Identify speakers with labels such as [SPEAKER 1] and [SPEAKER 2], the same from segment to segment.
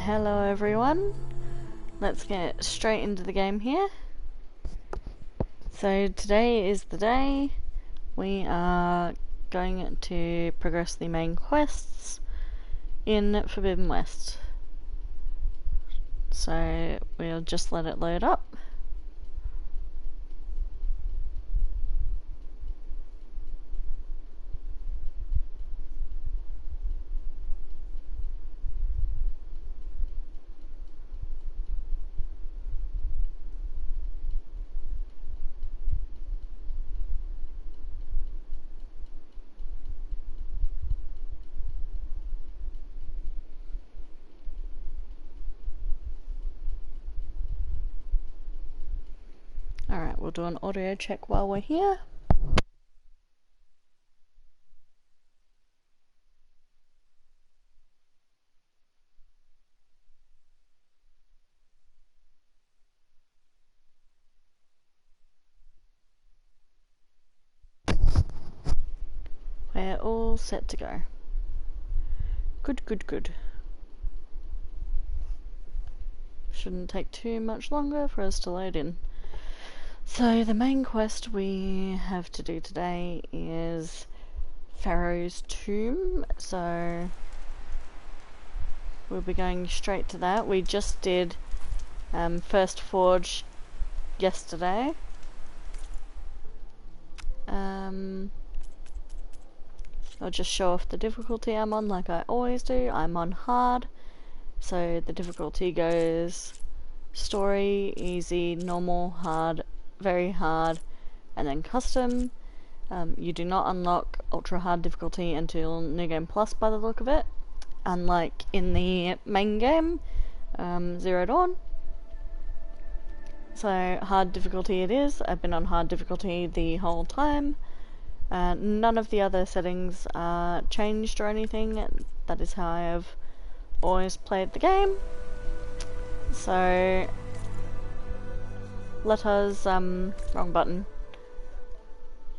[SPEAKER 1] Hello everyone, let's get straight into the game here. So today is the day we are going to progress the main quests in Forbidden West. So we'll just let it load up. Alright, we'll do an audio check while we're here. We're all set to go. Good. Shouldn't take too much longer for us to load in. So the main quest we have to do today is Pharaoh's Tomb, so we'll be going straight to that. We just did First Forge yesterday. I'll just show off the difficulty I'm on like I always do. I'm on hard, so the difficulty goes story, easy, normal, hard, very hard, and then custom. You do not unlock ultra hard difficulty until New Game Plus by the look of it, unlike in the main game, Zero Dawn. So hard difficulty it is. I've been on hard difficulty the whole time. None of the other settings are changed or anything. That is how I have always played the game. So let us, wrong button.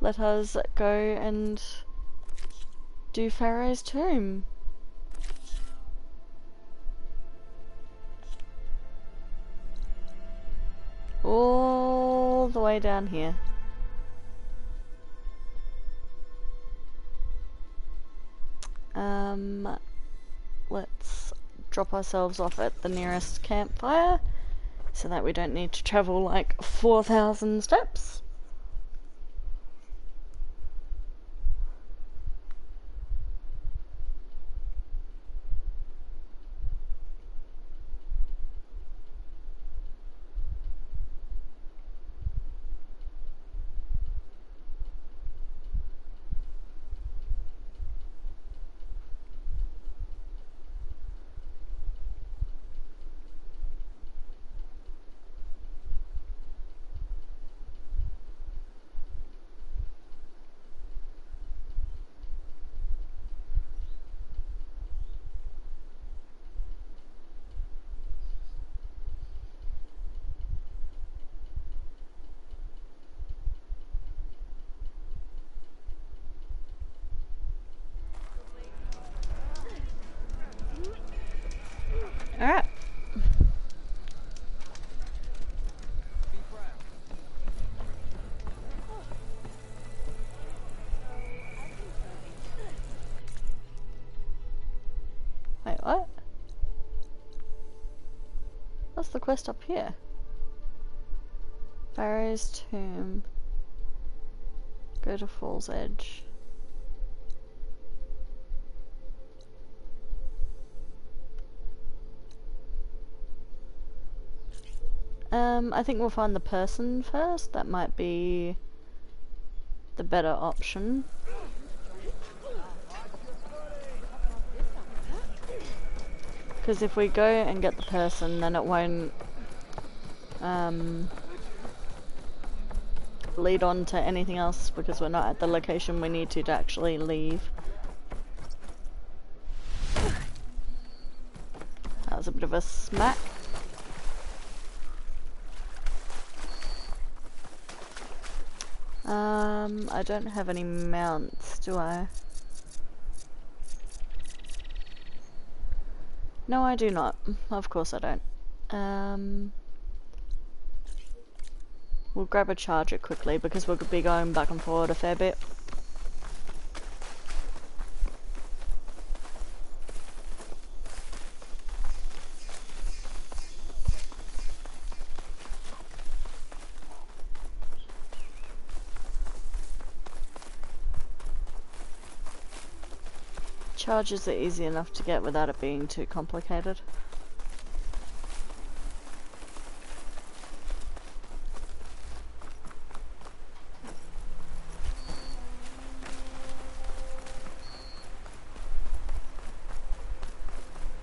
[SPEAKER 1] Let us go and do Pharaoh's Tomb. All the way down here. Let's drop ourselves off at the nearest campfire so that we don't need to travel like 4,000 steps. Alright. Wait, what? What's the quest up here? Pharaoh's Tomb. Go to Fall's Edge. I think we'll find the person first. That might be the better option. Because if we go and get the person, then it won't lead on to anything else because we're not at the location we need to actually leave. That was a bit of a smack. I don't have any mounts, do I? No, I do not. Of course I don't. We'll grab a charger quickly because we'll be going back and forward a fair bit. Chargers are easy enough to get without it being too complicated.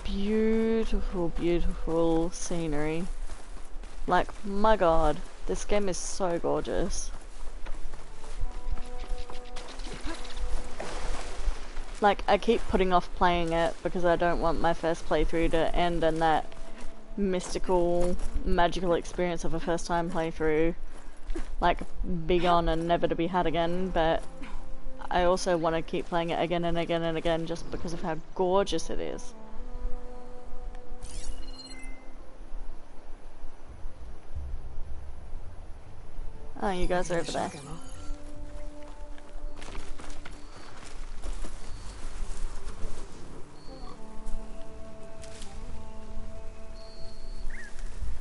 [SPEAKER 1] Beautiful, beautiful scenery. Like, my god, this game is so gorgeous. Like, I keep putting off playing it because I don't want my first playthrough to end in that mystical, magical experience of a first time playthrough, like, be gone and never to be had again, but I also want to keep playing it again and again and again just because of how gorgeous it is. Oh, you guys are over there.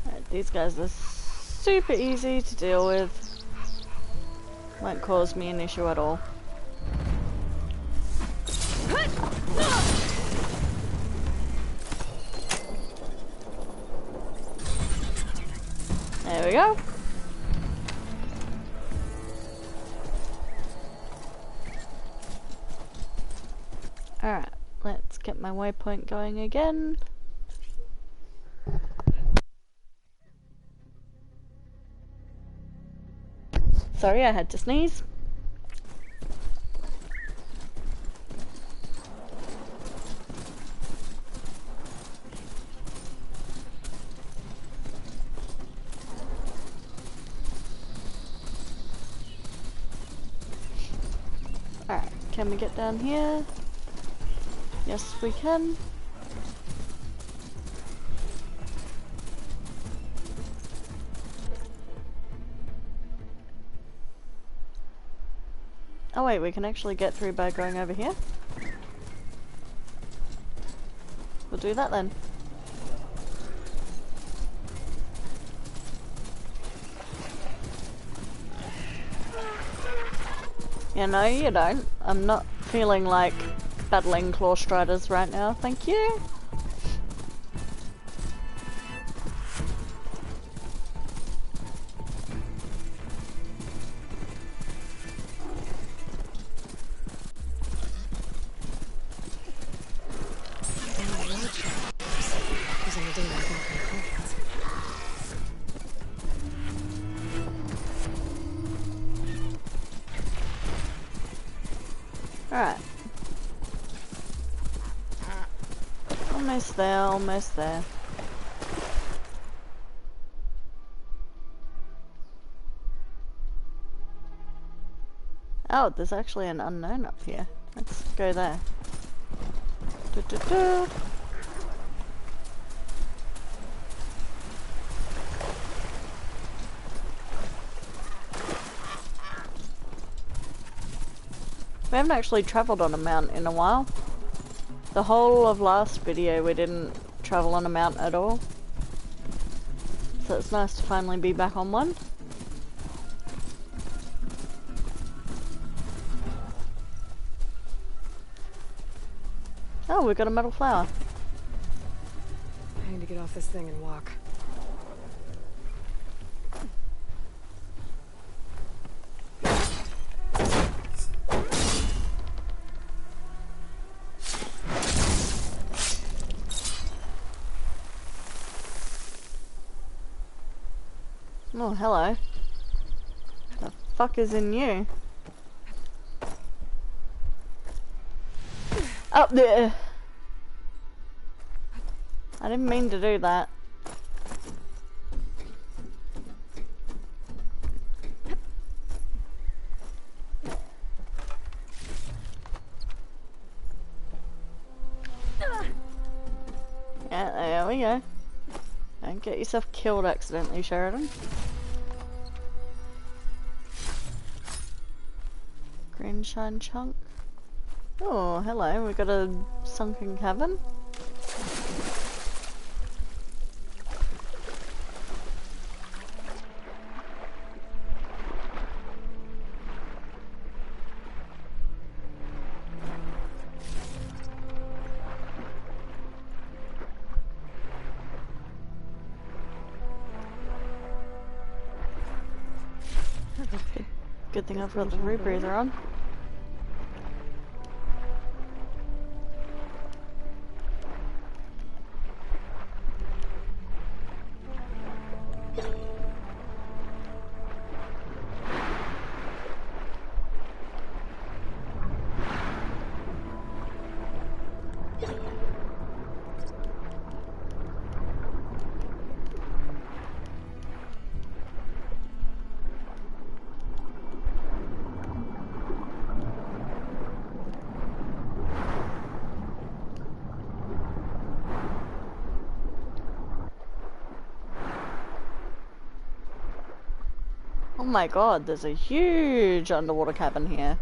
[SPEAKER 1] Alright, these guys are super easy to deal with. Won't cause me an issue at all. There we go. Alright, let's get my waypoint going again. Sorry, I had to sneeze. Alright, can we get down here? Yes, we can. Oh wait, we can actually get through by going over here? We'll do that then. Yeah, no, you don't. I'm not feeling like battling claw striders right now, thank you. Alright. Almost there, almost there. Oh, there's actually an unknown up here. Let's go there. We haven't actually travelled on a mount in a while. The whole of last video we didn't travel on a mount at all. So it's nice to finally be back on one. Oh, we've got a metal flower.
[SPEAKER 2] I need to get off this thing and walk.
[SPEAKER 1] Oh, hello. The fuck is in you? Up there! I didn't mean to do that. Yeah, we go. Don't get yourself killed accidentally, Sheridan. Green shine chunk. Oh, hello, we got a sunken cavern. Good thing I've got the rebreather on. Oh my god, there's a huge underwater cabin here.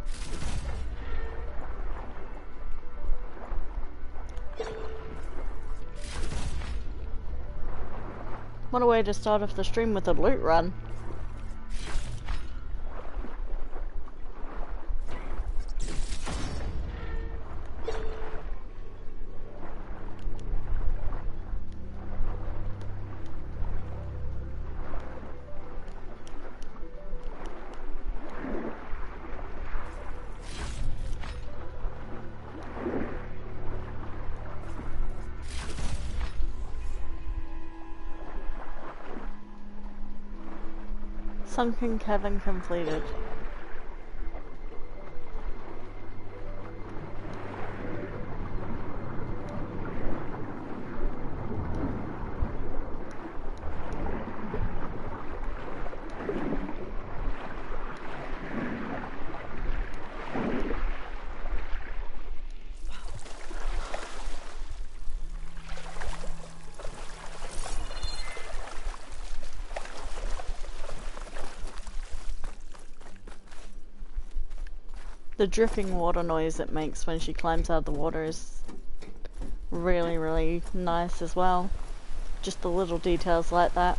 [SPEAKER 1] What a way to start off the stream with a loot run. Sunken cavern completed. The dripping water noise it makes when she climbs out of the water is really, really nice as well. Just the little details like that.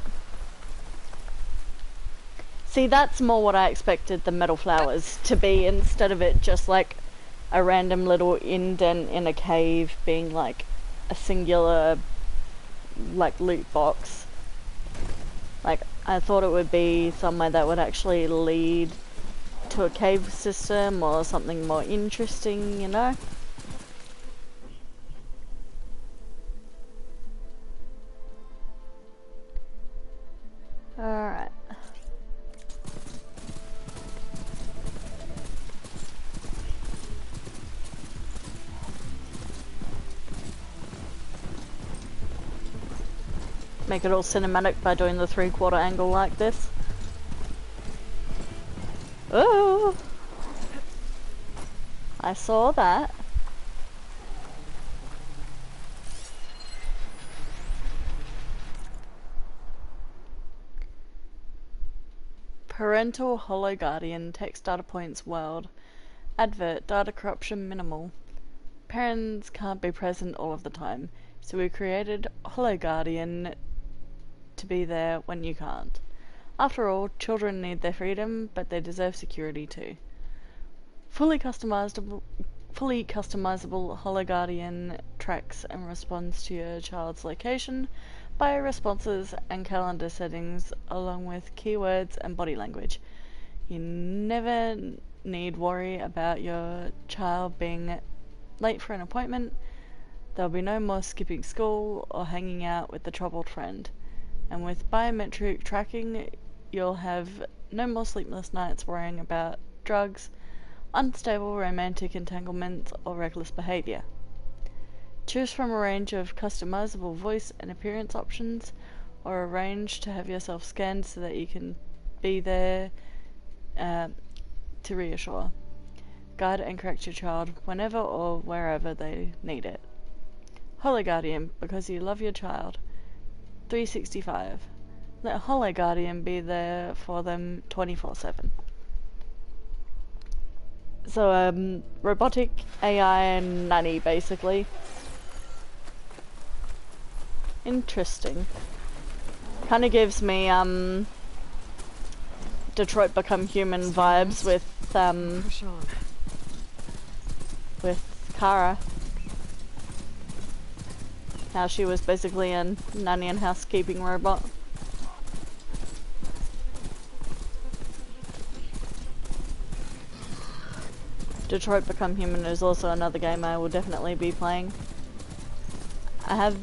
[SPEAKER 1] See, that's more what I expected the metal flowers to be, instead of it just like a random little indent in a cave being like a singular like loot box. Like, I thought it would be somewhere that would actually lead to a cave system or something more interesting, you know? Alright. Make it all cinematic by doing the 3/4 angle like this. Oh! I saw that. Parental Holo Guardian, text data points world. Advert, data corruption minimal. Parents can't be present all of the time, so we created Holo Guardian to be there when you can't. After all, children need their freedom, but they deserve security too. Fully customizable Holo Guardian tracks and responds to your child's location by responses and calendar settings, along with keywords and body language. You never need worry about your child being late for an appointment. There'll be no more skipping school or hanging out with the troubled friend. And with biometric tracking, you'll have no more sleepless nights worrying about drugs, unstable romantic entanglements, or reckless behavior. Choose from a range of customizable voice and appearance options, or arrange to have yourself scanned so that you can be there to reassure, guide and correct your child whenever or wherever they need it. Holy Guardian, because you love your child. 365. Let Holy Guardian be there for them 24/7. So, robotic AI nanny, basically. Interesting. Kind of gives me, Detroit Become Human vibes with Kara. How she was basically a nanny and housekeeping robot. Detroit Become Human is also another game I will definitely be playing. I have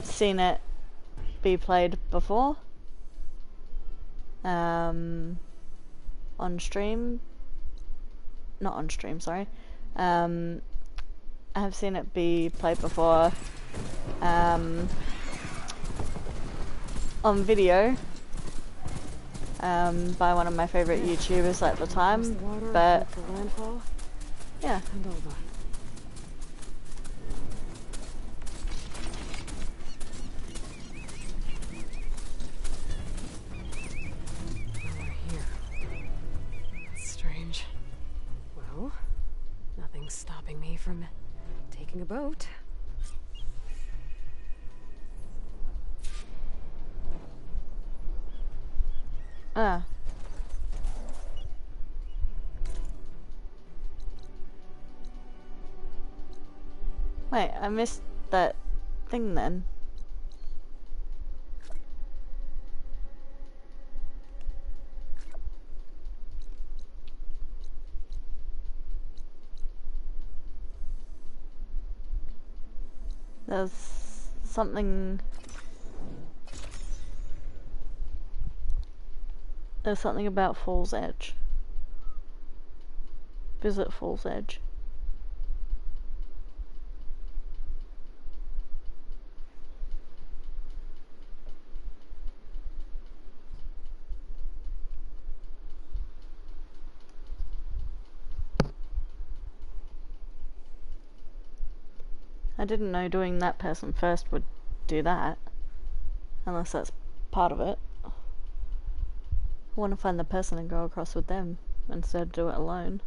[SPEAKER 1] seen it be played before on stream. Not on stream, sorry. I have seen it be played before on video by one of my favorite YouTubers at the time, but yeah.
[SPEAKER 2] Strange. Well, nothing's stopping me from taking a boat.
[SPEAKER 1] Wait, I missed that thing then. There's something... There's something about Falls Edge. Visit Falls Edge. I didn't know doing that person first would do that. Unless that's part of it. I want to find the person and go across with them instead of do it alone.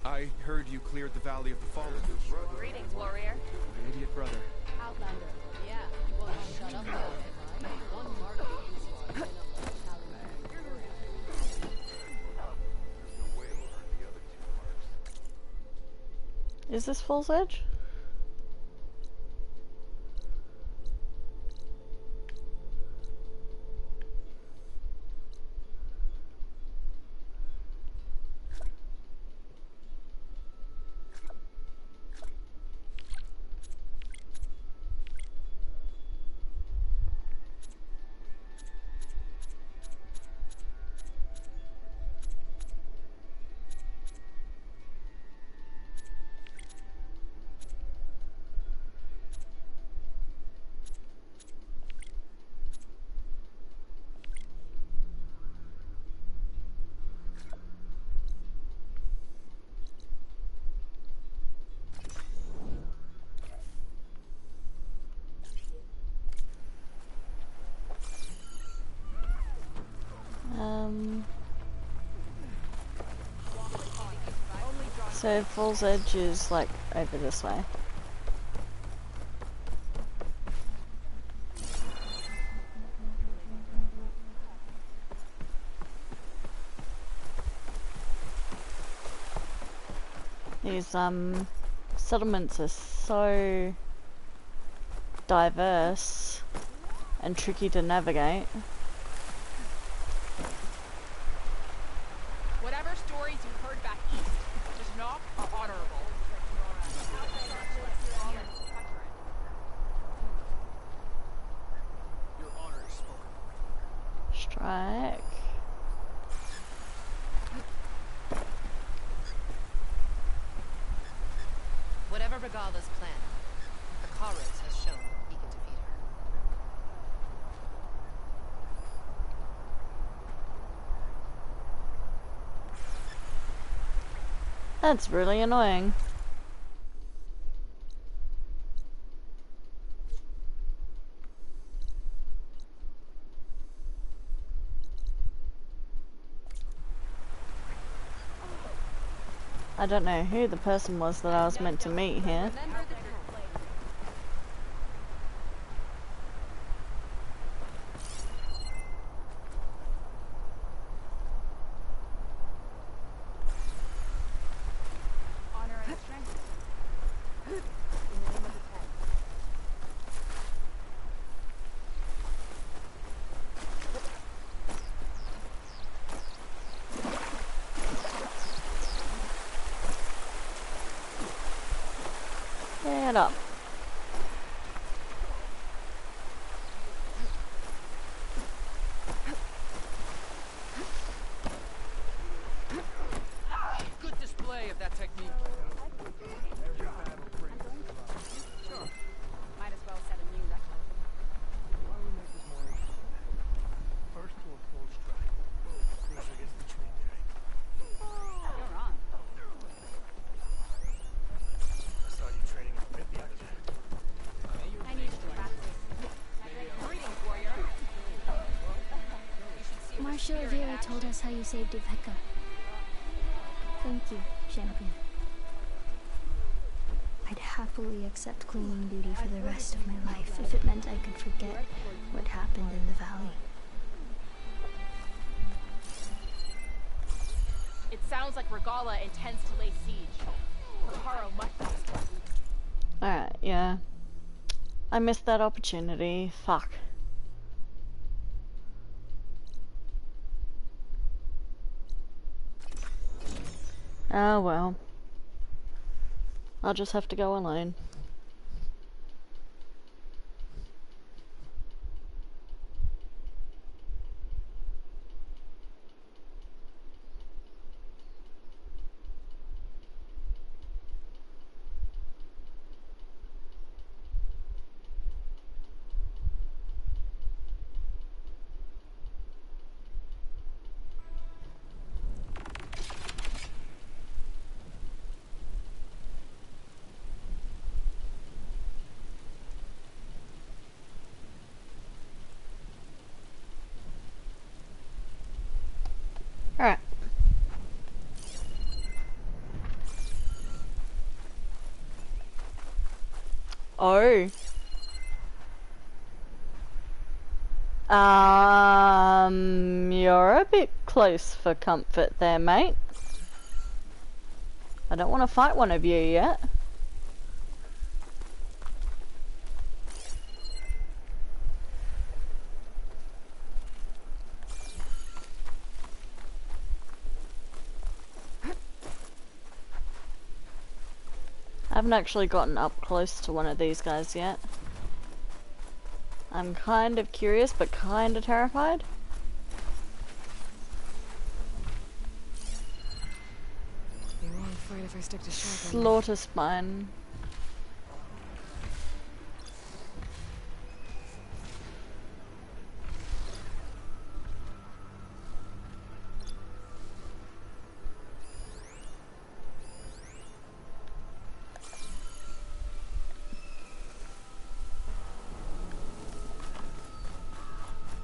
[SPEAKER 3] I heard you cleared the Valley of the Fallen.
[SPEAKER 4] Greetings, warrior.
[SPEAKER 3] My idiot brother.
[SPEAKER 4] Outlander. Yeah, you won't shut up about it, right? One mark of the uses
[SPEAKER 1] Is this Falls Edge? So Falls Edge is like over this way. These settlements are so diverse and tricky to navigate.
[SPEAKER 4] Whatever stories you heard back east, just not are honorable.
[SPEAKER 3] Your honor is spoken.
[SPEAKER 1] Strike.
[SPEAKER 2] Whatever Regala's plan, the Karos has shown he can defeat her.
[SPEAKER 1] That's really annoying. I don't know who the person was that I was meant to meet here.
[SPEAKER 4] Honor and strength. In the name of the Ten.
[SPEAKER 1] Get up.
[SPEAKER 3] Good display of that technique.
[SPEAKER 4] Might as well set a new record.
[SPEAKER 5] First to a full strike. Cruiser gets the trinity.
[SPEAKER 4] You're wrong.
[SPEAKER 5] I saw you training in the pit the other day.
[SPEAKER 4] I need to practice. Greetings, warrior. You should see
[SPEAKER 6] Marshal Vera told us how you saved Iveka. Thank you, champion. I'd happily accept cleaning duty for the rest of my life if it meant I could forget what happened in the valley.
[SPEAKER 4] It sounds like Regala intends to lay siege. Hikaru must be destroyed.
[SPEAKER 1] Alright, yeah. I missed that opportunity. Fuck. Ah well. I'll just have to go alone. Alright. Oh. You're a bit close for comfort there, mate. I don't want to fight one of you yet. I haven't actually gotten up close to one of these guys yet. I'm kind of curious, but kind of terrified.
[SPEAKER 2] Be a long fight if I stick to shotgun.
[SPEAKER 1] Slaughter spine.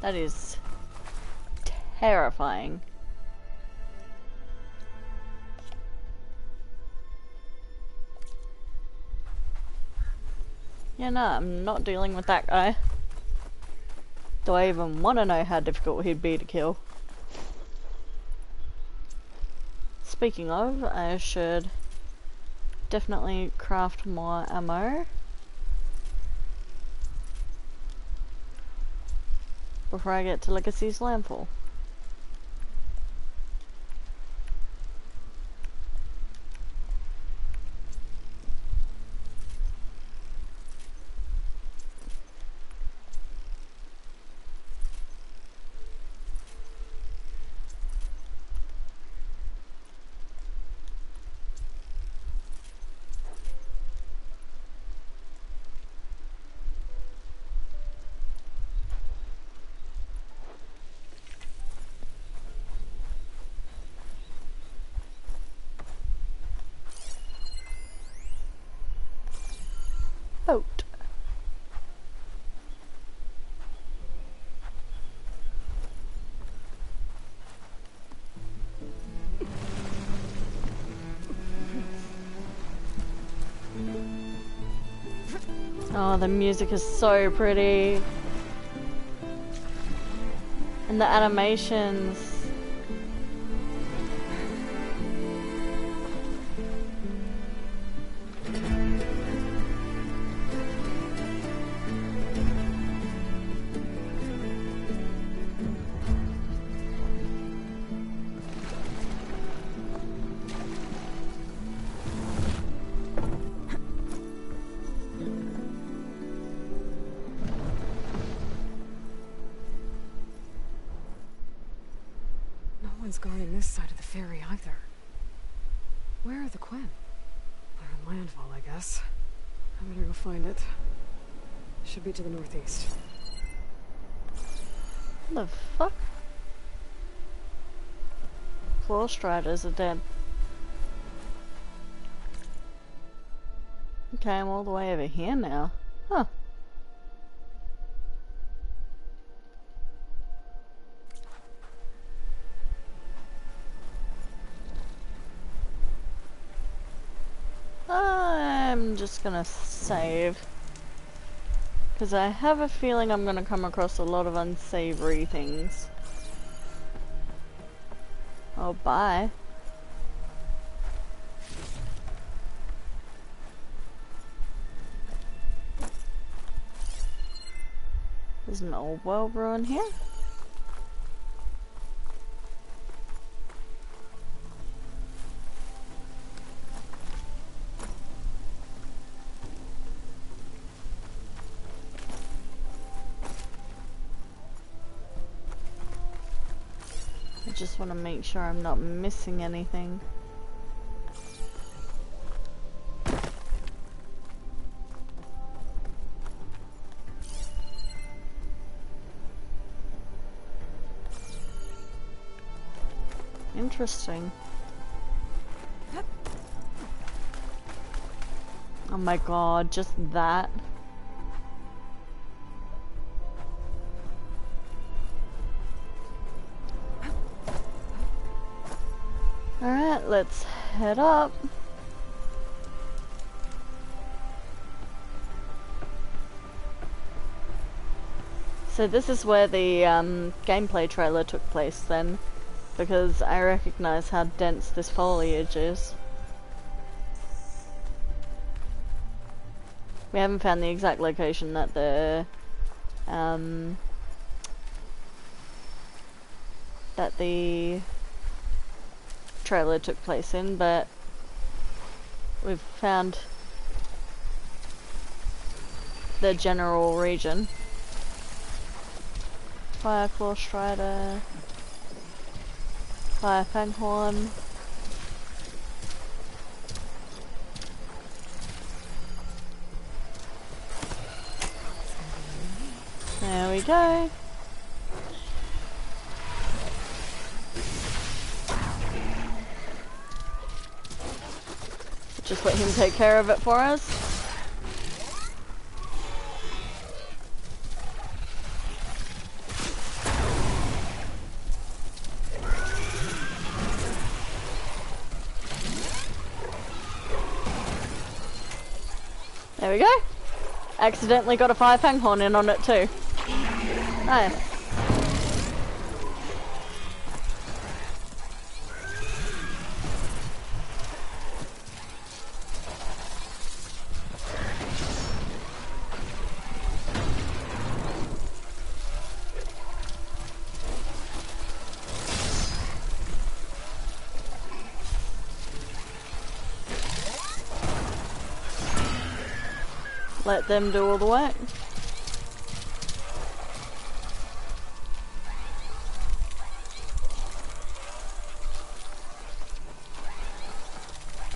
[SPEAKER 1] That is terrifying. Yeah, no, I'm not dealing with that guy. Do I even want to know how difficult he'd be to kill? Speaking of, I should definitely craft more ammo. before I get to Legacy's landfall. Boat. Oh, the music is so pretty. And the animations.
[SPEAKER 2] No one's guarding this side of the ferry either. Where are the Quinn? They're in landfall, I guess. I better go find it. Should be to the northeast.
[SPEAKER 1] What the fuck? Floor striders are dead. Okay, I'm all the way over here now. Huh. I'm just gonna save. Because I have a feeling I'm gonna come across a lot of unsavory things. Oh, bye. There's an old world ruin here. I just want to make sure I'm not missing anything. Interesting. Oh my god, just that. Alright, let's head up. So this is where the gameplay trailer took place then, because I recognize how dense this foliage is. We haven't found the exact location that the trailer took place in, but we've found the general region. Fireclaw Strider, Fire Fanghorn. There we go. Just let him take care of it for us. There we go. Accidentally got a fire fanghorn in on it too. Nice. Let them do all the work.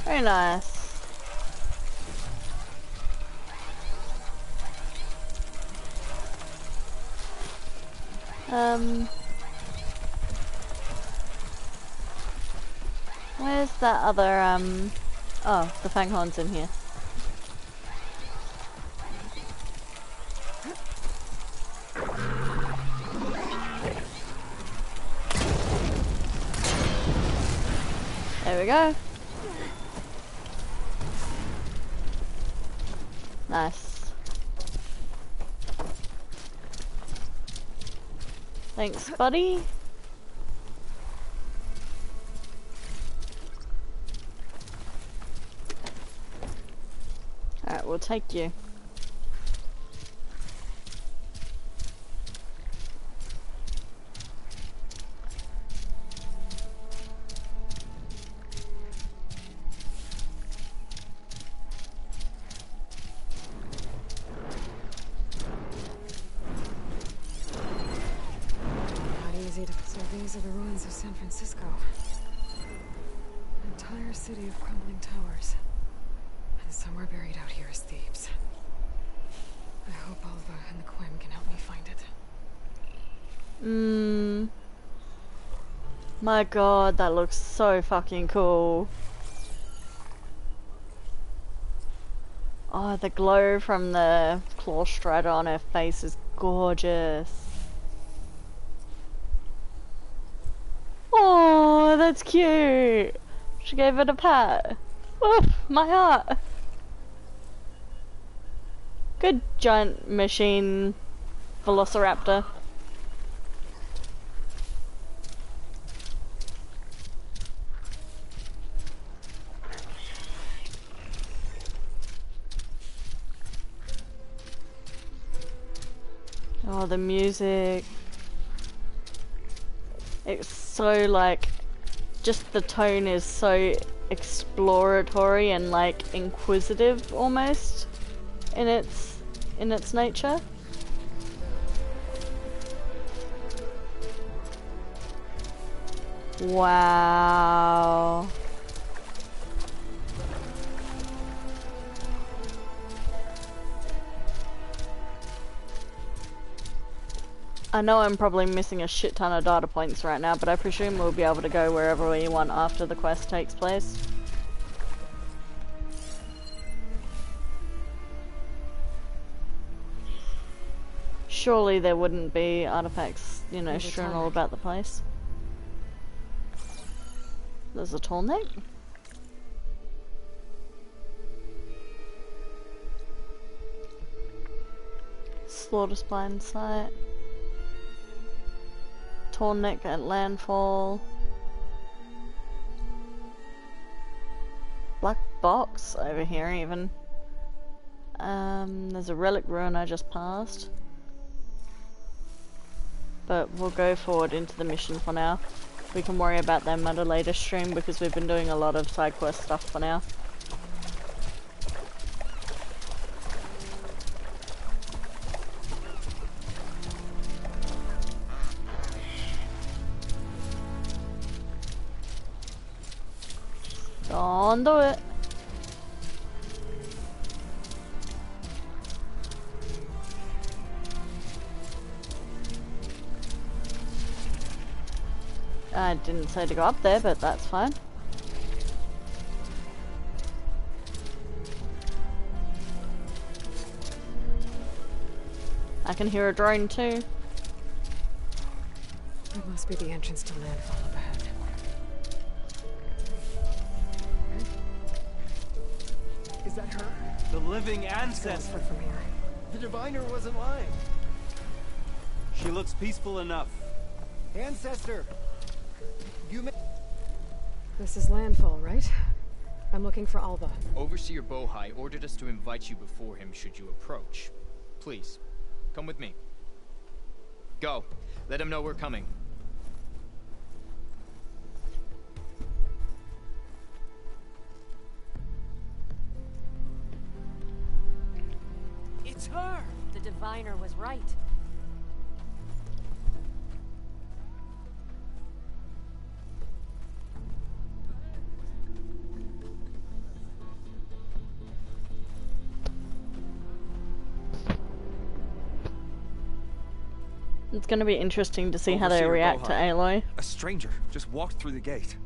[SPEAKER 1] Very nice. Where's that other, oh, the fanghorn's in here. There we go. Nice. Thanks, buddy. Alright, we'll take you.
[SPEAKER 2] So these are the ruins of San Francisco. An entire city of crumbling towers. And somewhere buried out here is Thebes. I hope Alva and the Quim can help me find it.
[SPEAKER 1] My god, that looks so fucking cool. Oh, the glow from the claw strider on her face is gorgeous. Oh, that's cute. She gave it a pat. Oof, my heart. Good giant machine velociraptor. Oh, the music. It's so like, just the tone is so exploratory and like inquisitive almost in its nature. Wow. I know I'm probably missing a shit ton of data points right now, but I presume we'll be able to go wherever we want after the quest takes place. Surely there wouldn't be artifacts, you know, strewn all about the place. There's a tall neck. Slaughter spine site. Tall neck at landfall. Black box over here even. There's a relic ruin I just passed. But we'll go forward into the mission for now. We can worry about them at a later stream because we've been doing a lot of side quest stuff for now. Don't do it. I didn't say to go up there, but that's fine. I can hear a drone too.
[SPEAKER 2] That must be the entrance to landfall up ahead.
[SPEAKER 3] Is that her? The living ancestor.
[SPEAKER 2] From here.
[SPEAKER 3] The diviner wasn't lying. She looks peaceful enough. Ancestor! You may...
[SPEAKER 2] This is landfall, right? I'm looking for Alva.
[SPEAKER 7] Overseer Bohai ordered us to invite you before him should you approach. Please, come with me. Go. Let him know we're coming.
[SPEAKER 2] her! The diviner was right.
[SPEAKER 1] It's gonna be interesting to see how they
[SPEAKER 3] Overseer
[SPEAKER 1] react to
[SPEAKER 3] Bohai.
[SPEAKER 1] Aloy.
[SPEAKER 3] A stranger just walked through the gate.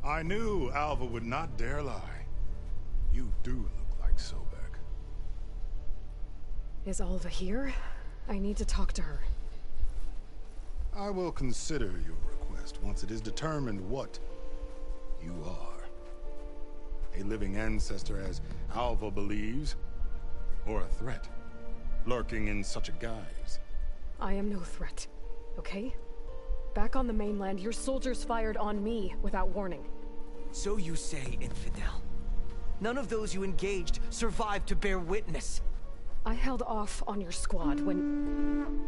[SPEAKER 8] I knew Alva would not dare lie. You do look like Sobek.
[SPEAKER 2] Is Alva here? I need to talk to her.
[SPEAKER 8] I will consider your request once it is determined what you are. A living ancestor, as Alva believes, or a threat, lurking in such a guise.
[SPEAKER 2] I am no threat, okay? Back on the mainland, your soldiers fired on me without warning.
[SPEAKER 9] So you say, infidel. None of those you engaged survived to bear witness.
[SPEAKER 2] I held off on your squad when...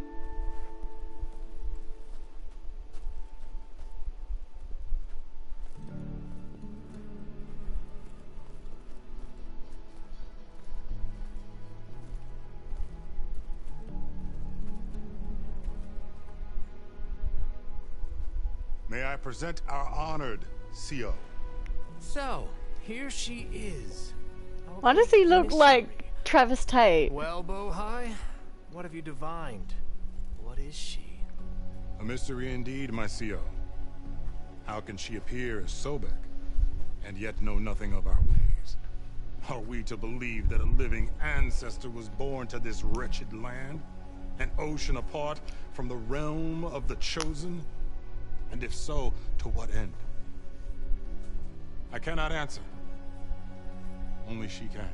[SPEAKER 8] May I present our honored CO?
[SPEAKER 5] So, here she is.
[SPEAKER 1] Why does he look like Travis Tate?
[SPEAKER 5] Well, Bohai, what have you divined? What is she?
[SPEAKER 8] A mystery indeed, my CO. How can she appear as Sobek, and yet know nothing of our ways? Are we to believe that a living ancestor was born to this wretched land? An ocean apart from the realm of the Chosen? And if so, to what end? I cannot answer. Only she can.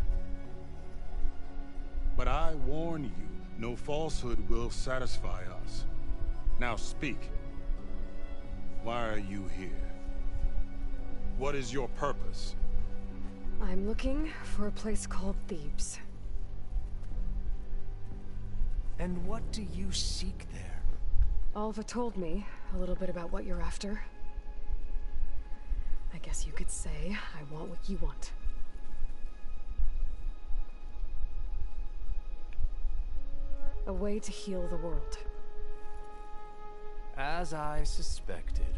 [SPEAKER 8] But I warn you, no falsehood will satisfy us. Now speak. Why are you here? What is your purpose?
[SPEAKER 2] I'm looking for a place called Thebes.
[SPEAKER 5] And what do you seek there?
[SPEAKER 2] Alva told me a little bit about what you're after. I guess you could say I want what you want. A way to heal the world.
[SPEAKER 5] As I suspected.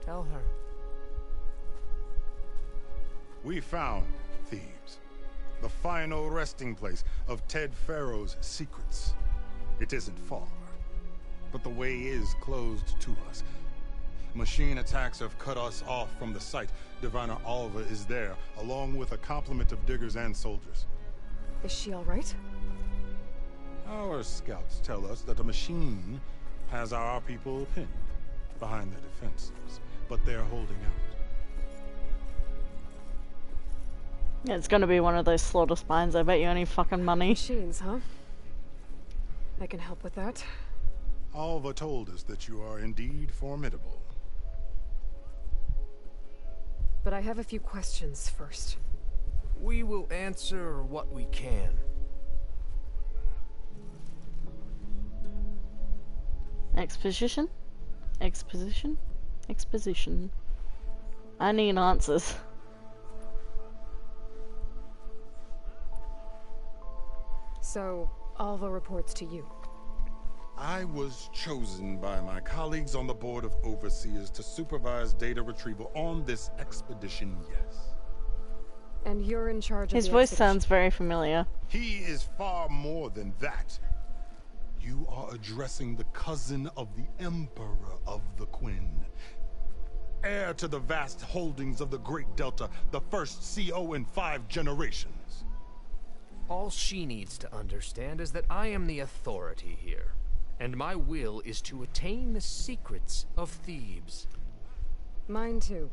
[SPEAKER 5] Tell her.
[SPEAKER 8] We found Thebes, the final resting place of Ted Pharaoh's secrets. It isn't far, but the way is closed to us. Machine attacks have cut us off from the site. Diviner Alva is there, along with a complement of diggers and soldiers.
[SPEAKER 2] Is she all right?
[SPEAKER 8] Our scouts tell us that a machine has our people pinned behind their defenses, but they're holding out.
[SPEAKER 1] Yeah, it's gonna be one of those slaughter spines. I bet you any fucking money.
[SPEAKER 2] Machines, huh? I can help with that.
[SPEAKER 8] Alva told us that you are indeed formidable.
[SPEAKER 2] But I have a few questions first.
[SPEAKER 5] We will answer what we can.
[SPEAKER 1] Exposition? Exposition? Exposition. I need answers.
[SPEAKER 2] So, Alva reports to you.
[SPEAKER 8] I was chosen by my colleagues on the Board of Overseers to supervise data retrieval on this expedition, yes.
[SPEAKER 2] And you're in charge of
[SPEAKER 1] His
[SPEAKER 2] the
[SPEAKER 1] voice
[SPEAKER 2] expedition.
[SPEAKER 1] sounds very familiar.
[SPEAKER 8] He is far more than that. You are addressing the cousin of the Emperor of the Quinn. Heir to the vast holdings of the Great Delta, the first CO in 5 generations.
[SPEAKER 5] All she needs to understand is that I am the authority here, and my will is to attain the secrets of Thebes.
[SPEAKER 2] Mine too.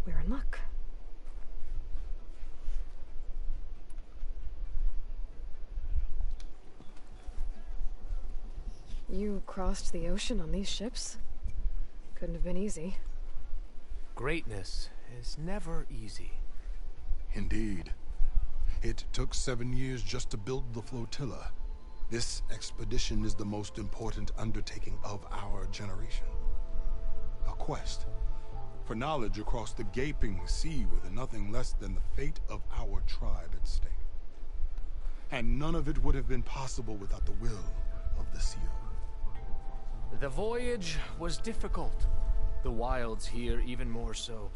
[SPEAKER 2] We're in luck. You crossed the ocean on these ships? Couldn't have been easy.
[SPEAKER 5] Greatness is never easy.
[SPEAKER 8] Indeed. It took 7 years just to build the flotilla. This expedition is the most important undertaking of our generation. A quest for knowledge across the gaping sea with nothing less than the fate of our tribe at stake. And none of it would have been possible without the will of the seal.
[SPEAKER 5] The voyage was difficult. The wilds here even more so.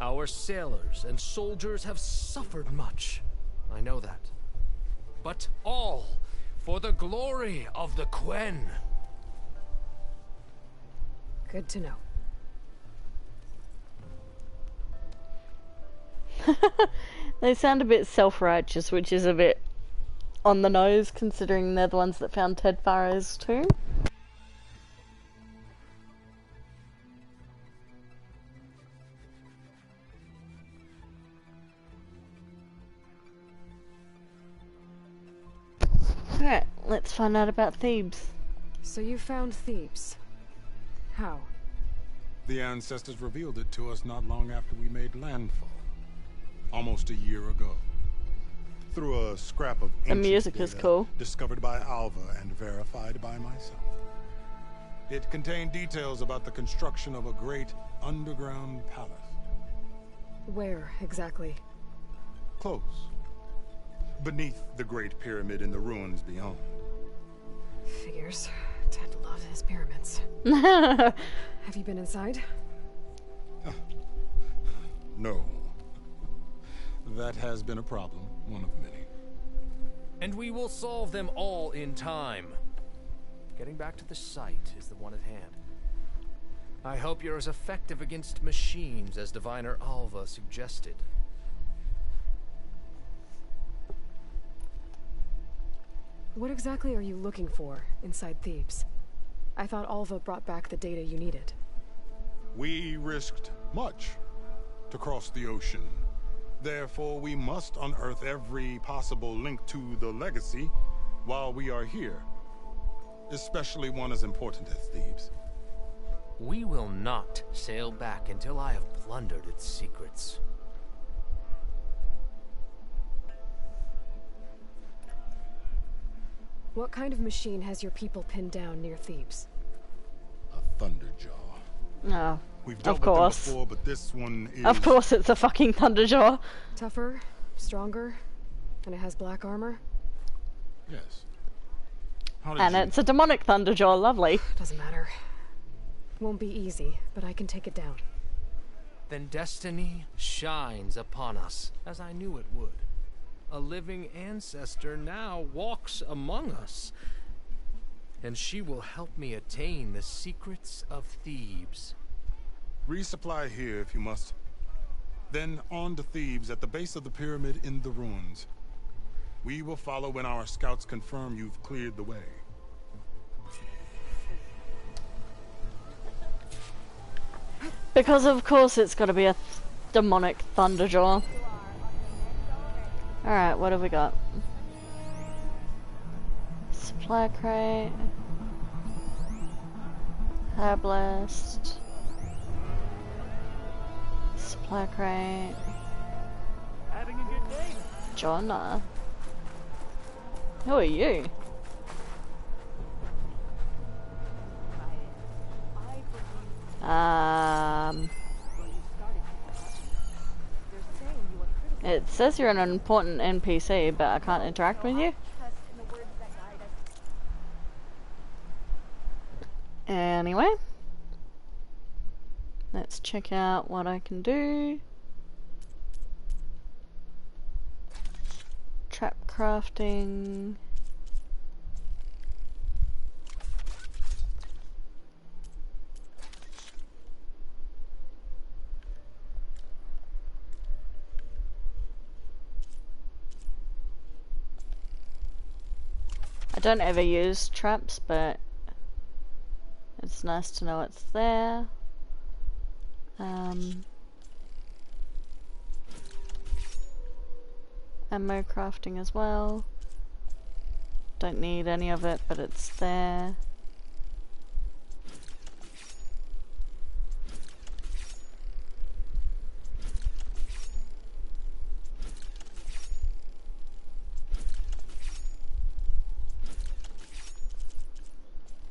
[SPEAKER 5] Our sailors and soldiers have suffered much. I know that. But all for the glory of the Quen.
[SPEAKER 2] Good to know.
[SPEAKER 1] They sound a bit self-righteous, which is a bit on the nose, considering they're the ones that found Ted Faro's tomb. Alright, let's find out about Thebes.
[SPEAKER 2] So you found Thebes. How?
[SPEAKER 8] The ancestors revealed it to us not long after we made landfall. Almost a year ago. Through a scrap of
[SPEAKER 1] The music is
[SPEAKER 8] data
[SPEAKER 1] cool.
[SPEAKER 8] discovered by Alva and verified by myself. It contained details about the construction of a great underground palace.
[SPEAKER 2] Where, exactly?
[SPEAKER 8] Close. Beneath the Great Pyramid in the ruins beyond.
[SPEAKER 2] Figures. Ted loves his pyramids. Have you been inside?
[SPEAKER 8] No. That has been a problem, one of many.
[SPEAKER 5] And we will solve them all in time. Getting back to the site is the one at hand. I hope you're as effective against machines as Diviner Alva suggested.
[SPEAKER 2] What exactly are you looking for inside Thebes? I thought Alva brought back the data you needed.
[SPEAKER 8] We risked much to cross the ocean. Therefore, we must unearth every possible link to the legacy while we are here. Especially one as important as Thebes.
[SPEAKER 5] We will not sail back until I have plundered its secrets.
[SPEAKER 2] What kind of machine has your people pinned down near Thebes?
[SPEAKER 8] A thunderjaw.
[SPEAKER 1] No.
[SPEAKER 8] We've dealt
[SPEAKER 1] Of
[SPEAKER 8] with them
[SPEAKER 1] course.
[SPEAKER 8] before, but this one is...
[SPEAKER 1] Of course it's a fucking Thunderjaw.
[SPEAKER 2] Tougher, stronger, and it has black armor?
[SPEAKER 8] Yes. How did
[SPEAKER 1] And
[SPEAKER 8] you...
[SPEAKER 1] it's a demonic Thunderjaw, lovely.
[SPEAKER 2] Doesn't matter. Won't be easy, but I can take it down.
[SPEAKER 5] Then destiny shines upon us, as I knew it would. A living ancestor now walks among us, and she will help me attain the secrets of Thebes.
[SPEAKER 8] Resupply here if you must. Then on to Thebes at the base of the pyramid in the ruins. We will follow when our scouts confirm you've cleared the way.
[SPEAKER 1] Because of course it's gotta be a demonic Thunderjaw. Alright, what have we got? Supply crate. Herbalist. Supply crate.
[SPEAKER 10] Having a good day.
[SPEAKER 1] Jonna. Who are you? It says you're an important NPC, but I can't interact with you. Anyway, let's check out what I can do. Trap crafting. I don't ever use traps, but it's nice to know it's there. Ammo crafting as well. Don't need any of it, but it's there.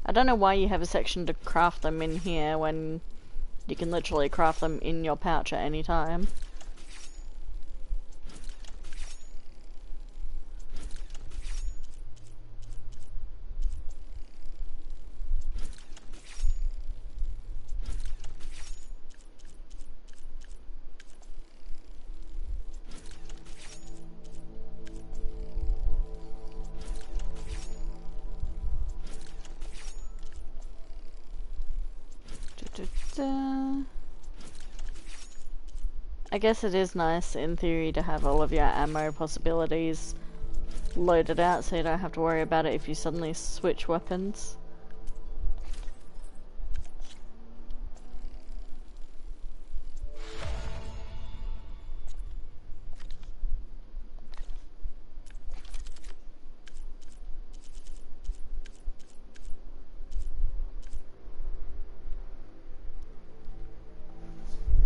[SPEAKER 1] I don't know why you have a section to craft them in here when You can literally craft them in your pouch at any time. I guess it is nice in theory to have all of your ammo possibilities loaded out so you don't have to worry about it if you suddenly switch weapons.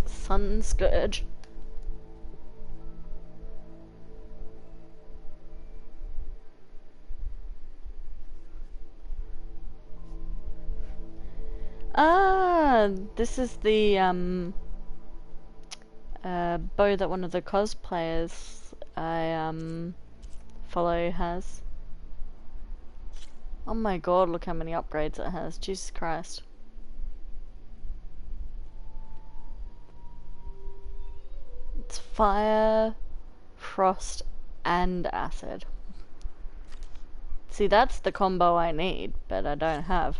[SPEAKER 1] Sun Scourge. Ah, this is the bow that one of the cosplayers I follow has. Oh my god, look how many upgrades it has. Jesus Christ. It's fire, frost, and acid. See, that's the combo I need, but I don't have.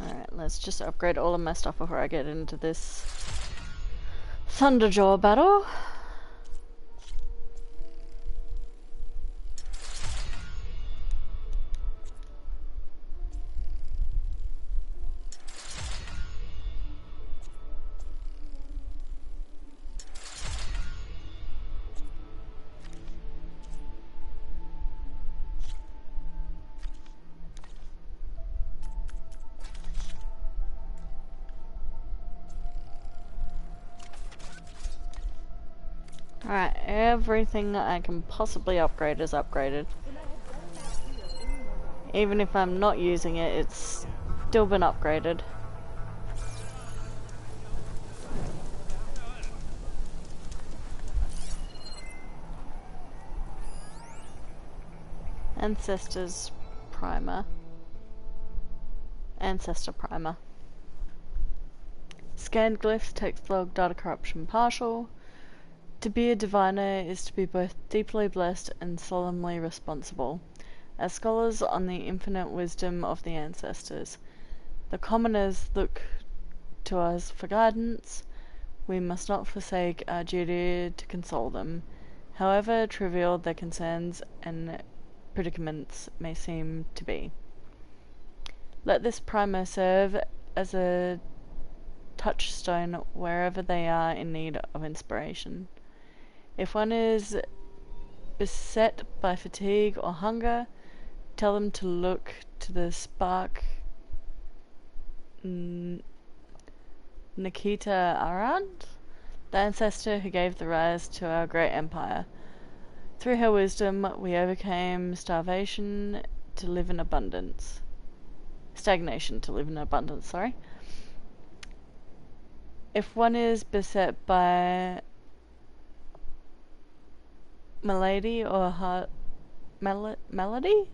[SPEAKER 1] Alright, let's just upgrade all of my stuff before I get into this Thunderjaw battle. Alright, everything that I can possibly upgrade is upgraded. Even if I'm not using it, it's still been upgraded. Ancestor Primer. Scanned glyphs, text log, data corruption partial. To be a diviner is to be both deeply blessed and solemnly responsible. As scholars on the infinite wisdom of the ancestors, the commoners look to us for guidance. We must not forsake our duty to console them, however trivial their concerns and predicaments may seem to be. Let this primer serve as a touchstone wherever they are in need of inspiration. If one is beset by fatigue or hunger, tell them to look to the spark Nikita Arand, the ancestor who gave the rise to our great empire. Through her wisdom, we overcame starvation to live in abundance. Stagnation to live in abundance, sorry. If one is beset by malady or melody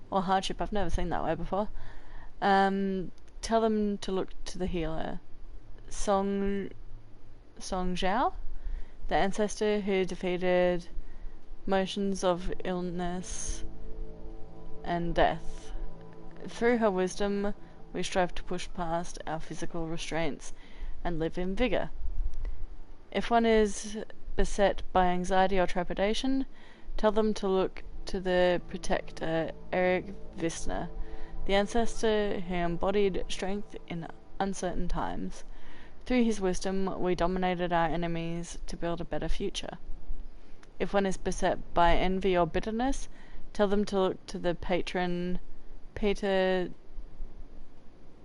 [SPEAKER 1] or hardship, I've never seen that way before, tell them to look to the healer. Song Zhao, the ancestor who defeated motions of illness and death. Through her wisdom, we strive to push past our physical restraints and live in vigor. If one is beset by anxiety or trepidation, tell them to look to the protector Eric Visner, the ancestor who embodied strength in uncertain times. Through his wisdom, we dominated our enemies to build a better future. If one is beset by envy or bitterness, Tell them to look to the patron Peter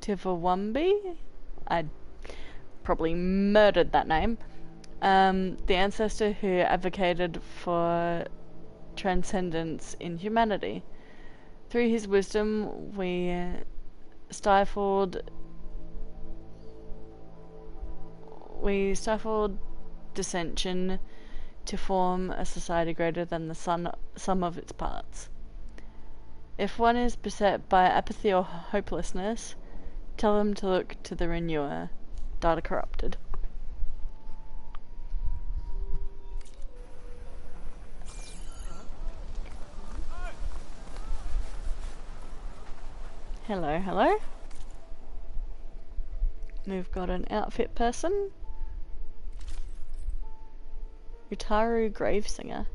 [SPEAKER 1] Tivawambi. I probably murdered that name. The ancestor who advocated for transcendence in humanity. Through his wisdom, we stifled dissension to form a society greater than the sum of its parts. If one is beset by apathy or hopelessness, tell them to look to the Renewer. Data corrupted. Hello, hello. We've got an outfit person. Utaru Gravesinger.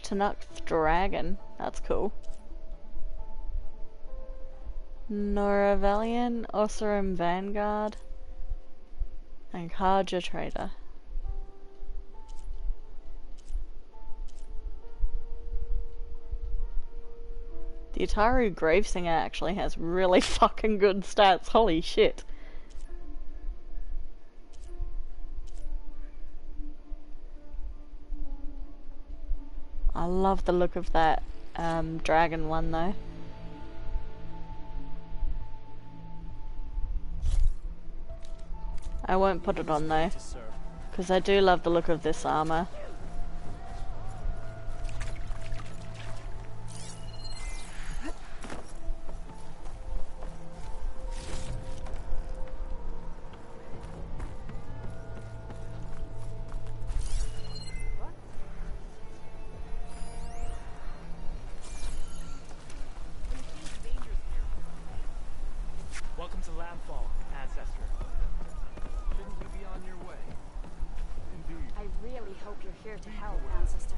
[SPEAKER 1] Tanuk Dragon. That's cool. Nora Valiant, Osseram Vanguard, and Karja Trader. The Utaru Gravesinger actually has really fucking good stats, holy shit. I love the look of that dragon one though. I won't put it on though, because I do love the look of this armor.
[SPEAKER 10] Welcome to Landfall, Ancestor. Shouldn't you be on your way? Indeed.
[SPEAKER 11] I really hope you're here to help, Ancestor.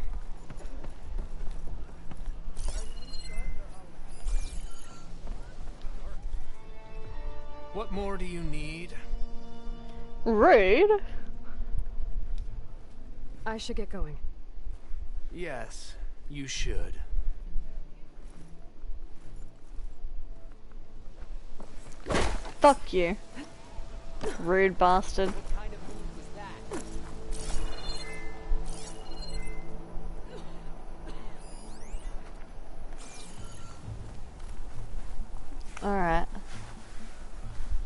[SPEAKER 5] What more do you need?
[SPEAKER 1] Rude.
[SPEAKER 2] I should get going.
[SPEAKER 5] Yes, you should.
[SPEAKER 1] Fuck you. Rude bastard.
[SPEAKER 4] What kind of move was that?
[SPEAKER 1] Alright.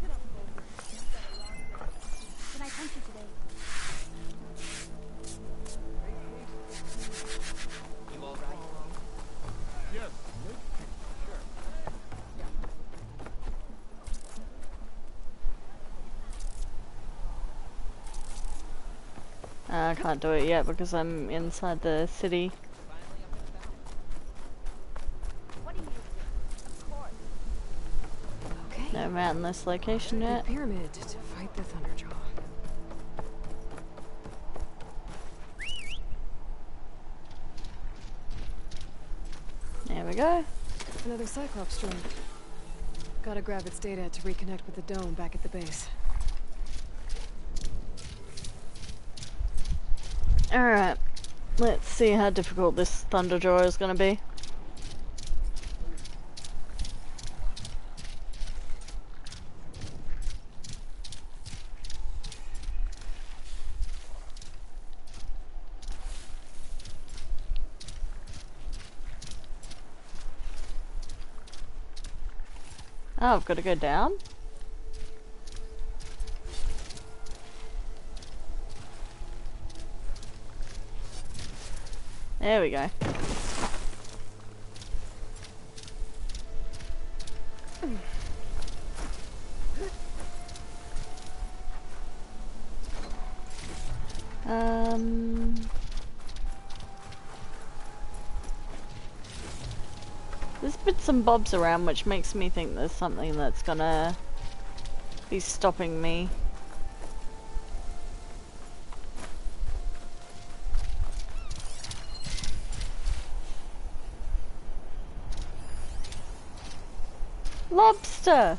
[SPEAKER 6] Did I tempt you today?
[SPEAKER 7] You all right?
[SPEAKER 8] Yes.
[SPEAKER 1] I can't do it yet because I'm inside the city.
[SPEAKER 11] What do you do? Of course.
[SPEAKER 2] Okay.
[SPEAKER 1] No, I'm out in this location
[SPEAKER 2] The
[SPEAKER 1] yet.
[SPEAKER 2] pyramid to fight the Thunderjaw.
[SPEAKER 1] There we go.
[SPEAKER 2] Another Cyclops drone. Gotta grab its data to reconnect with the dome back at the base.
[SPEAKER 1] Alright. Let's see how difficult this Thunderjaw is gonna be. Oh, I've got to go down? There we go. There's bits and bobs around, which makes me think there's something that's gonna be stopping me. Lobster!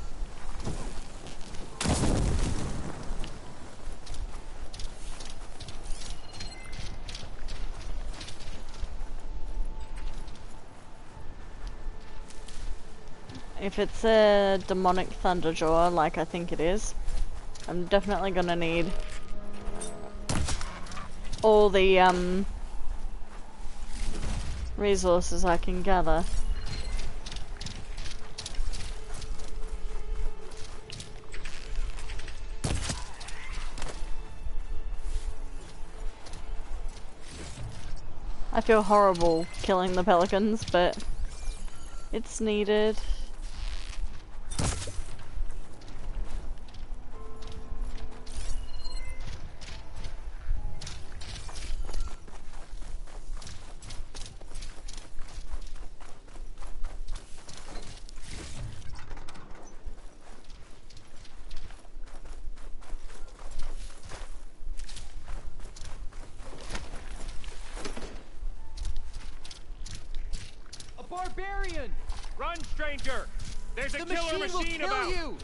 [SPEAKER 1] If it's a demonic thunderjaw, like I think it is, I'm definitely gonna need all the resources I can gather. I feel horrible killing the pelicans, but it's needed.
[SPEAKER 10] Barbarian! Run, stranger! There's a killer machine about! You.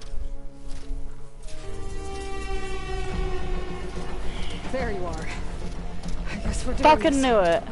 [SPEAKER 2] There you are. I guess we're doing
[SPEAKER 1] Fucking
[SPEAKER 2] this.
[SPEAKER 1] knew it.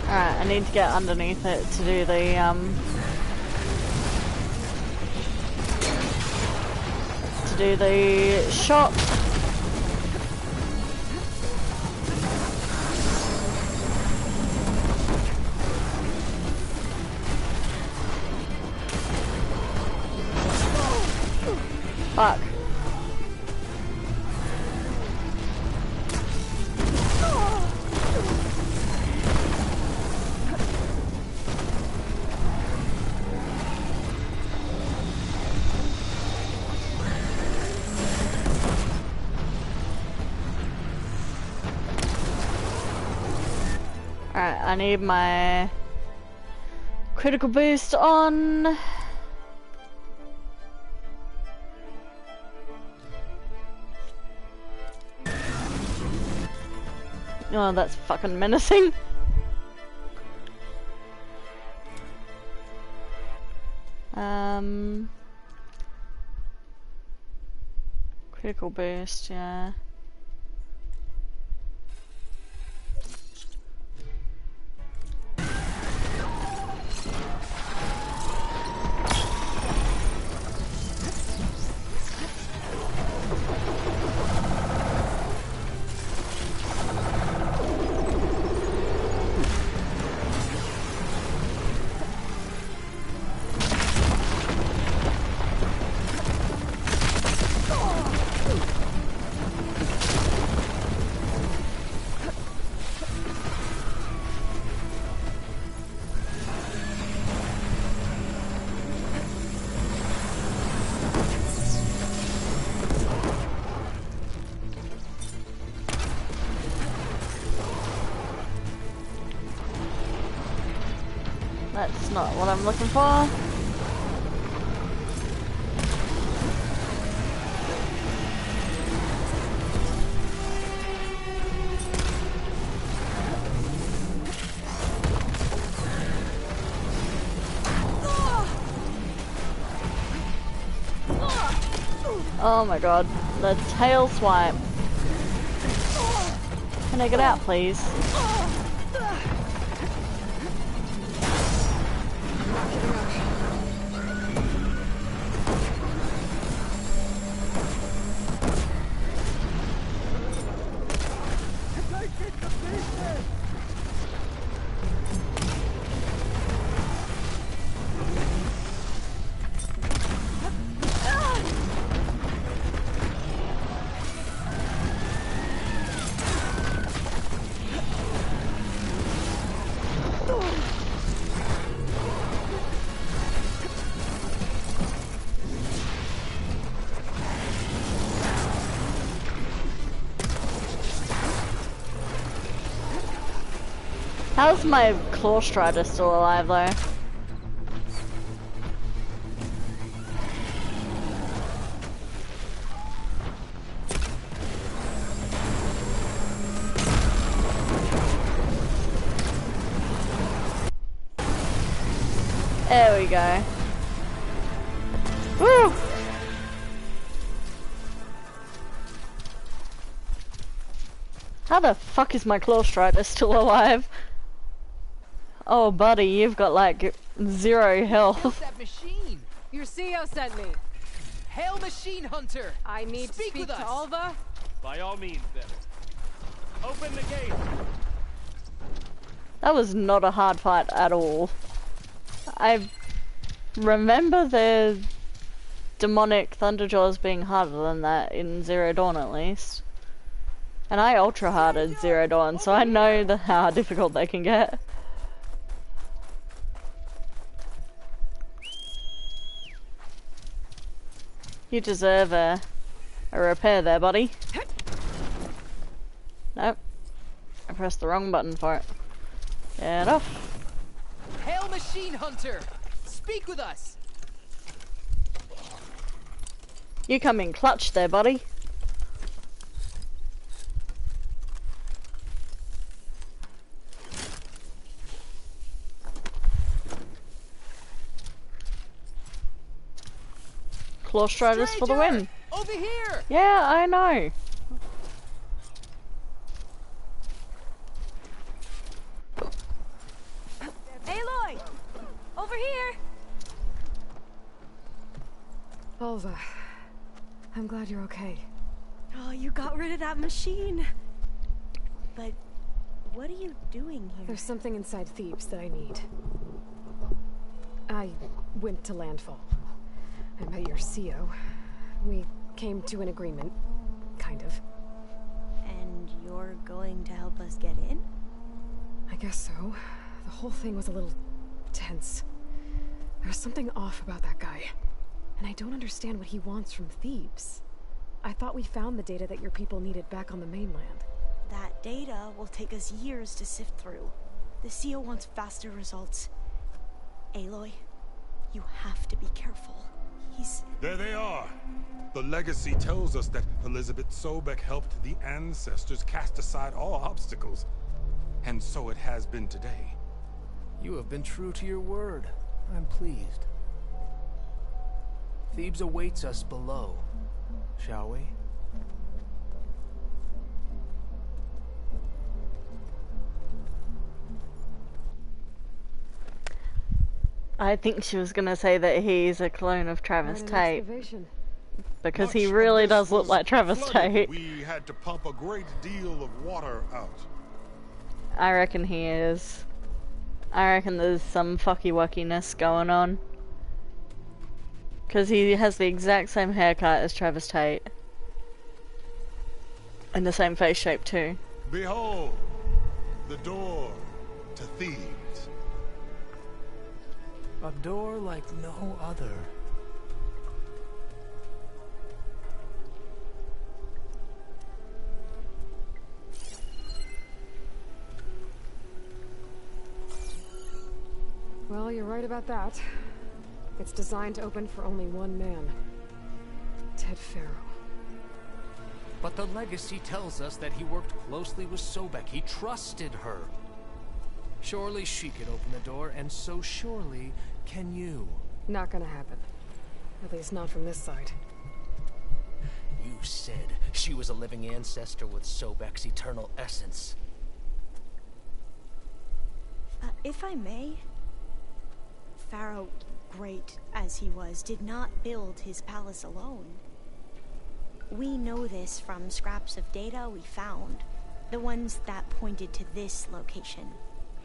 [SPEAKER 1] Alright, I need to get underneath it to do the shot. Fuck. Alright, I need my critical boost on. Oh, that's fucking menacing. Critical boost, yeah. That's not what I'm looking for. Oh my god, the tail swipe. Can I get out, please? How's my claw strider still alive though? There we go. Woo! How the fuck is my claw strider still alive? Oh buddy, you've got like 0 health.
[SPEAKER 7] That machine!
[SPEAKER 2] Your CEO sent me.
[SPEAKER 7] Hail Machine Hunter!
[SPEAKER 2] I need to speak
[SPEAKER 7] with
[SPEAKER 2] to
[SPEAKER 7] us.
[SPEAKER 2] Alva.
[SPEAKER 10] By all means, then. Open the gate.
[SPEAKER 1] That was not a hard fight at all. I remember the demonic Thunderjaws being harder than that in Zero Dawn at least. And I ultra harded Zero Dawn, so I know how difficult they can get. You deserve a repair there, buddy. Nope. I pressed the wrong button for it. Get off.
[SPEAKER 7] Hail Machine Hunter! Speak with us!
[SPEAKER 1] You come in clutch there, buddy. Claw Striders for the win.
[SPEAKER 7] Over here!
[SPEAKER 1] Yeah, I know.
[SPEAKER 11] Aloy! Over here!
[SPEAKER 2] Alva, I'm glad you're okay.
[SPEAKER 11] Oh, you got rid of that machine. But what are you doing here?
[SPEAKER 2] There's something inside Thebes that I need. I went to Landfall. I met your CEO. We came to an agreement, kind of.
[SPEAKER 11] And you're going to help us get in?
[SPEAKER 2] I guess so. The whole thing was a little tense. There was something off about that guy. And I don't understand what he wants from Thebes. I thought we found the data that your people needed back on the mainland.
[SPEAKER 11] That data will take us years to sift through. The CEO wants faster results. Aloy, you have to be careful.
[SPEAKER 8] There they are! The legacy tells us that Elizabeth Sobek helped the ancestors cast aside all obstacles. And so it has been today.
[SPEAKER 5] You have been true to your word. I'm pleased. Thebes awaits us below, shall we?
[SPEAKER 1] I think she was gonna say that he's a clone of Travis
[SPEAKER 2] Quite an
[SPEAKER 1] Tate.
[SPEAKER 2] excavation.
[SPEAKER 1] Because
[SPEAKER 8] Much
[SPEAKER 1] he
[SPEAKER 8] of
[SPEAKER 1] really
[SPEAKER 8] this
[SPEAKER 1] does look
[SPEAKER 8] was
[SPEAKER 1] like Travis
[SPEAKER 8] flooded.
[SPEAKER 1] Tate.
[SPEAKER 8] We had to pump a great deal of water out.
[SPEAKER 1] I reckon he is. I reckon there's some fucky wuckiness going on. Because he has the exact same haircut as Travis Tate. And the same face shape too.
[SPEAKER 8] Behold, the door to Thebes.
[SPEAKER 5] A door like no other.
[SPEAKER 2] Well, you're right about that. It's designed to open for only one man. Ted Faro.
[SPEAKER 5] But the legacy tells us that he worked closely with Sobek. He trusted her. Surely she could open the door, and so surely can you.
[SPEAKER 2] Not gonna happen. At least not from this side.
[SPEAKER 5] You said she was a living ancestor with Sobek's eternal essence.
[SPEAKER 11] If I may, Pharaoh, great as he was, did not build his palace alone. We know this from scraps of data we found, the ones that pointed to this location.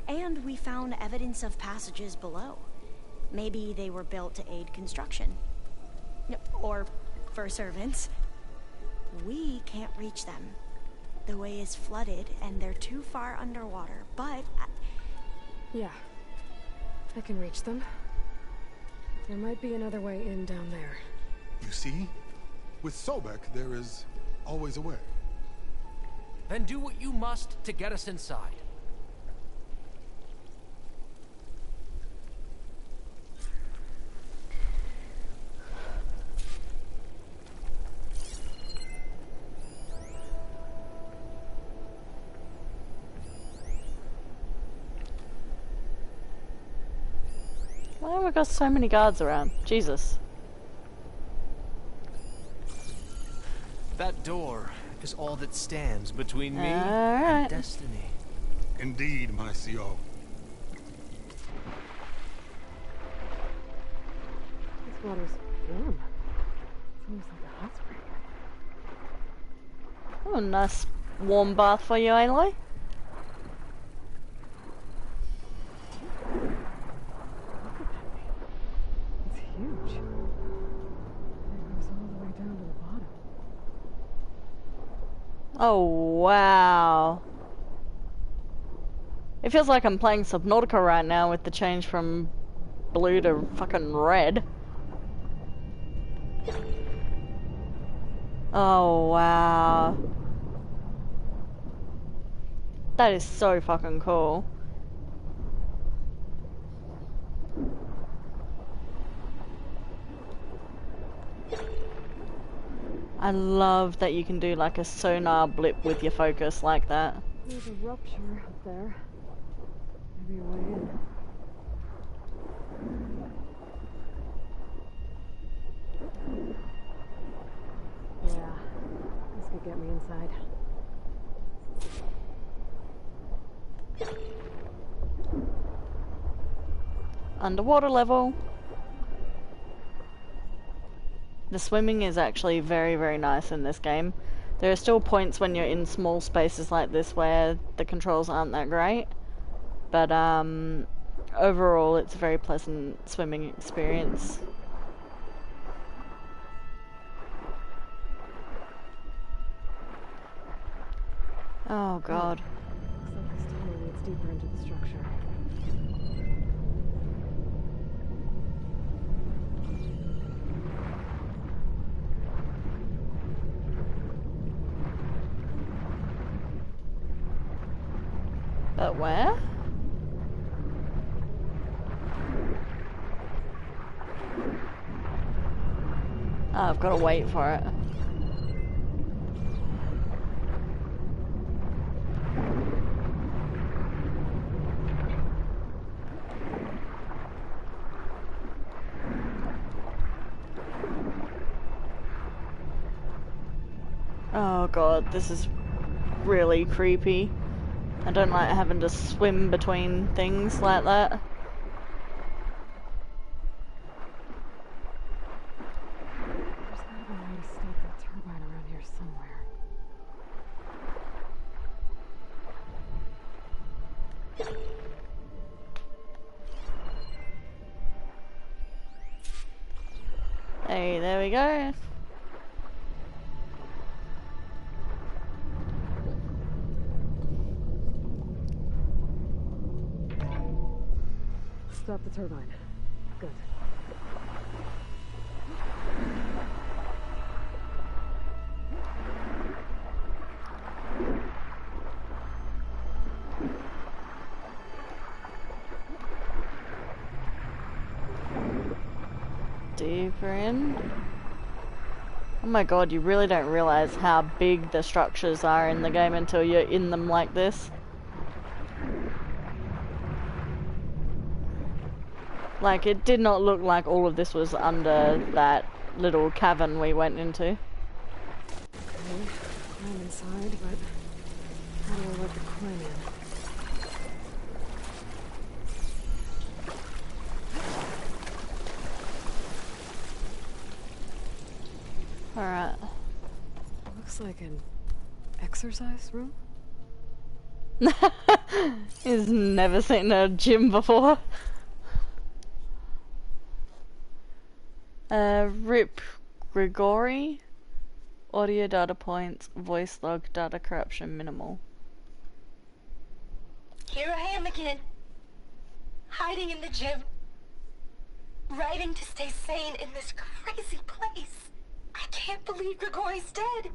[SPEAKER 11] And we found evidence of passages below. Maybe they were built to aid construction. Or for servants. We can't reach them. The way is flooded and they're too far underwater, but...
[SPEAKER 2] Yeah. I can reach them. There might be another way in down there.
[SPEAKER 8] You see? With Sobek, there is always a way.
[SPEAKER 5] Then do what you must to get us inside.
[SPEAKER 1] Why have we got so many guards around? Jesus.
[SPEAKER 5] That door is all that stands between me
[SPEAKER 1] Alright.
[SPEAKER 5] and destiny.
[SPEAKER 8] Indeed, my CO.
[SPEAKER 2] This water's warm. It's almost like a hot spring.
[SPEAKER 1] Oh, nice warm bath for you, Aloy.
[SPEAKER 2] It's huge. It goes all the way down to the bottom.
[SPEAKER 1] Oh, wow. It feels like I'm playing Subnautica right now with the change from blue to fucking red. Oh, wow. That is so fucking cool. I love that you can do like a sonar blip with your focus like that.
[SPEAKER 2] There's a rupture up there. Maybe a way in. Yeah, this could get me inside.
[SPEAKER 1] Underwater level. The swimming is actually very, very nice in this game. There are still points when you're in small spaces like this where the controls aren't that great. But overall it's a very pleasant swimming experience. Oh god.
[SPEAKER 2] Looks like this tunnel leads deeper into the structure.
[SPEAKER 1] But where? Oh, I've got to wait for it. Oh god, this is really creepy. I don't like having to swim between things like that.
[SPEAKER 2] There's gotta be a way to stake that turbine around here somewhere.
[SPEAKER 1] Hey, there we go.
[SPEAKER 2] Stop the turbine. Good.
[SPEAKER 1] Deeper in. Oh my god, you really don't realize how big the structures are in the game until you're in them like this. Like, it did not look like all of this was under that little cavern we went into.
[SPEAKER 2] Okay, I'm inside, but how do I let the climb in?
[SPEAKER 1] Alright.
[SPEAKER 2] Looks like an exercise room?
[SPEAKER 1] He's never seen a gym before. Rip Grigori. Audio data points, voice log, data corruption minimal.
[SPEAKER 12] Here I am again. Hiding in the gym. Writing to stay sane in this crazy place. I can't believe Grigori's dead.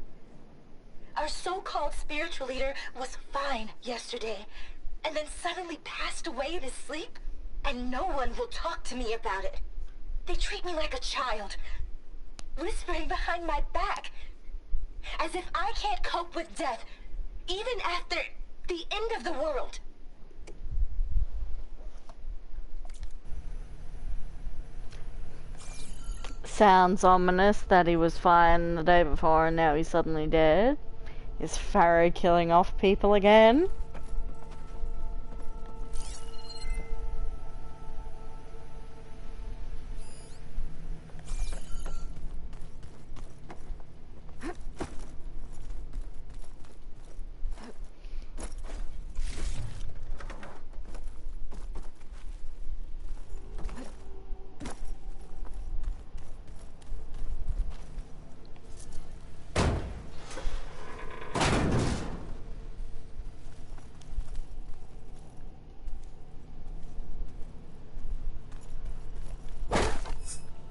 [SPEAKER 12] Our so-called spiritual leader was fine yesterday, and then suddenly passed away in his sleep, and no one will talk to me about it. They treat me like a child, whispering behind my back, as if I can't cope with death, even after the end of the world.
[SPEAKER 1] Sounds ominous that he was fine the day before and now he's suddenly dead. Is Faro killing off people again?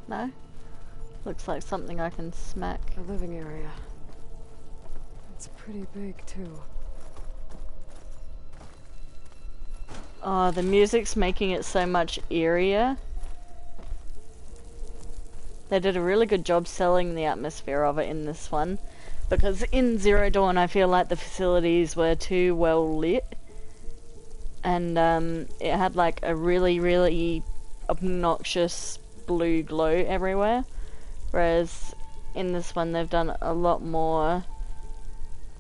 [SPEAKER 1] No? Looks like something I can smack.
[SPEAKER 2] The living area. It's pretty big, too.
[SPEAKER 1] Oh, the music's making it so much eerier. They did a really good job selling the atmosphere of it in this one. Because in Zero Dawn I feel like the facilities were too well lit. And it had like a really, really obnoxious blue glow everywhere. Whereas in this one they've done a lot more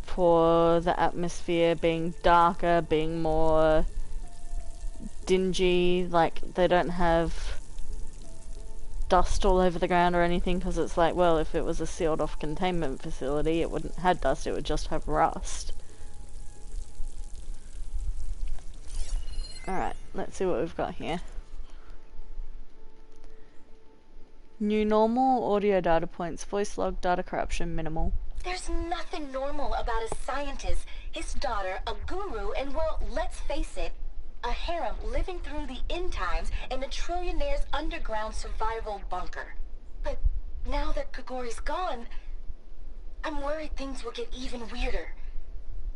[SPEAKER 1] for the atmosphere being darker, being more dingy. Like they don't have dust all over the ground or anything, because it's like, well, if it was a sealed off containment facility it wouldn't have dust, it would just have rust. Alright, let's see what we've got here. New normal, audio data points, voice log, data corruption, minimal.
[SPEAKER 12] There's nothing normal about a scientist, his daughter, a guru, and well, let's face it, a harem living through the end times in a trillionaire's underground survival bunker. But now that Grigori's gone, I'm worried things will get even weirder.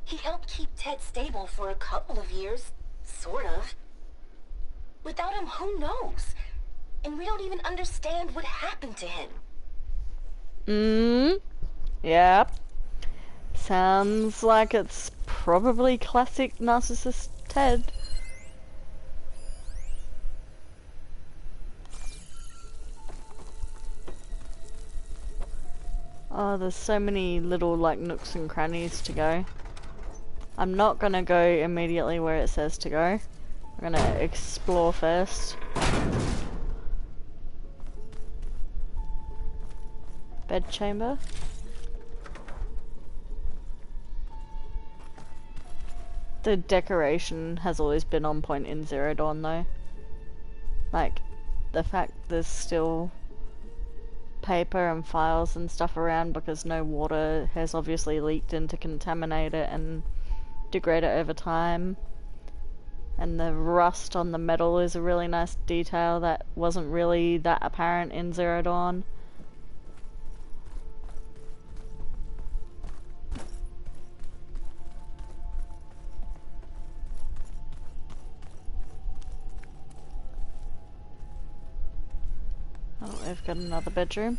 [SPEAKER 12] He helped keep Ted stable for a couple of years, sort of. Without him, who knows? And we don't even understand what happened to him.
[SPEAKER 1] Yep. Sounds like it's probably classic narcissist Ted. Oh, there's so many little like nooks and crannies to go. I'm not gonna go immediately where it says to go. I'm gonna explore first. Bedchamber. The decoration has always been on point in Zero Dawn though. Like, the fact there's still paper and files and stuff around because no water has obviously leaked in to contaminate it and degrade it over time. And the rust on the metal is a really nice detail that wasn't really that apparent in Zero Dawn. Oh, we've got another bedroom.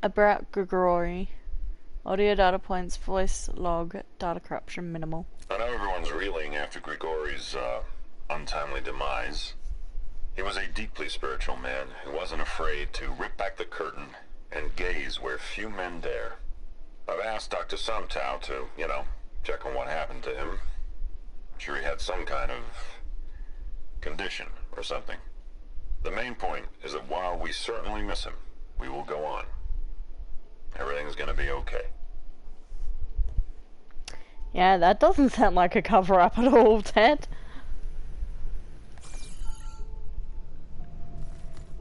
[SPEAKER 1] About Grigori. Audio data points, voice log, data corruption minimal.
[SPEAKER 13] I know everyone's reeling after Grigori's untimely demise. He was a deeply spiritual man who wasn't afraid to rip back the curtain and gaze where few men dare. I've asked Dr. Sumtow to, check on what happened to him. I'm sure he had some kind of condition or something. The main point is that while we certainly miss him, we will go on. Everything's gonna be okay.
[SPEAKER 1] Yeah, that doesn't sound like a cover-up at all, Ted.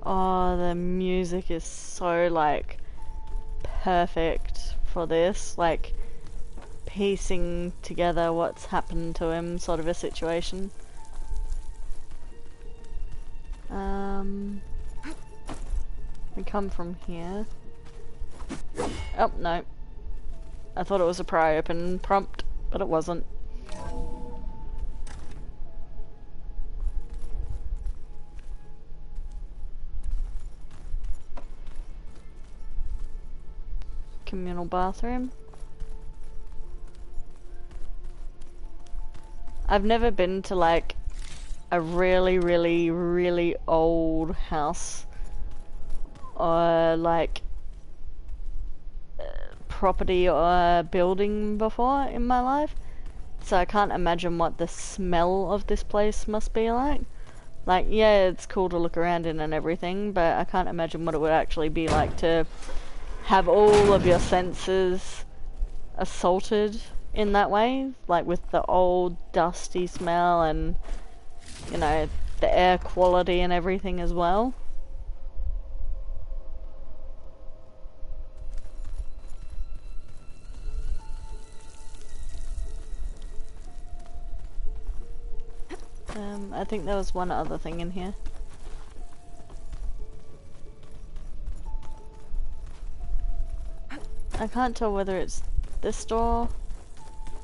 [SPEAKER 1] Oh, the music is so, like, perfect for this. Like, piecing together what's happened to him, sort of a situation. We come from here. Oh, no. I thought it was a pry open prompt, but it wasn't. Communal bathroom. I've never been to, like, a really, really, really old house, or like property or building before in my life, so I can't imagine what the smell of this place must be like. Like, yeah, it's cool to look around in and everything, but I can't imagine what it would actually be like to have all of your senses assaulted in that way, like with the old dusty smell and, you know, the air quality and everything as well. I think there was one other thing in here. I can't tell whether it's this door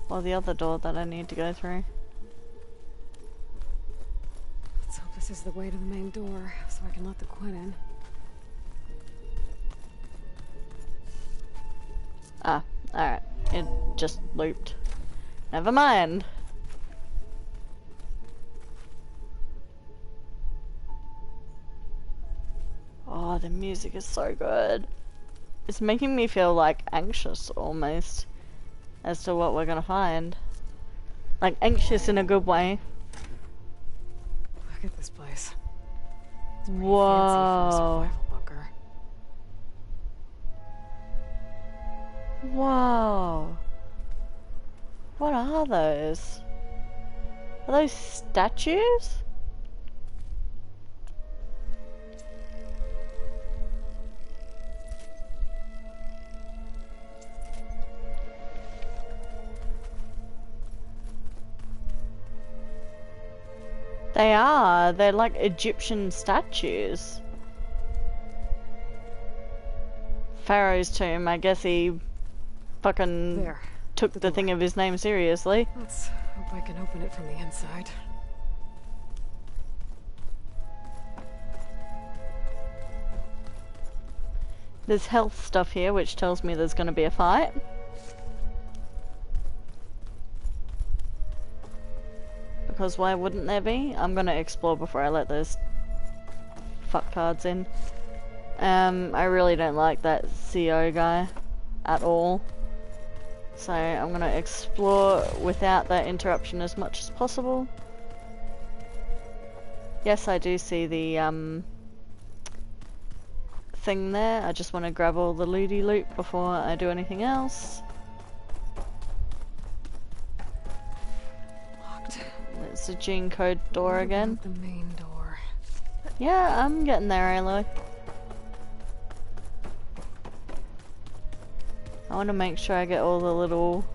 [SPEAKER 1] or the other door that I need to go through.
[SPEAKER 2] Let's hope this is the way to the main door, so I can let the Quinn in.
[SPEAKER 1] Ah, alright. It just looped. Never mind. Oh, the music is so good. It's making me feel like anxious almost as to what we're gonna find. Like anxious in a good way.
[SPEAKER 2] Look at this place. It's pretty
[SPEAKER 1] Whoa.
[SPEAKER 2] fancy for a survival bunker.
[SPEAKER 1] Whoa. What are those? Are those statues? They are. They're like Egyptian statues. Pharaoh's tomb. I guess he fucking took the thing of his name seriously.
[SPEAKER 2] Let's hope I can open it from the inside.
[SPEAKER 1] There's health stuff here, which tells me there's going to be a fight. Because why wouldn't there be? I'm gonna explore before I let those fucktards in. I really don't like that CO guy at all. So I'm gonna explore without that interruption as much as possible. Yes, I do see the thing there. I just want to grab all the looty loot before I do anything else. It's a gene code door again.
[SPEAKER 2] The main door.
[SPEAKER 1] Yeah, I'm getting there, Aloy. I want to make sure I get all the little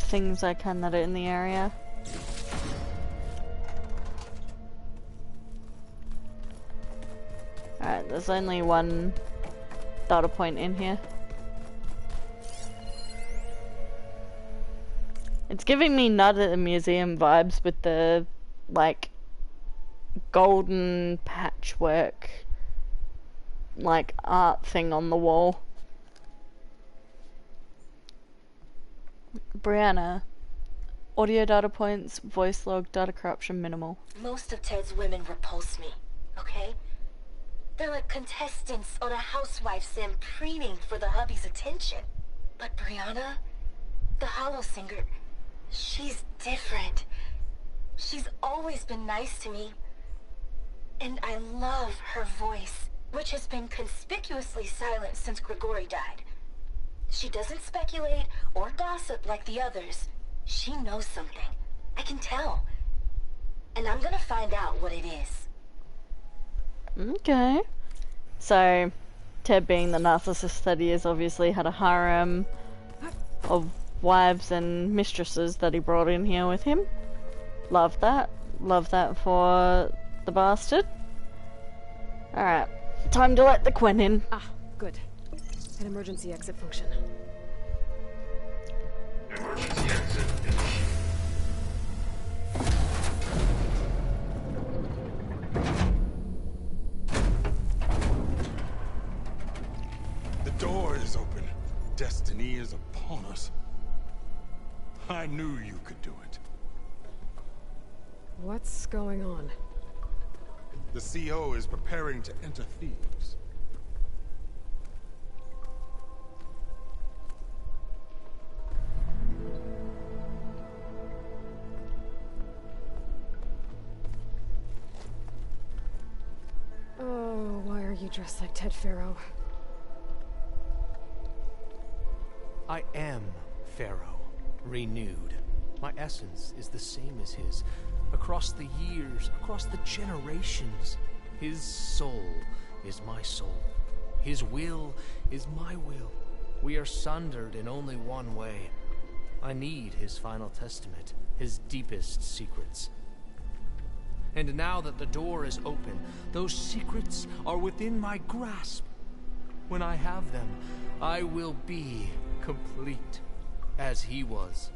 [SPEAKER 1] things I can that are in the area. Alright, there's only one data point in here. It's giving me Night at the Museum vibes with the, like, golden patchwork, like, art thing on the wall. Brianna, audio data points, voice log, data corruption minimal.
[SPEAKER 12] Most of Ted's women repulse me, okay? They're like contestants on a housewife sim preening for the hubby's attention. But Brianna, the hollow singer, she's different. She's always been nice to me. And I love her voice, which has been conspicuously silent since Grigori died. She doesn't speculate or gossip like the others. She knows something. I can tell. And I'm gonna find out what it is.
[SPEAKER 1] Okay. So, Ted, being the narcissist that he is, obviously had a harem of wives and mistresses that he brought in here with him. Love that. Love that for the bastard. Alright. Time to let the Quinn in.
[SPEAKER 2] Ah, good. An emergency exit function.
[SPEAKER 14] Emergency exit.
[SPEAKER 8] The door is open. Destiny is upon us. I knew you could do it.
[SPEAKER 2] What's going on?
[SPEAKER 8] The CO is preparing to enter Thebes.
[SPEAKER 2] Oh, why are you dressed like Ted Faro?
[SPEAKER 5] I am Pharaoh, renewed. My essence is the same as his. Across the years, across the generations, his soul is my soul. His will is my will. We are sundered in only one way. I need his final testament, his deepest secrets. And now that the door is open, those secrets are within my grasp. When I have them, I will be complete, as he was.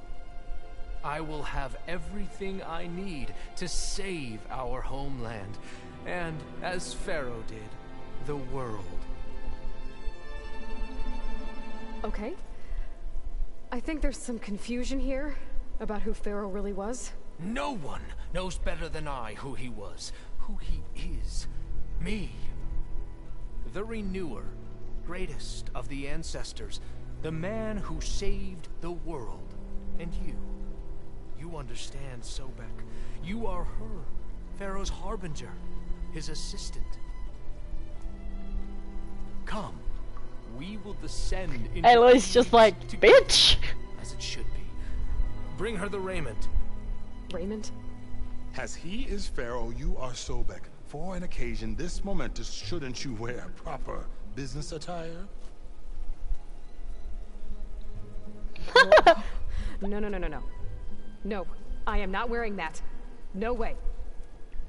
[SPEAKER 5] I will have everything I need to save our homeland, and, as Pharaoh did, the world.
[SPEAKER 2] Okay. I think there's some confusion here about who Pharaoh really was.
[SPEAKER 5] No one knows better than I who he was, who he is. Me. The Renewer, greatest of the ancestors, the man who saved the world. And you. You understand, Sobek. You are her, Pharaoh's harbinger, his assistant. Come, we will descend into
[SPEAKER 1] Aloy's just like, bitch!
[SPEAKER 5] As it should be. Bring her the raiment.
[SPEAKER 2] Raiment?
[SPEAKER 8] As he is Pharaoh, you are Sobek. For an occasion this momentous, shouldn't you wear proper business attire?
[SPEAKER 2] No. No, I am not wearing that. No way.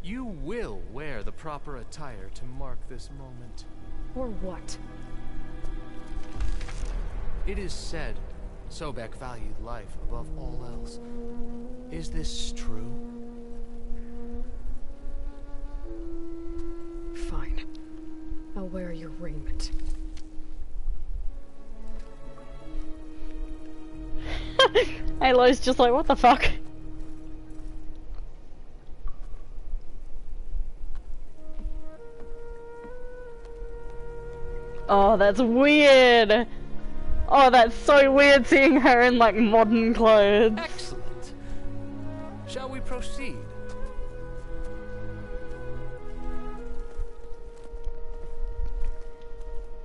[SPEAKER 5] You will wear the proper attire to mark this moment.
[SPEAKER 2] Or what?
[SPEAKER 5] It is said Sobek valued life above all else. Is this true?
[SPEAKER 2] Fine. I'll wear your raiment.
[SPEAKER 1] Aloy's just like, what the fuck? Oh, that's weird. Oh, that's so weird seeing her in like modern clothes.
[SPEAKER 5] Excellent. Shall we proceed?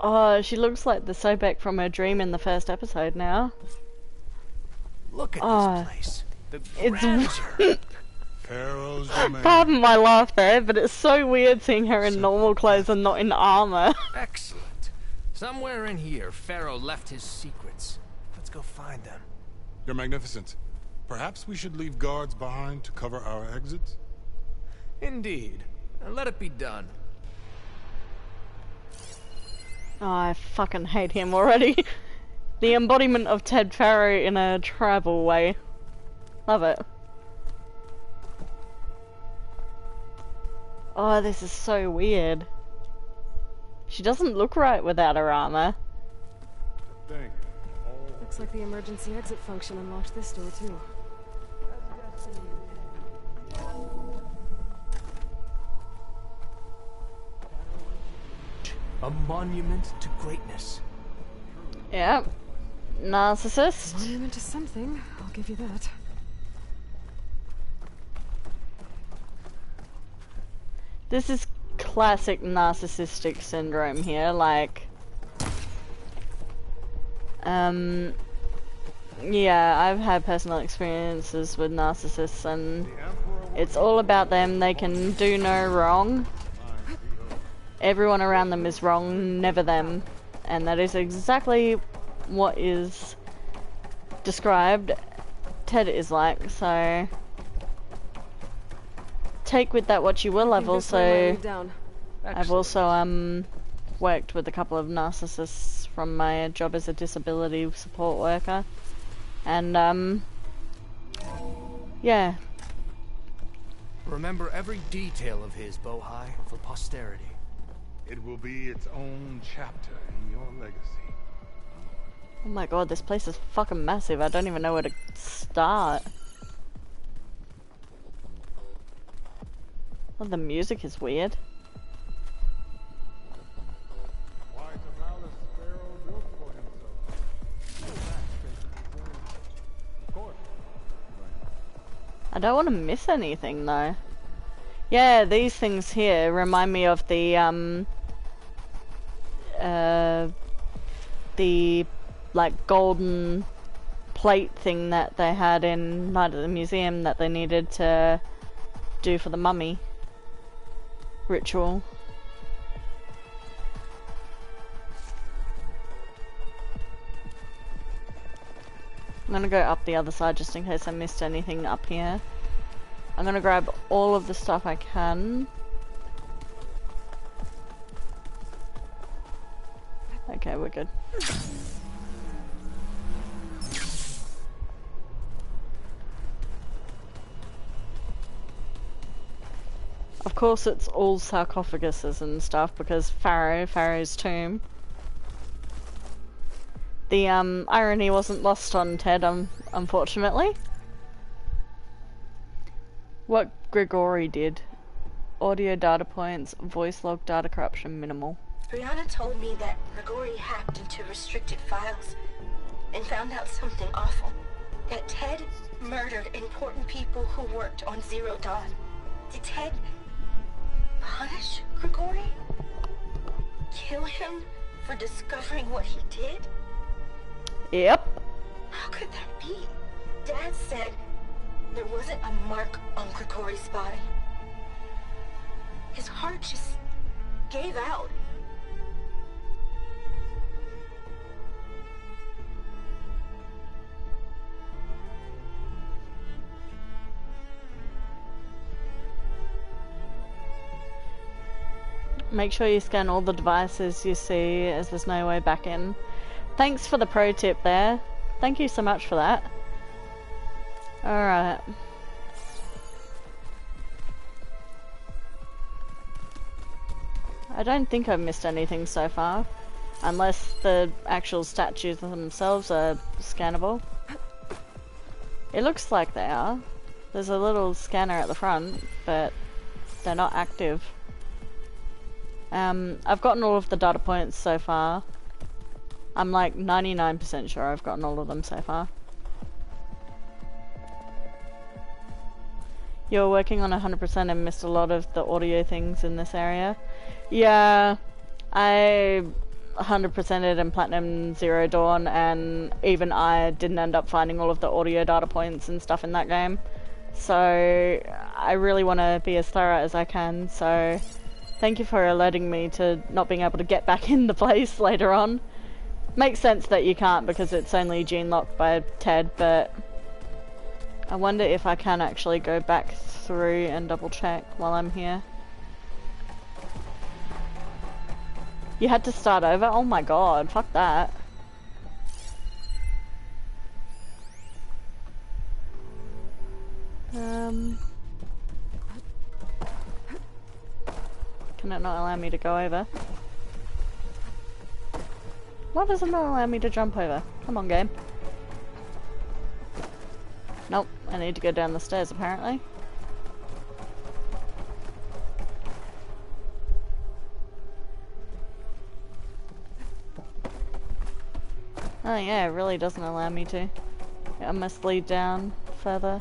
[SPEAKER 1] Oh, she looks like the Sobek from her dream in the first episode now.
[SPEAKER 5] Look at this place. The grandeur.
[SPEAKER 1] It's
[SPEAKER 8] Pharaoh's domain.
[SPEAKER 1] Pardon my laugh there, but it's so weird seeing her in normal clothes and not in armor.
[SPEAKER 5] Excellent. Somewhere in here, Pharaoh left his secrets. Let's go find them.
[SPEAKER 8] Your Magnificence, perhaps we should leave guards behind to cover our exits?
[SPEAKER 5] Indeed. And let it be done.
[SPEAKER 1] Oh, I fucking hate him already. The embodiment of Ted Faro in a tribal way. Love it. Oh, this is so weird. She doesn't look right without her armor.
[SPEAKER 2] Looks like the emergency exit function unlocked this door too.
[SPEAKER 5] A monument to greatness.
[SPEAKER 1] Yep. Narcissist.
[SPEAKER 2] Monument to something, I'll give you that.
[SPEAKER 1] This is classic narcissistic syndrome here, like... yeah, I've had personal experiences with narcissists and it's all about them. They can do no wrong. Everyone around them is wrong, never them. And that is exactly what is described Ted is like, so... Take with that what you will. I've also worked with a couple of narcissists from my job as a disability support worker, and yeah.
[SPEAKER 5] Remember every detail of his, Bohai, for posterity.
[SPEAKER 8] It will be its own chapter in your legacy.
[SPEAKER 1] Oh my god, this place is fucking massive. I don't even know where to start. Well, the music is weird.
[SPEAKER 8] Why the palace Pharaoh built for himself? Of course.
[SPEAKER 1] I don't want to miss anything though. Yeah, these things here remind me of the like golden plate thing that they had in Night at the Museum that they needed to do for the mummy ritual. I'm gonna go up the other side just in case I missed anything up here. I'm gonna grab all of the stuff I can. Okay, we're good. Of course it's all sarcophaguses and stuff because Pharaoh's tomb. The irony wasn't lost on Ted, unfortunately. What Grigori did. Audio data points, voice log data corruption minimal.
[SPEAKER 12] Brianna told me that Grigori hacked into restricted files and found out something awful. That Ted murdered important people who worked on Zero Dawn. Did Ted punish Grigori? Kill him for discovering what he did?
[SPEAKER 1] Yep.
[SPEAKER 12] How could that be? Dad said there wasn't a mark on Grigori's body. His heart just gave out.
[SPEAKER 1] Make sure you scan all the devices you see as there's no way back in. Thanks for the pro tip there. Thank you so much for that. Alright. I don't think I've missed anything so far. Unless the actual statues themselves are scannable. It looks like they are. There's a little scanner at the front, but they're not active. I've gotten all of the data points so far. I'm like 99% sure I've gotten all of them so far. You're working on 100% and missed a lot of the audio things in this area. Yeah, I 100%ed in Platinum Zero Dawn, and even I didn't end up finding all of the audio data points and stuff in that game. So I really want to be as thorough as I can, so thank you for alerting me to not being able to get back in the place later on. Makes sense that you can't because it's only gene locked by Ted, but I wonder if I can actually go back through and double check while I'm here. You had to start over? Oh my god, fuck that. Can it not allow me to go over? Why does it not allow me to jump over? Come on, game. Nope, I need to go down the stairs apparently. Oh yeah, it really doesn't allow me to. I must lead down further.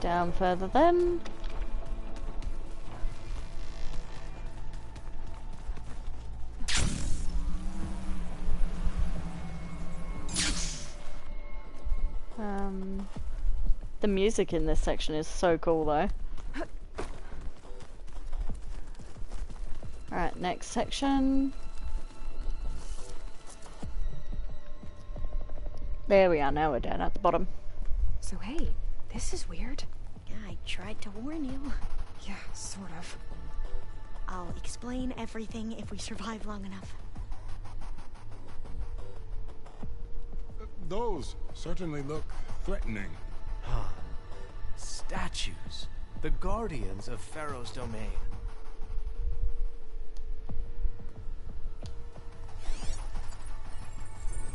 [SPEAKER 1] Down further then. The music in this section is so cool though. Alright, next section. There we are, now we're down at the bottom.
[SPEAKER 2] So hey, this is weird.
[SPEAKER 11] Yeah, I tried to warn you.
[SPEAKER 2] Yeah, sort of.
[SPEAKER 11] I'll explain everything if we survive long enough.
[SPEAKER 8] Those certainly look threatening.
[SPEAKER 5] Statues. The guardians of Pharaoh's domain.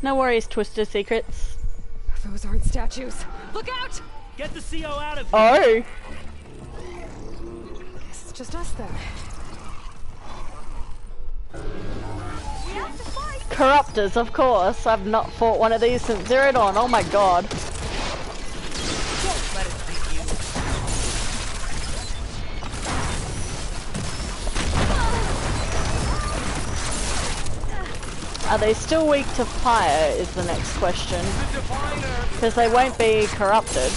[SPEAKER 1] No worries, Twister Secrets.
[SPEAKER 2] Those aren't statues. Look out!
[SPEAKER 10] Get the CO out of here!
[SPEAKER 1] Oh!
[SPEAKER 2] Guess it's just us then. We have to fight!
[SPEAKER 1] Corruptors, of course. I've not fought one of these since Zero Dawn. Oh my god.
[SPEAKER 9] Don't let it beat you.
[SPEAKER 1] Are they still weak to fire is the next question. Because they won't be corrupted.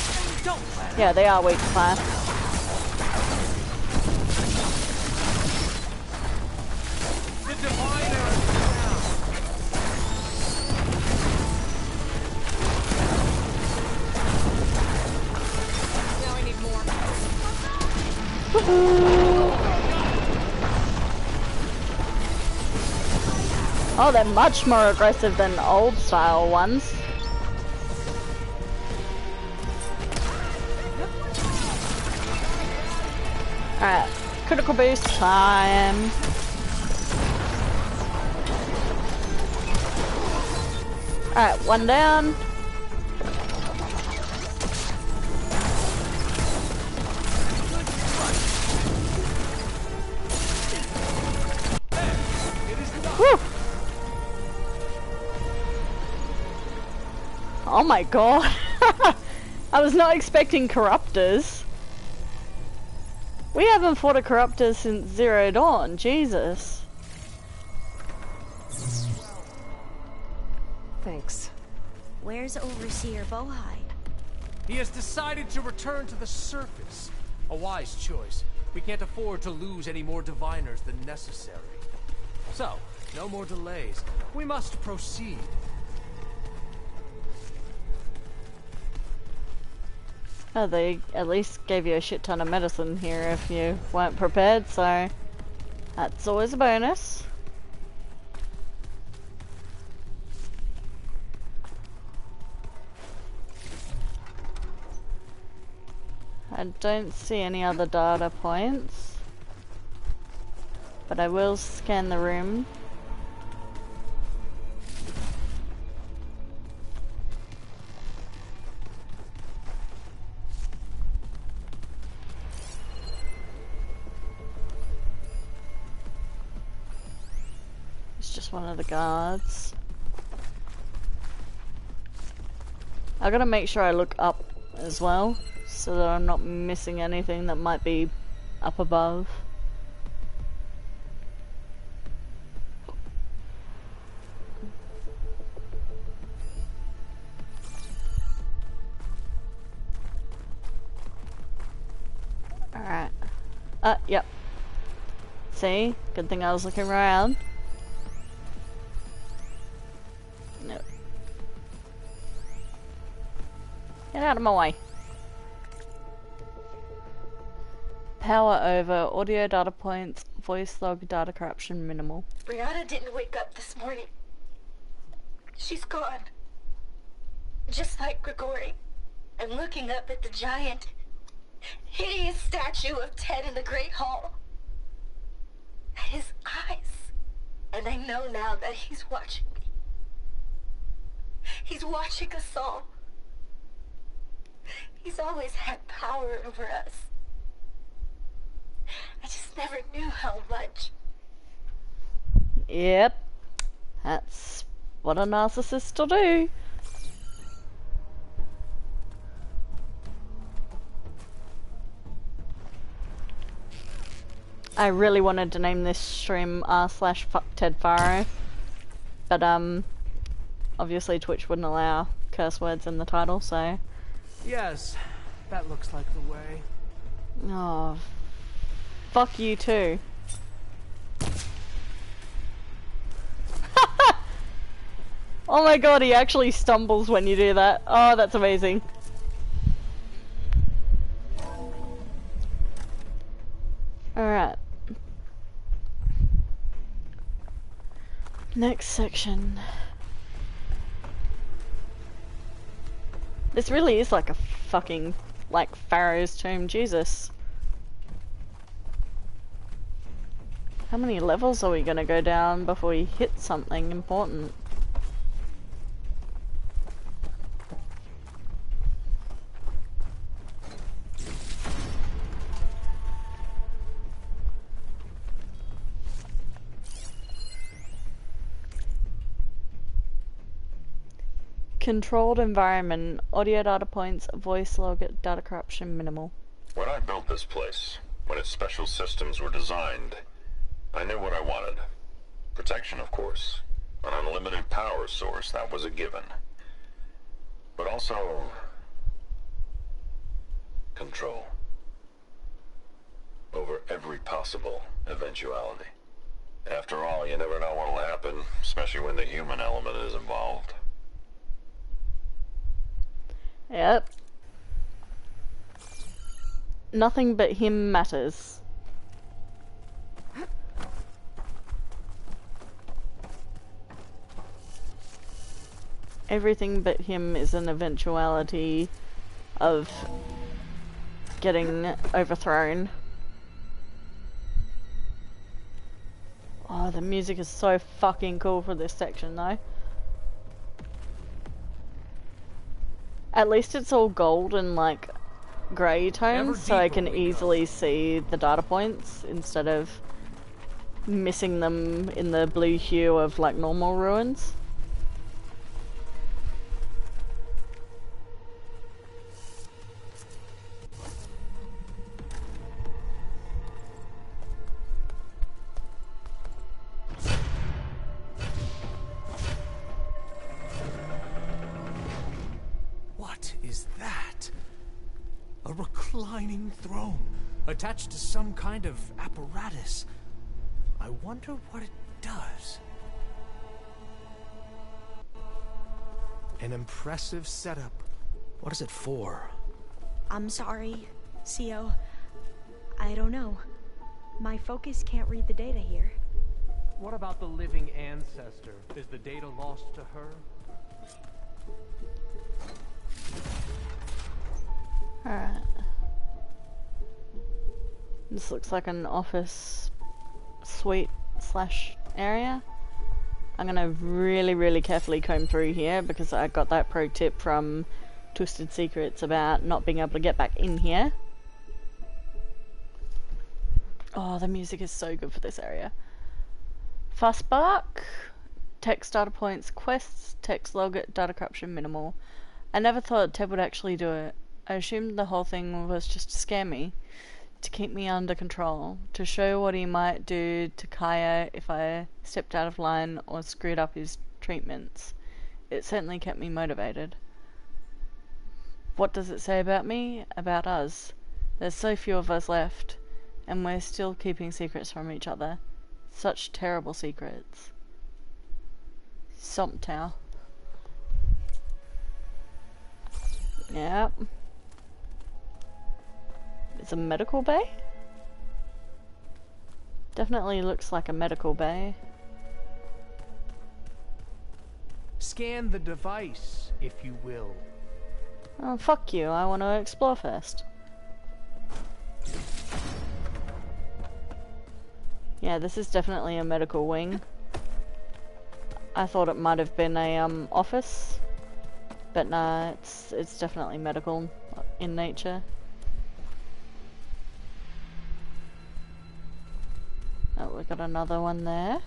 [SPEAKER 1] Yeah, they are weak to fire.
[SPEAKER 5] The diviner!
[SPEAKER 2] Now I need more.
[SPEAKER 1] Oh, they're much more aggressive than old style ones. Alright, critical boost time. Alright, one down. Whew. Oh my god. I was not expecting corruptors. We haven't fought a corruptor since Zero Dawn, Jesus.
[SPEAKER 2] Thanks.
[SPEAKER 11] Where's Overseer Bohai?
[SPEAKER 5] He has decided to return to the surface. A wise choice. We can't afford to lose any more diviners than necessary. So, no more delays. We must proceed.
[SPEAKER 1] Oh, they at least gave you a shit ton of medicine here if you weren't prepared, so that's always a bonus. I don't see any other data points, but I will scan the room. It's just one of the guards. I gotta make sure I look up as well, so that I'm not missing anything that might be up above. Alright. Yep. See? Good thing I was looking around. Nope. Get out of my way. Power over, audio data points, voice log, data corruption minimal.
[SPEAKER 12] Brianna didn't wake up this morning. She's gone. Just like Grigori. I'm looking up at the giant, hideous statue of Ted in the Great Hall. At his eyes. And I know now that he's watching me. He's watching us all. He's always had power over us. I just never knew how much.
[SPEAKER 1] Yep. That's what a narcissist will do. I really wanted to name this stream r/fuck Ted Faro, but obviously Twitch wouldn't allow curse words in the title, so.
[SPEAKER 5] Yes, that looks like the way.
[SPEAKER 1] Oh, fuck you too. Oh my god, he actually stumbles when you do that. Oh, that's amazing. Alright. Next section. This really is like a fucking, like, Pharaoh's tomb, Jesus. How many levels are we gonna go down before we hit something important? Controlled environment, audio data points, voice log, data corruption minimal.
[SPEAKER 13] When I built this place, when its special systems were designed, I knew what I wanted. Protection, of course. An unlimited power source, that was a given. But also... control. Over every possible eventuality. After all, you never know what'll happen, especially when the human element is involved.
[SPEAKER 1] Yep. Nothing but him matters. Everything but him is an eventuality of getting overthrown. Oh, the music is so fucking cool for this section though. At least it's all gold and like grey tones, so I can easily see the data points instead of missing them in the blue hue of like normal ruins.
[SPEAKER 5] What is that? A reclining throne, attached to some kind of apparatus. I wonder what it does. An impressive setup. What is it for?
[SPEAKER 11] I'm sorry, CO. I don't know. My focus can't read the data here.
[SPEAKER 10] What about the living ancestor? Is the data lost to her?
[SPEAKER 1] Alright. This looks like an office suite slash area. I'm gonna really carefully comb through here because I got that pro tip from Twisted Secrets about not being able to get back in here. Oh, the music is so good for this area. Fastbark, text data points, quests, text log, data corruption minimal. I never thought Ted would actually do it. I assumed the whole thing was just to scare me, to keep me under control, to show what he might do to Kaya if I stepped out of line or screwed up his treatments. It certainly kept me motivated. What does it say about me? About us? There's so few of us left, and we're still keeping secrets from each other. Such terrible secrets. Somptow. Yep. It's a medical bay? Definitely looks like a medical bay.
[SPEAKER 5] Scan the device, if you will.
[SPEAKER 1] Oh, fuck you. I want to explore first. Yeah, this is definitely a medical wing. I thought it might have been a office, but nah, it's definitely medical in nature. Oh, we got another one there.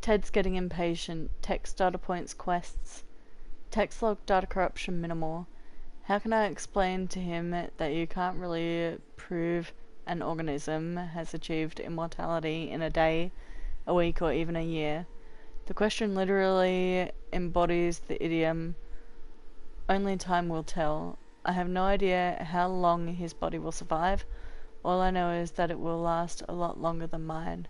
[SPEAKER 1] Ted's getting impatient. Text data points quests. Text log data corruption minimal. How can I explain to him that you can't really prove an organism has achieved immortality in a day, a week, or even a year? The question literally embodies the idiom, only time will tell. I have no idea how long his body will survive. All I know is that it will last a lot longer than mine.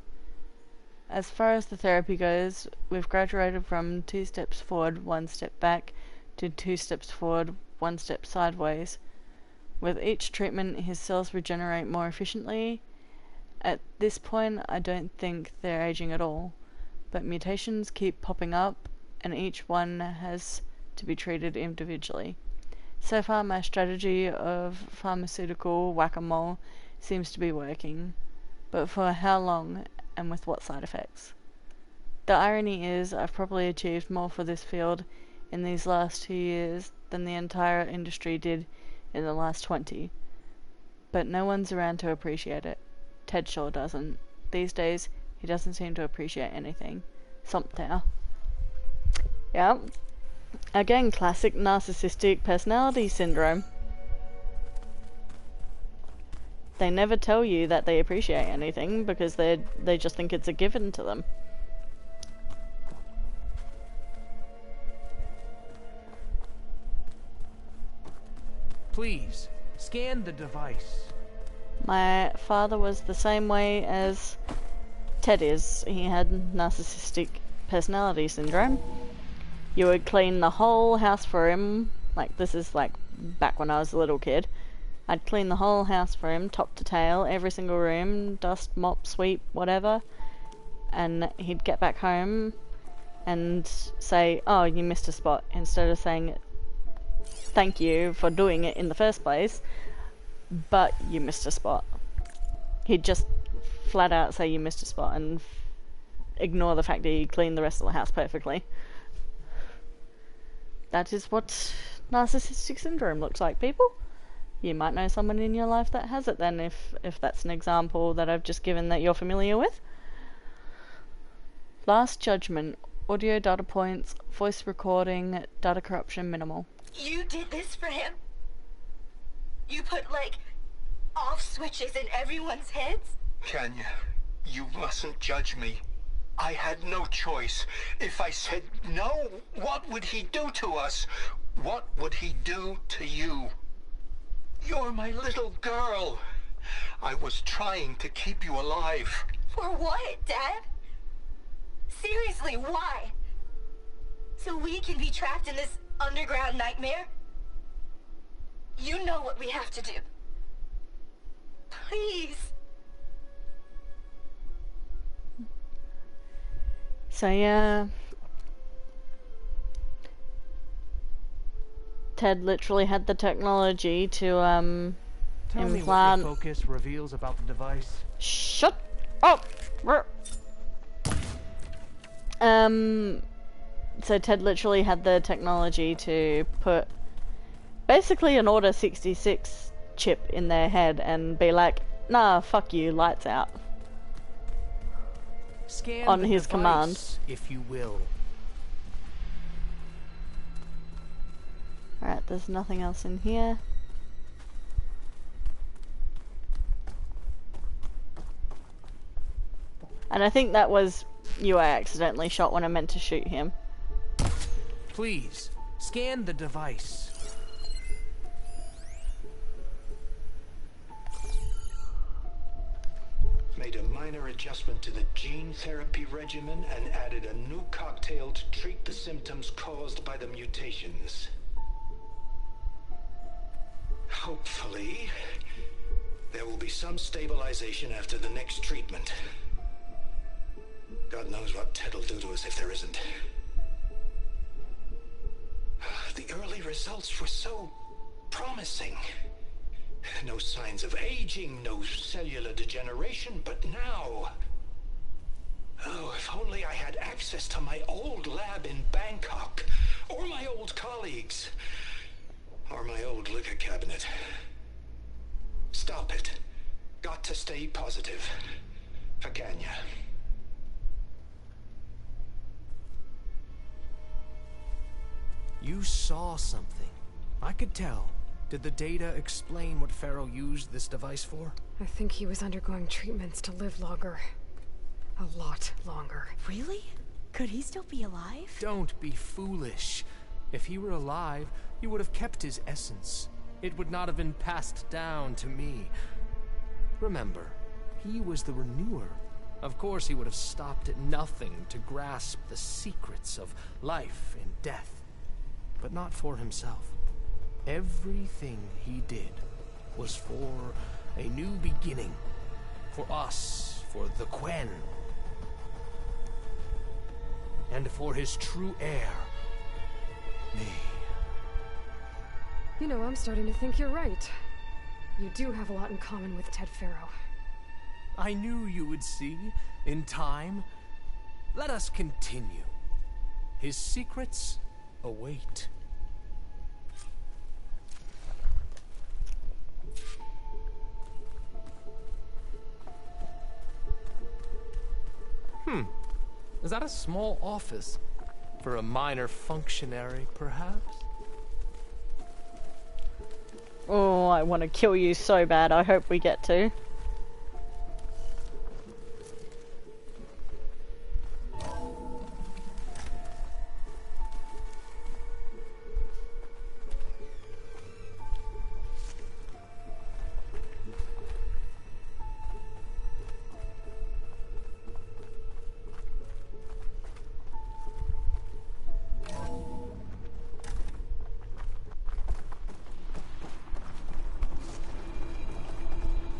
[SPEAKER 1] As far as the therapy goes, we've graduated from 2 steps forward, 1 step back, to 2 steps forward, 1 step sideways. With each treatment, his cells regenerate more efficiently. At this point, I don't think they're aging at all, but mutations keep popping up, and each one has to be treated individually. So far, my strategy of pharmaceutical whack-a-mole seems to be working, but for how long and with what side effects? The irony is, I've probably achieved more for this field in these last 2 years than the entire industry did in the last 20. But no one's around to appreciate it. Ted sure doesn't. These days, he doesn't seem to appreciate anything. Something. Yeah. Again, classic narcissistic personality syndrome. They never tell you that they appreciate anything because they just think it's a given to them.
[SPEAKER 5] Please, scan the device.
[SPEAKER 1] My father was the same way as Ted is. He had narcissistic personality syndrome. You would clean the whole house for him. Like, this is like back when I was a little kid. I'd clean the whole house for him, top to tail, every single room, dust, mop, sweep, whatever. And he'd get back home and say, oh, you missed a spot, instead of saying, thank you for doing it in the first place, but you missed a spot. He'd just flat out say you missed a spot and ignore the fact that you cleaned the rest of the house perfectly. That is what narcissistic syndrome looks like, people. You might know someone in your life that has it then, if that's an example that I've just given that you're familiar with. Last Judgment, audio data points, voice recording, data corruption minimal.
[SPEAKER 12] You did this for him? You put, like, off switches in everyone's heads?
[SPEAKER 14] Kenya, you mustn't judge me. I had no choice. If I said no, what would he do to us? What would he do to you? You're my little girl. I was trying to keep you alive.
[SPEAKER 12] For what, Dad? Seriously, why? So we can be trapped in this underground nightmare? You know what we have to do. Please.
[SPEAKER 1] So yeah, Ted literally had the technology to
[SPEAKER 5] Tell me what
[SPEAKER 1] implant.
[SPEAKER 5] your focus reveals about the device.
[SPEAKER 1] Shut up. So Ted literally had the technology to put basically an Order 66 chip in their head and be like, nah, fuck you, lights out.
[SPEAKER 5] Scan
[SPEAKER 1] on
[SPEAKER 5] the
[SPEAKER 1] his
[SPEAKER 5] device,
[SPEAKER 1] command.
[SPEAKER 5] if you will.
[SPEAKER 1] Alright, there's nothing else in here. And I think that was you I accidentally shot when I meant to shoot him.
[SPEAKER 5] Please, scan the device.
[SPEAKER 14] Made a minor adjustment to the gene therapy regimen and added a new cocktail to treat the symptoms caused by the mutations. Hopefully, there will be some stabilization after the next treatment. God knows what Ted will do to us if there isn't. The early results were so promising. No signs of aging, no cellular degeneration, but now... Oh, if only I had access to my old lab in Bangkok, or my old colleagues, or my old liquor cabinet. Stop it. Got to stay positive. For Kenya.
[SPEAKER 5] You saw something. I could tell. Did the data explain what Faro used this device for?
[SPEAKER 2] I think he was undergoing treatments to live longer. A lot longer.
[SPEAKER 11] Really? Could he still be alive?
[SPEAKER 5] Don't be foolish. If he were alive, he would have kept his essence. It would not have been passed down to me. Remember, he was the renewer. Of course he would have stopped at nothing to grasp the secrets of life and death. But not for himself. Everything he did was for a new beginning. For us, for the Quen. And for his true heir, me.
[SPEAKER 2] You know, I'm starting to think you're right. You do have a lot in common with Ted Faro.
[SPEAKER 5] I knew you would see, in time. Let us continue. His secrets await. Is that a small office? For a minor functionary, perhaps?
[SPEAKER 1] Oh, I want to kill you so bad. I hope we get to.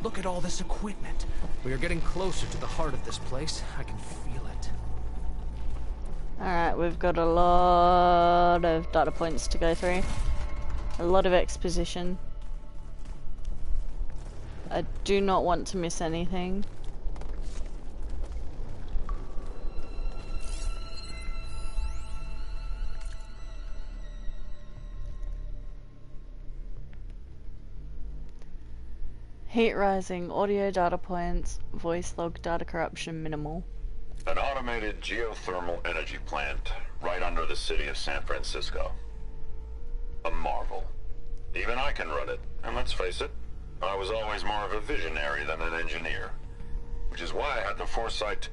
[SPEAKER 5] Look at all this equipment. We are getting closer to the heart of this place. I can feel it.
[SPEAKER 1] Alright, we've got a lot of data points to go through. A lot of exposition. I do not want to miss anything. Heat rising, audio data points, voice log data corruption minimal.
[SPEAKER 13] An automated geothermal energy plant right under the city of San Francisco. A marvel. Even I can run it, and let's face it, I was always more of a visionary than an engineer. Which is why I had the foresight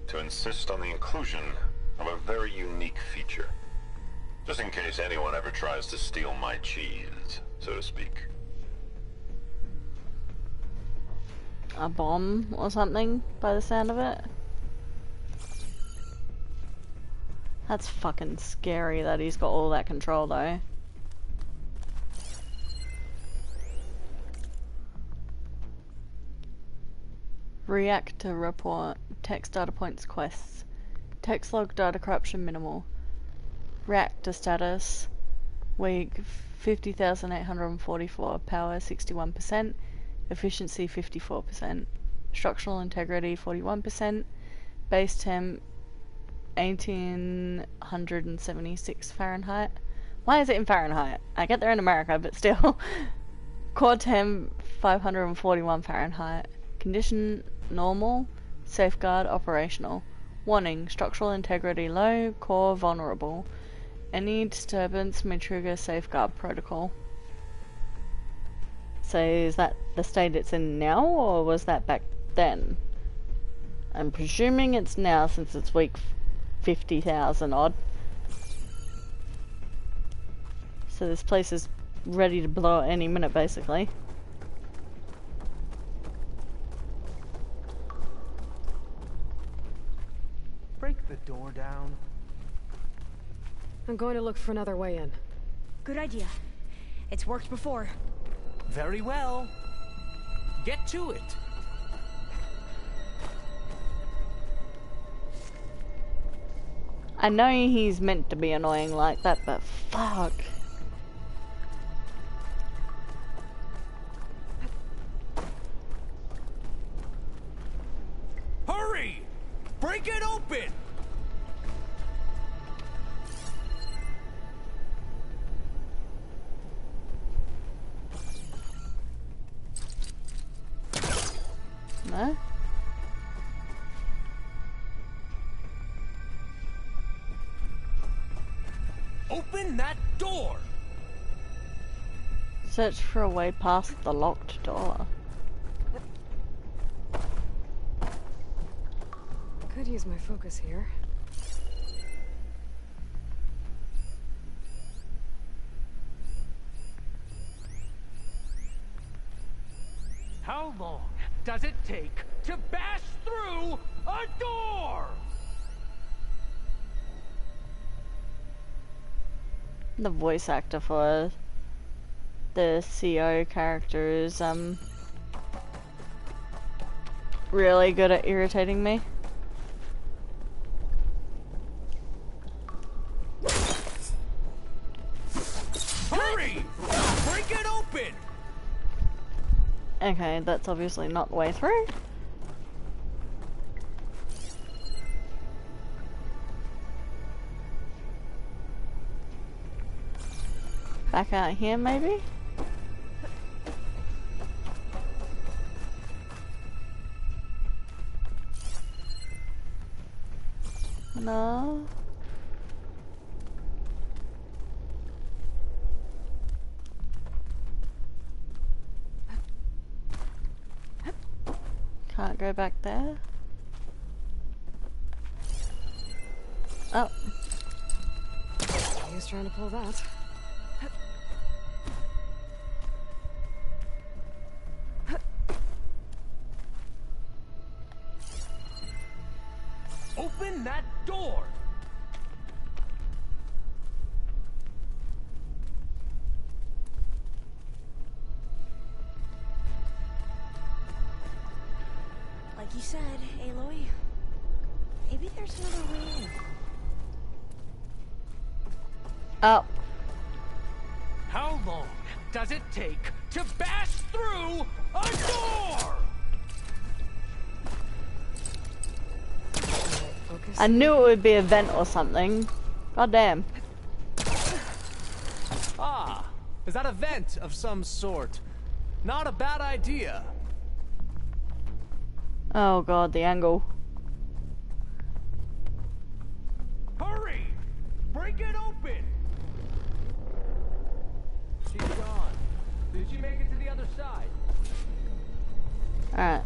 [SPEAKER 13] to insist on the inclusion of a very unique feature. Just in case anyone ever tries to steal my cheese, so to speak.
[SPEAKER 1] A bomb or something, by the sound of it. That's fucking scary that he's got all that control though. Reactor report, text data points quests, text log data corruption minimal, reactor status, weak 50,844, power 61%, efficiency 54%, structural integrity 41%, base temp 1876 Fahrenheit. Why is it in Fahrenheit? I get there in America, but still. Core temp 541 Fahrenheit. Condition normal, safeguard operational. Warning, structural integrity low, core vulnerable. Any disturbance may trigger safeguard protocol. So is that the state it's in now, or was that back then? I'm presuming it's now since it's week 50,000 odd. So this place is ready to blow at any minute, basically.
[SPEAKER 5] Break the door down.
[SPEAKER 2] I'm going to look for another way in.
[SPEAKER 11] Good idea. It's worked before.
[SPEAKER 5] Very well. Get to it.
[SPEAKER 1] I know he's meant to be annoying like that, but fuck.
[SPEAKER 5] Hurry! Break it open!
[SPEAKER 1] No?
[SPEAKER 5] Open that door!
[SPEAKER 1] Search for a way past the locked door.
[SPEAKER 2] Could use my focus here.
[SPEAKER 10] How long does it take to bash through a door?
[SPEAKER 1] The voice actor for the CO character is really good at irritating me.
[SPEAKER 5] Hurry! Break it open!
[SPEAKER 1] Okay, that's obviously not the way through. Back out here, maybe? No. Can't go back there. Oh.
[SPEAKER 2] He was trying to pull that.
[SPEAKER 5] Open that door!
[SPEAKER 11] Like you said, Aloy, maybe there's another way in.
[SPEAKER 1] Oh.
[SPEAKER 5] How long does it take to bash through a door?
[SPEAKER 1] I knew it would be a vent or something. God damn.
[SPEAKER 5] Ah, is that a vent of some sort? Not a bad idea.
[SPEAKER 1] Oh god, the angle.
[SPEAKER 5] Hurry! Break it open! She's gone. Did she make it to the other side?
[SPEAKER 1] Alright.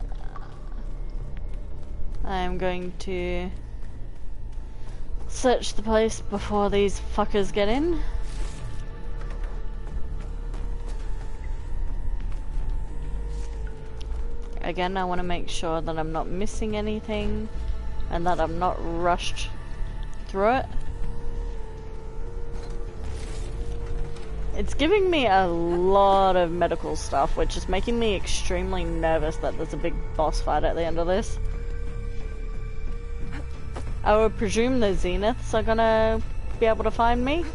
[SPEAKER 1] I am going to search the place before these fuckers get in. Again, I want to make sure that I'm not missing anything and that I'm not rushed through it. It's giving me a lot of medical stuff, which is making me extremely nervous that there's a big boss fight at the end of this. I would presume the Zeniths are gonna be able to find me.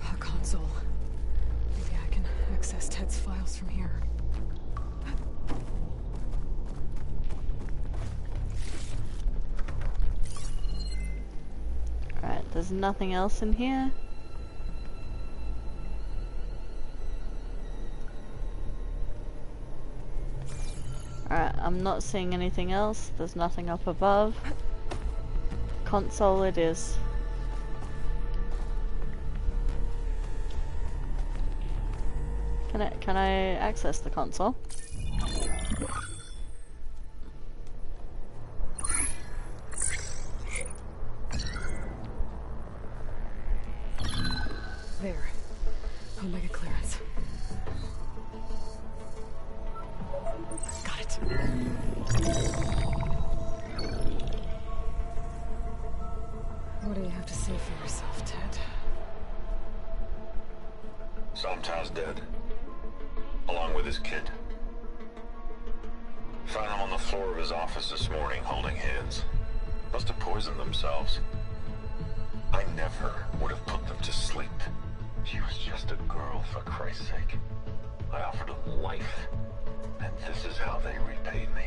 [SPEAKER 2] A console. Maybe I can access Ted's files from here.
[SPEAKER 1] Alright, there's nothing else in here. Alright, I'm not seeing anything else. There's nothing up above. Console it is. Can I access the console?
[SPEAKER 2] There. Omega clearance. Got it. What do you have to say for yourself, Ted?
[SPEAKER 13] Somtow's dead. Along with his kid. Found him on the floor of his office this morning, holding hands. Must have poisoned themselves. I never would have put them to sleep. She was just a girl, for Christ's sake. I offered them life. And this is how they repaid me.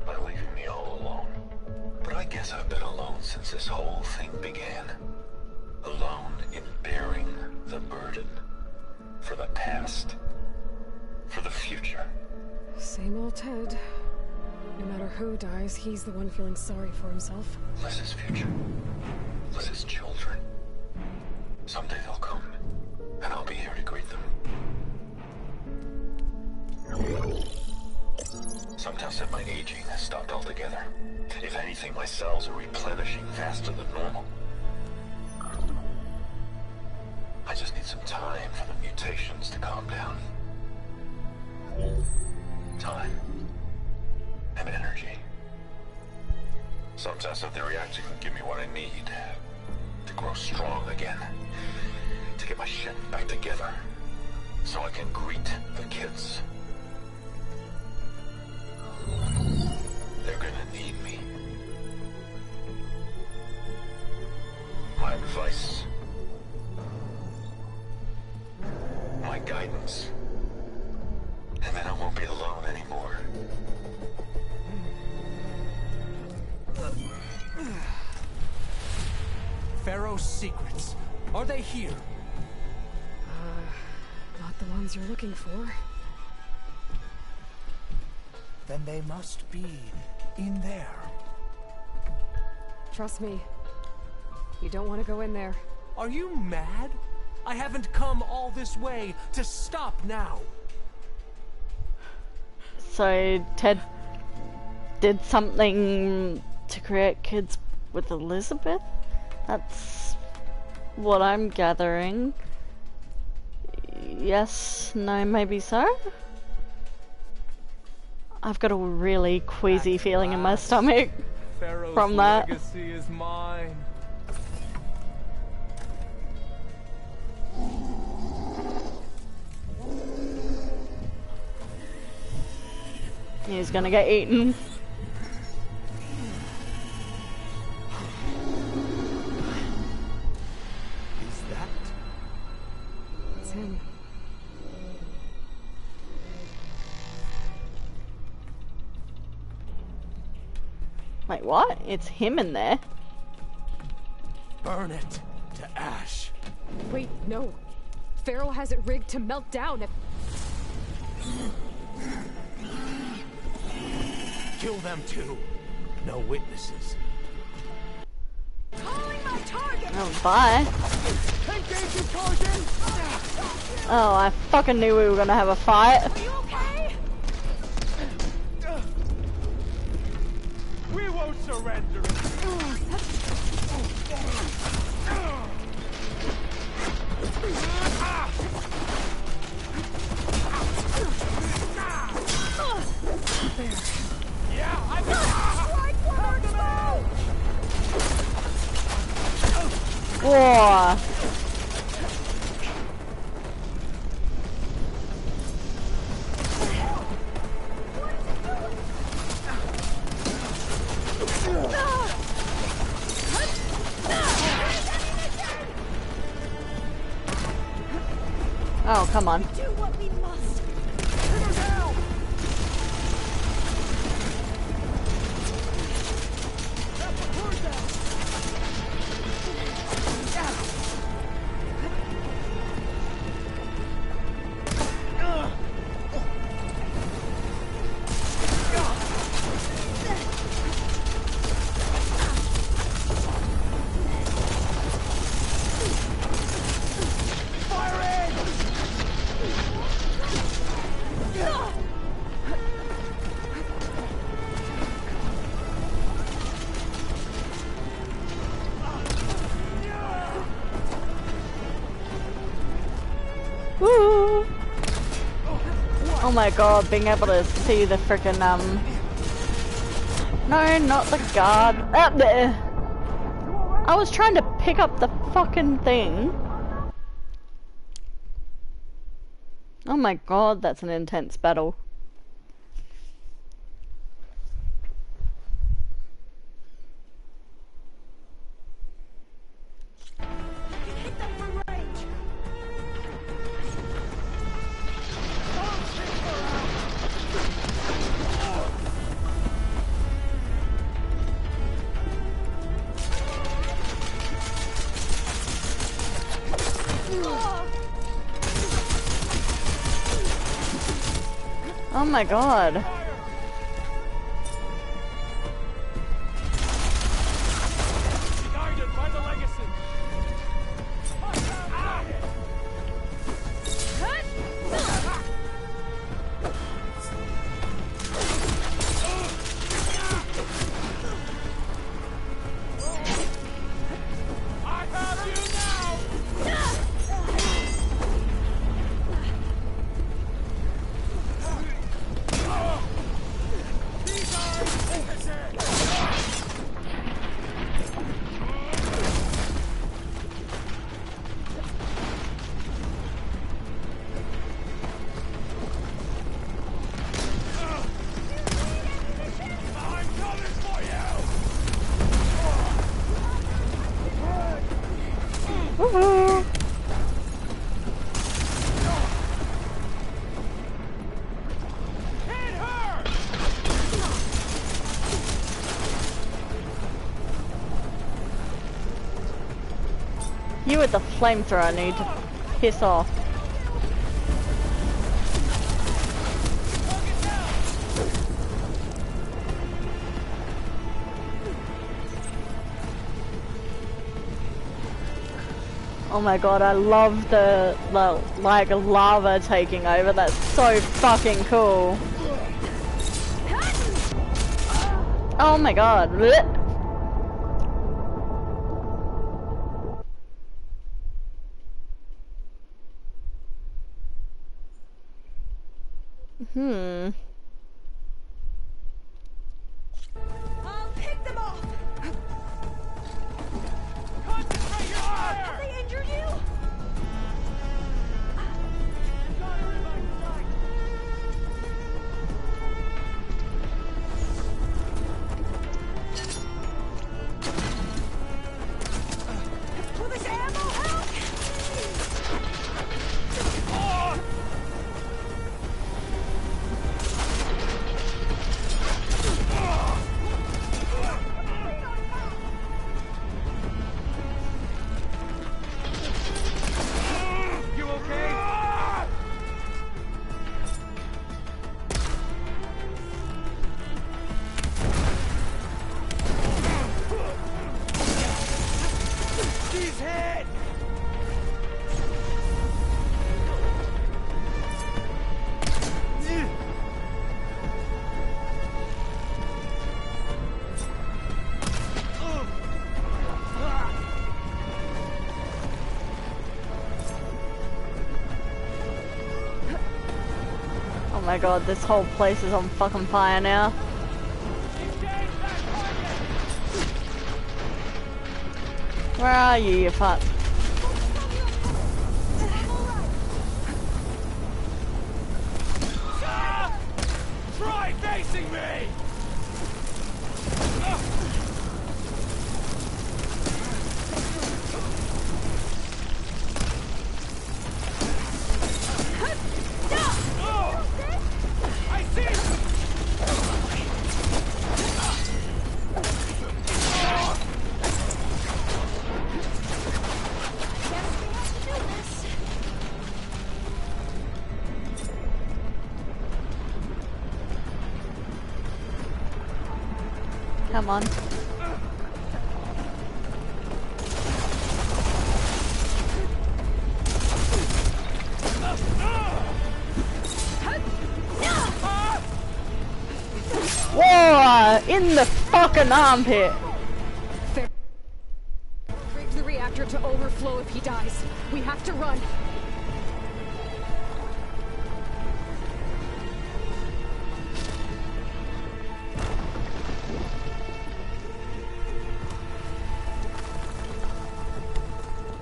[SPEAKER 13] By leaving me all alone. But I guess I've been alone since this whole thing began. Alone in bearing the burden. For the past. For the future.
[SPEAKER 2] Same old Ted. No matter who dies, he's the one feeling sorry for himself.
[SPEAKER 13] Liz's future. Liz's children. Someday they'll come. And I'll be here to greet them. Sometimes said my aging has stopped altogether. If anything, my cells are replenishing faster than normal. I just need some time for the mutations to calm down. Time. And energy. Sometimes said the reactor can give me what I need. To grow strong again. To get my shit back together. So I can greet the kids. They're gonna need me. My advice. My guidance. And then I won't be alone anymore.
[SPEAKER 5] Faro's secrets. Are they here?
[SPEAKER 2] Not the ones you're looking for.
[SPEAKER 5] then they must be in there.
[SPEAKER 2] Trust me. You don't want to go in there.
[SPEAKER 5] Are you mad? I haven't come all this way to stop now.
[SPEAKER 1] So Ted did something to create kids with Elizabeth? That's what I'm gathering. Yes, no, maybe so? I've got a really queasy feeling in my stomach
[SPEAKER 10] Pharaoh's
[SPEAKER 1] from that.
[SPEAKER 10] legacy is mine.
[SPEAKER 1] He's gonna get eaten.
[SPEAKER 5] Is that?
[SPEAKER 2] It's him.
[SPEAKER 1] Wait, what? It's him in there?
[SPEAKER 5] Burn it to ash.
[SPEAKER 2] Wait, no. Pharaoh has it rigged to melt down if...
[SPEAKER 5] Kill them too. No witnesses.
[SPEAKER 2] Calling my target!
[SPEAKER 1] Oh, bye.
[SPEAKER 10] Engaging target!
[SPEAKER 1] Oh, I fucking knew we were gonna have a fight.
[SPEAKER 2] Are you okay?
[SPEAKER 10] We won't surrender. Yeah, I
[SPEAKER 1] Whoa. Oh, come on.
[SPEAKER 11] Do what we must.
[SPEAKER 1] Woo! Oh my god, being able to see the frickin' No, not the guard. Up there! I was trying to pick up the fucking thing. Oh my god, that's an intense battle. Oh my god.
[SPEAKER 10] guided by the legacy. I have you now.
[SPEAKER 1] Woohoo! You with the flamethrower need to piss off. Oh my god, I love the like lava taking over. That's so fucking cool. Oh my god. Blech.
[SPEAKER 2] I'll pick them off!
[SPEAKER 10] Concentrate your fire!
[SPEAKER 2] Have they injured you?
[SPEAKER 10] Got her in my sight!
[SPEAKER 2] Will this ammo help?
[SPEAKER 10] You okay? She's hit!
[SPEAKER 1] Oh my god, this whole place is on fucking fire now. Where are you, you fuck?
[SPEAKER 10] Try facing me! I see!
[SPEAKER 1] Come on. Whoa! In the fucking armpit!
[SPEAKER 2] Rig the reactor to overflow if he dies. We have to run.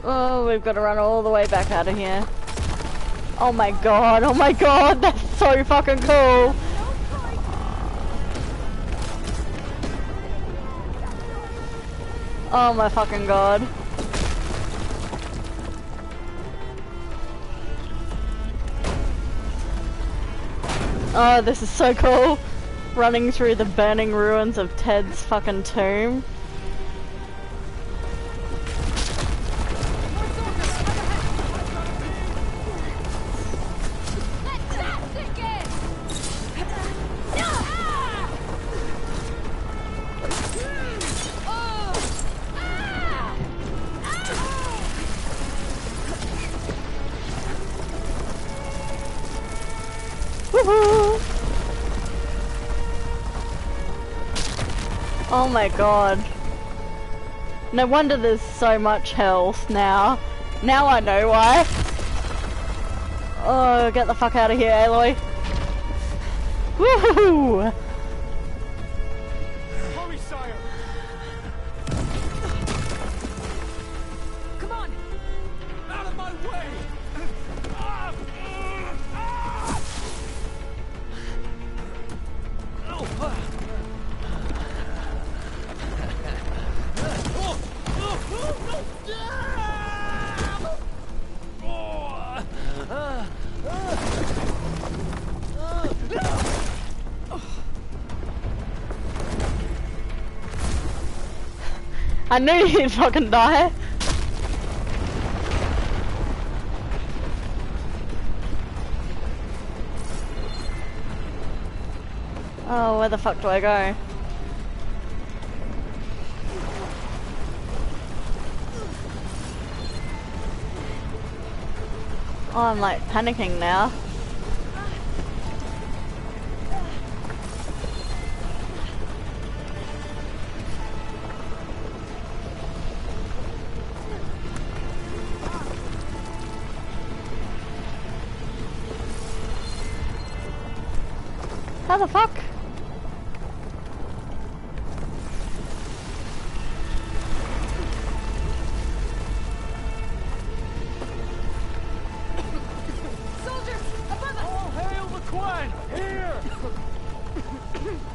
[SPEAKER 1] Oh, we've got to run all the way back out of here. Oh my god, that's so fucking cool! Oh my fucking god. Oh, this is so cool. Running through the burning ruins of Ted's fucking tomb. Woohoo! Oh my god. No wonder there's so much health now. Now I know why. Oh, get the fuck out of here, Aloy. Woohoo!
[SPEAKER 10] Hurry, sire!
[SPEAKER 2] Come on!
[SPEAKER 10] Out of my way!
[SPEAKER 1] I knew he'd fucking die. Oh, where the fuck do I go? Oh, I'm like panicking now. How the fuck?
[SPEAKER 2] Soldiers, above us! All hail the Quen! Here!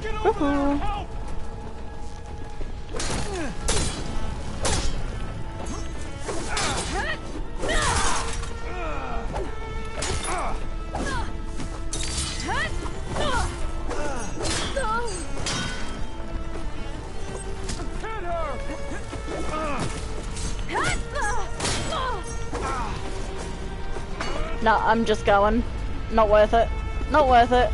[SPEAKER 2] Get over
[SPEAKER 1] there!
[SPEAKER 2] Help!
[SPEAKER 1] No, I'm just going. Not worth it. Not worth it.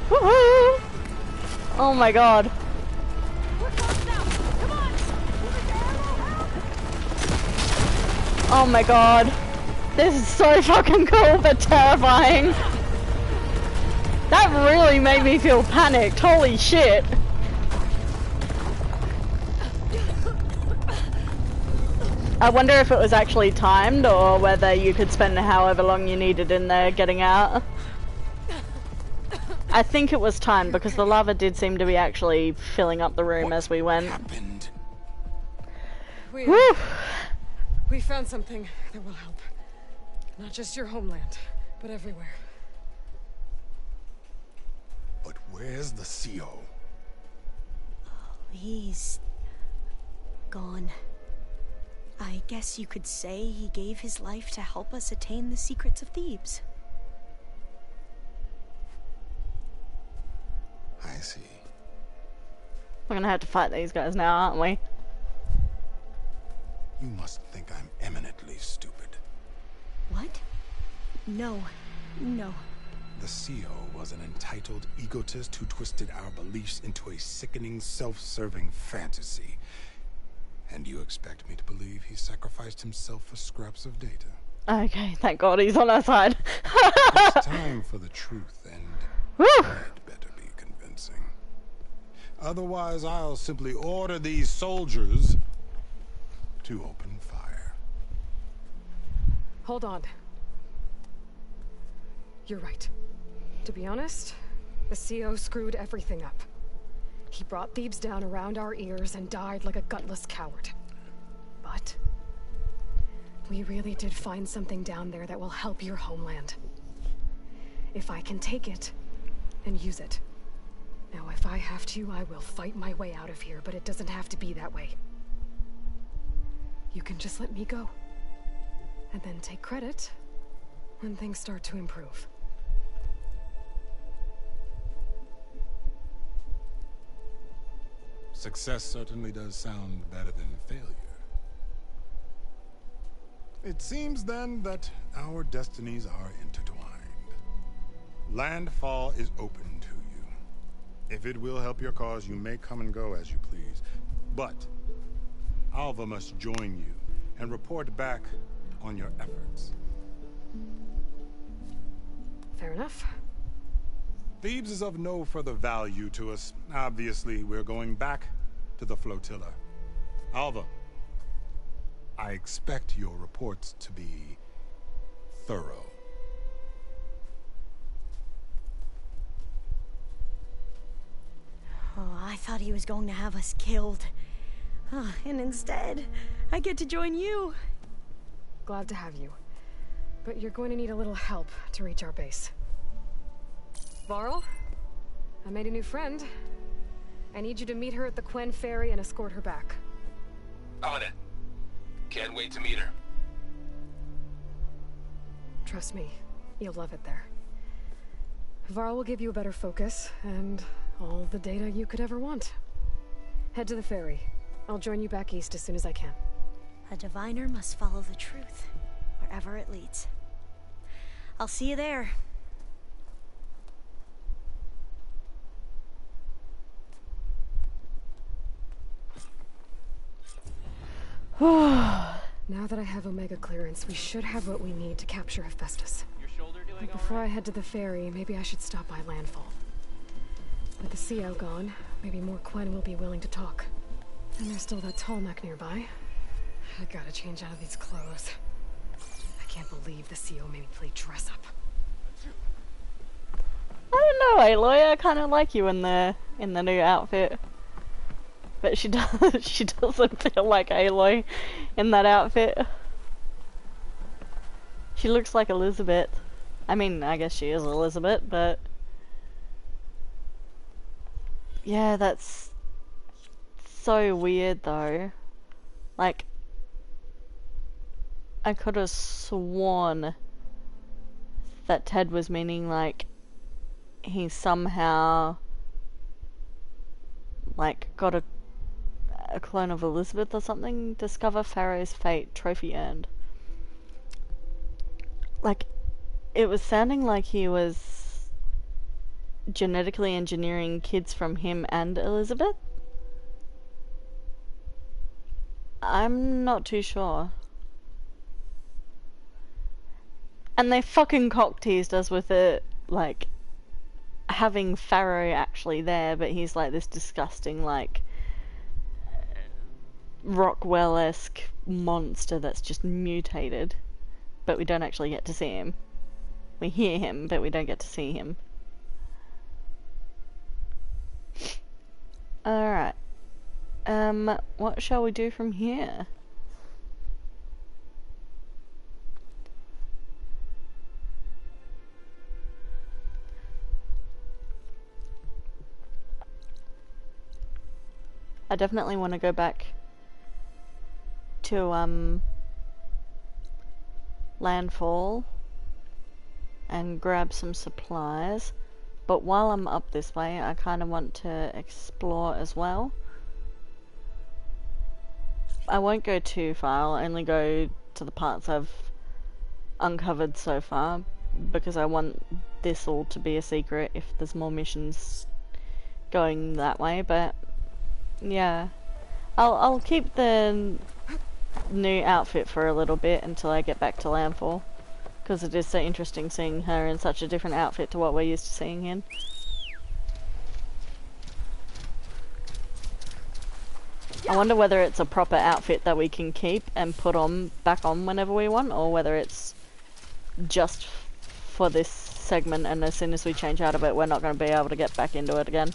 [SPEAKER 1] Woohoo! Oh my god. Oh my god. This is so fucking cool but terrifying. That really made me feel panicked. Holy shit. I wonder if it was actually timed or whether you could spend however long you needed in there getting out. I think it was timed because the lava did seem to be actually filling up the room as we went.
[SPEAKER 2] We found something that will help. Not just your homeland, but everywhere.
[SPEAKER 8] But where's the CO?
[SPEAKER 11] He's gone. I guess you could say he gave his life to help us attain the secrets of Thebes.
[SPEAKER 8] I see.
[SPEAKER 1] We're gonna have to fight these guys now, aren't we?
[SPEAKER 8] You must think I'm eminently stupid.
[SPEAKER 11] What? No. No.
[SPEAKER 8] The CO was an entitled egotist who twisted our beliefs into a sickening, self-serving fantasy. And you expect me to believe he sacrificed himself for scraps of data?
[SPEAKER 1] Okay, thank God he's on our side.
[SPEAKER 8] It's time for the truth, and it better be convincing. Otherwise, I'll simply order these soldiers to open fire.
[SPEAKER 2] Hold on. You're right. To be honest, the CO screwed everything up. He brought Thebes down around our ears and died like a gutless coward. But we really did find something down there that will help your homeland. If I can take it and use it. Now, if I have to, I will fight my way out of here, but it doesn't have to be that way. You can just let me go. And then take credit when things start to improve.
[SPEAKER 8] Success certainly does sound better than failure. It seems then that our destinies are intertwined. Landfall is open to you. If it will help your cause, you may come and go as you please. But Alva must join you and report back on your efforts.
[SPEAKER 2] Fair enough.
[SPEAKER 8] Thebes is of no further value to us. Obviously, we're going back to the flotilla. Alva, I expect your reports to be thorough.
[SPEAKER 11] Oh, I thought he was going to have us killed. And instead, I get to join you.
[SPEAKER 2] Glad to have you. But you're going to need a little help to reach our base. Varl, I made a new friend. I need you to meet her at the Quen ferry and escort her back.
[SPEAKER 15] On it. Can't wait to meet her.
[SPEAKER 2] Trust me, you'll love it there. Varl will give you a better focus, and all the data you could ever want. Head to the ferry. I'll join you back east as soon as I can.
[SPEAKER 11] A diviner must follow the truth, wherever it leads. I'll see you there.
[SPEAKER 2] Now that I have Omega clearance, we should have what we need to capture Hephaestus. But before I head to the ferry, maybe I should stop by Landfall. With the CO gone, maybe more Quen will be willing to talk. And there's still that tall neck nearby. I gotta change out of these clothes. I can't believe the CO made me play dress up.
[SPEAKER 1] I don't know, Aloy. I kind of like you in the new outfit, but she doesn't feel like Aloy in that outfit. She looks like Elizabeth. I mean, I guess she is Elizabeth, but yeah, that's so weird though. Like, I could have sworn that Ted was meaning like he somehow like got a clone of Elizabeth or something. Discover Pharaoh's fate, trophy earned. Like, it was sounding like he was genetically engineering kids from him and Elizabeth. I'm not too sure. And they fucking cock teased us with it, like, having Pharaoh actually there, but he's like this disgusting, like, Rockwell-esque monster that's just mutated. But we don't actually get to see him. We hear him, but we don't get to see him. Alright. What shall we do from here? I definitely want to go back to, Landfall and grab some supplies, but while I'm up this way I kind of want to explore as well. I won't go too far, I'll only go to the parts I've uncovered so far, because I want this all to be a secret if there's more missions going that way, but yeah. I'll keep the new outfit for a little bit until I get back to Landfall, because it is so interesting seeing her in such a different outfit to what we're used to seeing in. I wonder whether it's a proper outfit that we can keep and put on back on whenever we want, or whether it's just for this segment and as soon as we change out of it we're not going to be able to get back into it again.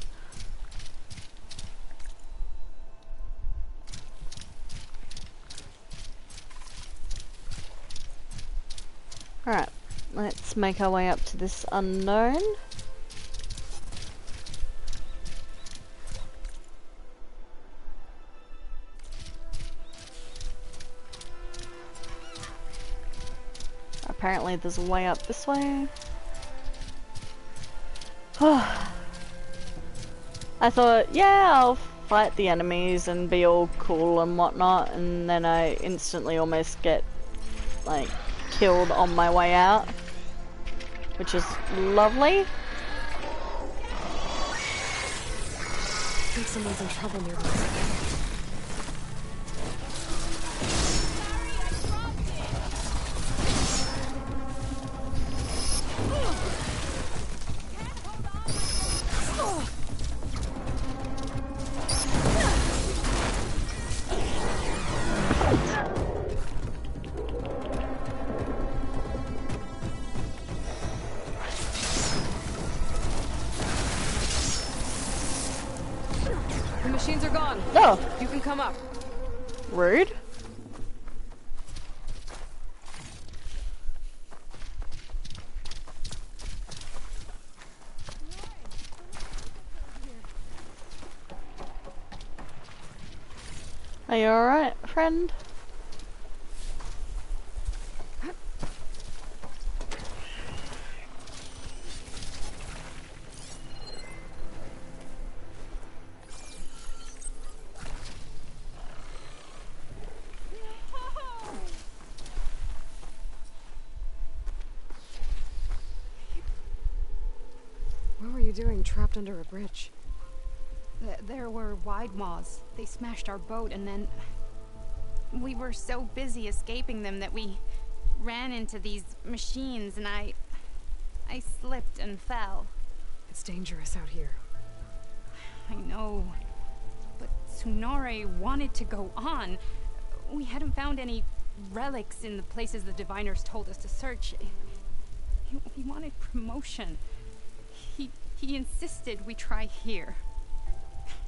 [SPEAKER 1] Alright, let's make our way up to this unknown. Apparently there's a way up this way. I thought, yeah, I'll fight the enemies and be all cool and whatnot, and then I instantly almost get, like, killed on my way out, which is lovely.
[SPEAKER 2] I think someone's in trouble nearby. The machines are gone.
[SPEAKER 1] Oh.
[SPEAKER 2] You can come up.
[SPEAKER 1] Rude. Are you alright, friend?
[SPEAKER 2] What were you doing trapped under a bridge?
[SPEAKER 16] There were wide maws. They smashed our boat and then... We were so busy escaping them that we ran into these machines, and I slipped and fell.
[SPEAKER 2] It's dangerous out here.
[SPEAKER 16] I know, but Tsunore wanted to go on. We hadn't found any relics in the places the diviners told us to search. He wanted promotion. He insisted we try here.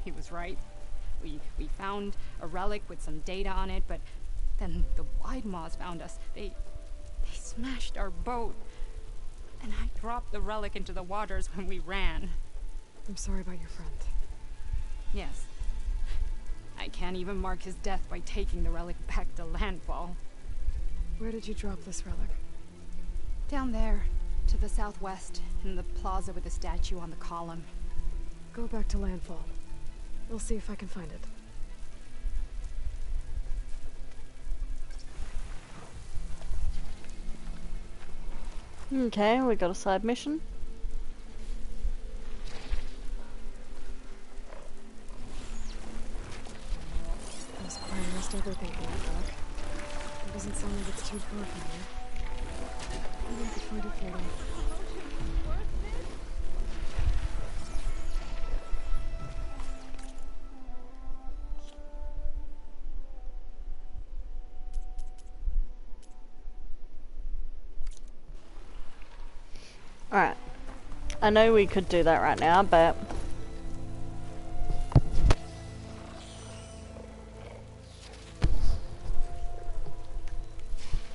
[SPEAKER 16] He was right. We found a relic with some data on it, but then the Wide Maws found us. They smashed our boat, and I dropped the relic into the waters when we ran.
[SPEAKER 2] I'm sorry about your friend.
[SPEAKER 16] Yes. I can't even mark his death by taking the relic back to landfall.
[SPEAKER 2] Where did you drop this relic?
[SPEAKER 16] Down there, to the southwest, in the plaza with the statue on the column.
[SPEAKER 2] Go back to landfall. We'll see if I can find it.
[SPEAKER 1] Okay, we got a side mission.
[SPEAKER 2] That was quite almost overthinking it, Doc. It doesn't sound like it's too far from here. Maybe I could find it for you.
[SPEAKER 1] Alright. I know we could do that right now, but...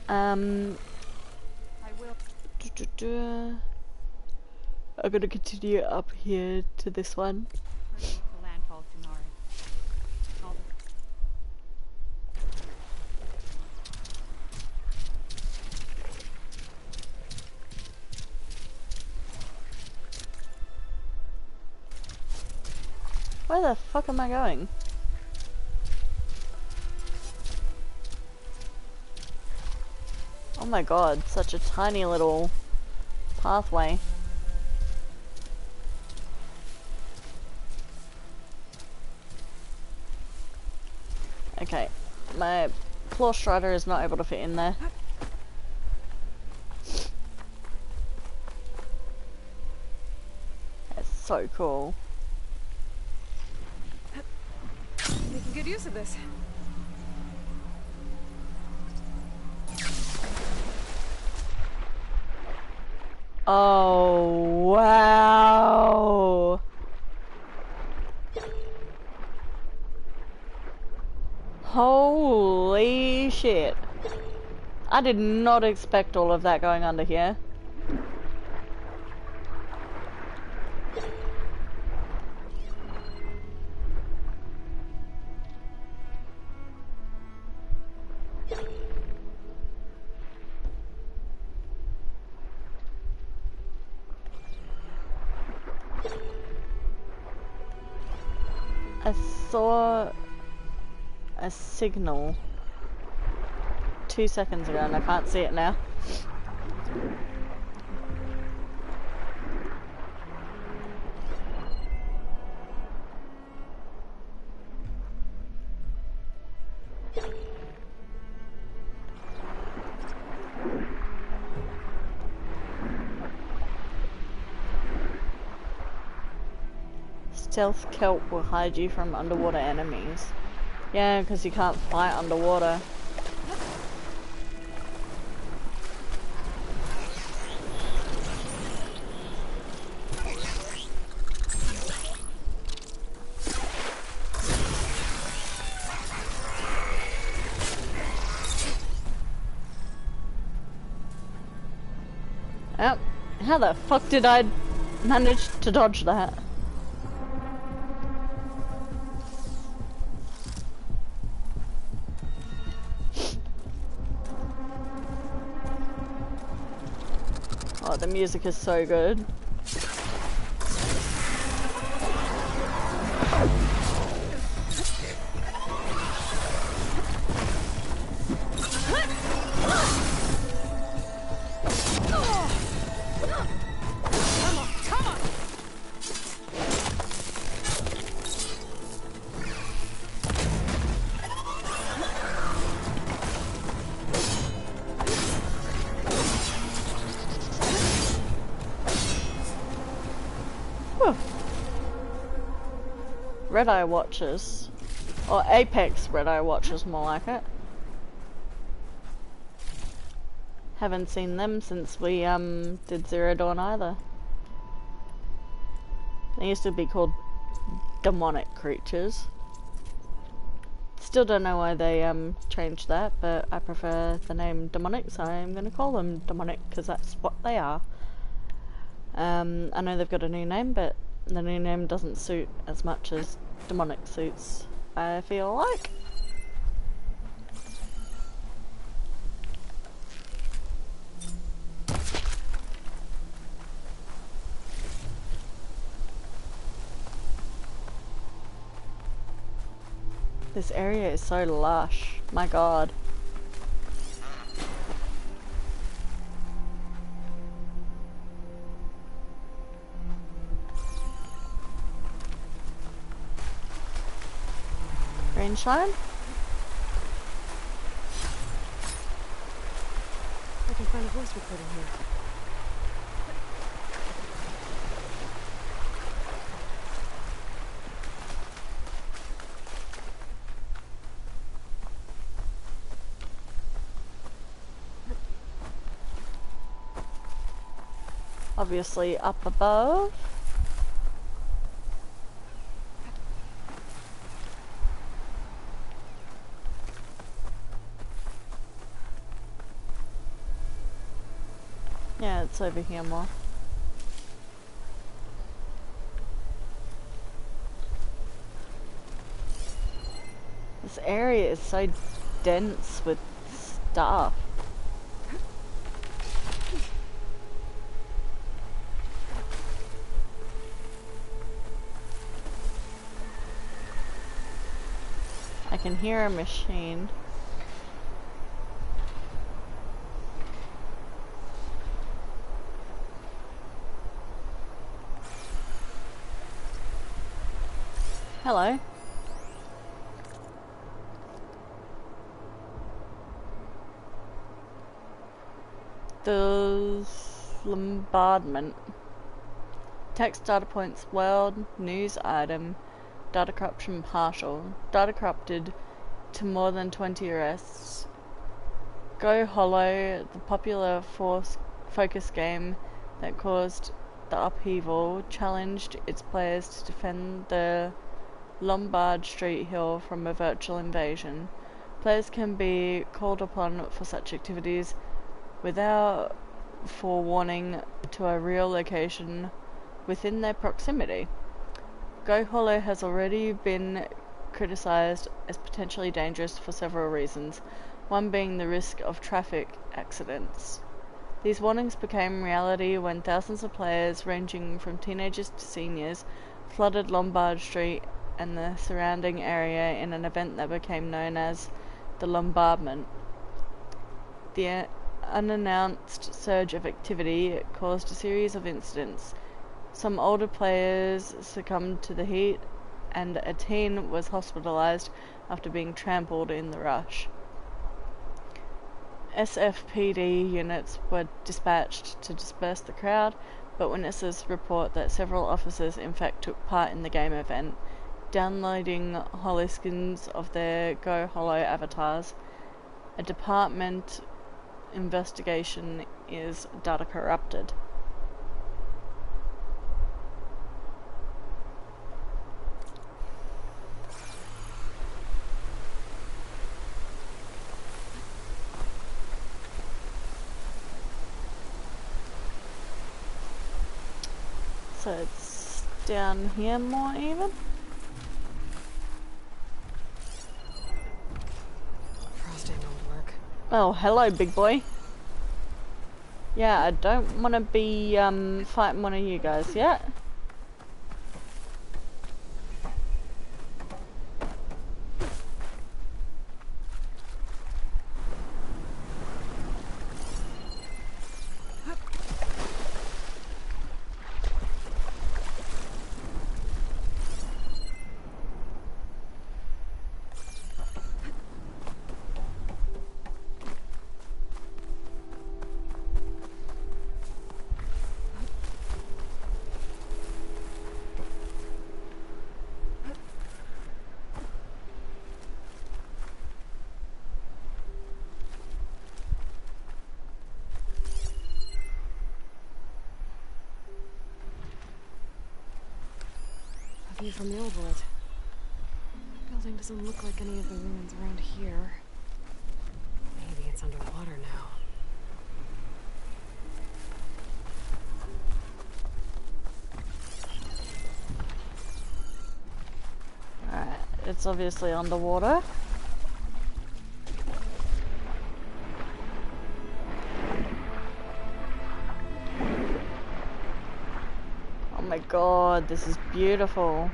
[SPEAKER 1] I'm gonna continue up here to this one.
[SPEAKER 16] Landfall, Tsunore.
[SPEAKER 1] Where the fuck am I going? Oh my god, such a tiny little pathway. Okay, my claw strider is not able to fit in there. That's so cool.
[SPEAKER 2] Making good use of this.
[SPEAKER 1] Oh, wow. Holy shit. I did not expect all of that going under here. I saw a signal 2 seconds ago and I can't see it now. Stealth kelp will hide you from underwater enemies. Yeah, because you can't fight underwater. Oh, how the fuck did I manage to dodge that? Oh, the music is so good. Whew. Red Eye Watchers. Or Apex Red Eye Watchers, more like it. Haven't seen them since we did Zero Dawn either. They used to be called demonic creatures. Still don't know why they changed that, but I prefer the name demonic, so I'm gonna call them demonic because that's what they are. I know they've got a new name, but the new name doesn't suit as much as demonic suits, I feel like. This area is so lush, my god. Rainshine?
[SPEAKER 2] I can find a voice recording here.
[SPEAKER 1] Obviously up above. Yeah, it's over here more. This area is so dense with stuff. I can hear a machine. Hello. The bombardment. Text data points world, news item, data corruption partial. Data corrupted to more than 20 arrests. Go Hollow, the popular focus game that caused the upheaval, challenged its players to defend the Lombard Street Hill from a virtual invasion. Players can be called upon for such activities without forewarning to a real location within their proximity. Go Hollow has already been criticized as potentially dangerous for several reasons, one being the risk of traffic accidents. These warnings became reality when thousands of players, ranging from teenagers to seniors, flooded Lombard Street and the surrounding area in an event that became known as the Lombardment. The unannounced surge of activity caused a series of incidents. Some older players succumbed to the heat, and a teen was hospitalized after being trampled in the rush. SFPD units were dispatched to disperse the crowd, but witnesses report that several officers in fact took part in the game event, downloading holoskins of their Go Hollow avatars. A department investigation is data corrupted. So it's down here more even.
[SPEAKER 2] Frosting won't work.
[SPEAKER 1] Oh, hello, big boy. Yeah, I don't want to be fighting one of you guys yet.
[SPEAKER 2] View from the old world. Building doesn't look like any of the ruins around here. Maybe it's underwater now.
[SPEAKER 1] Alright, it's obviously underwater. Oh my god, this is beautiful.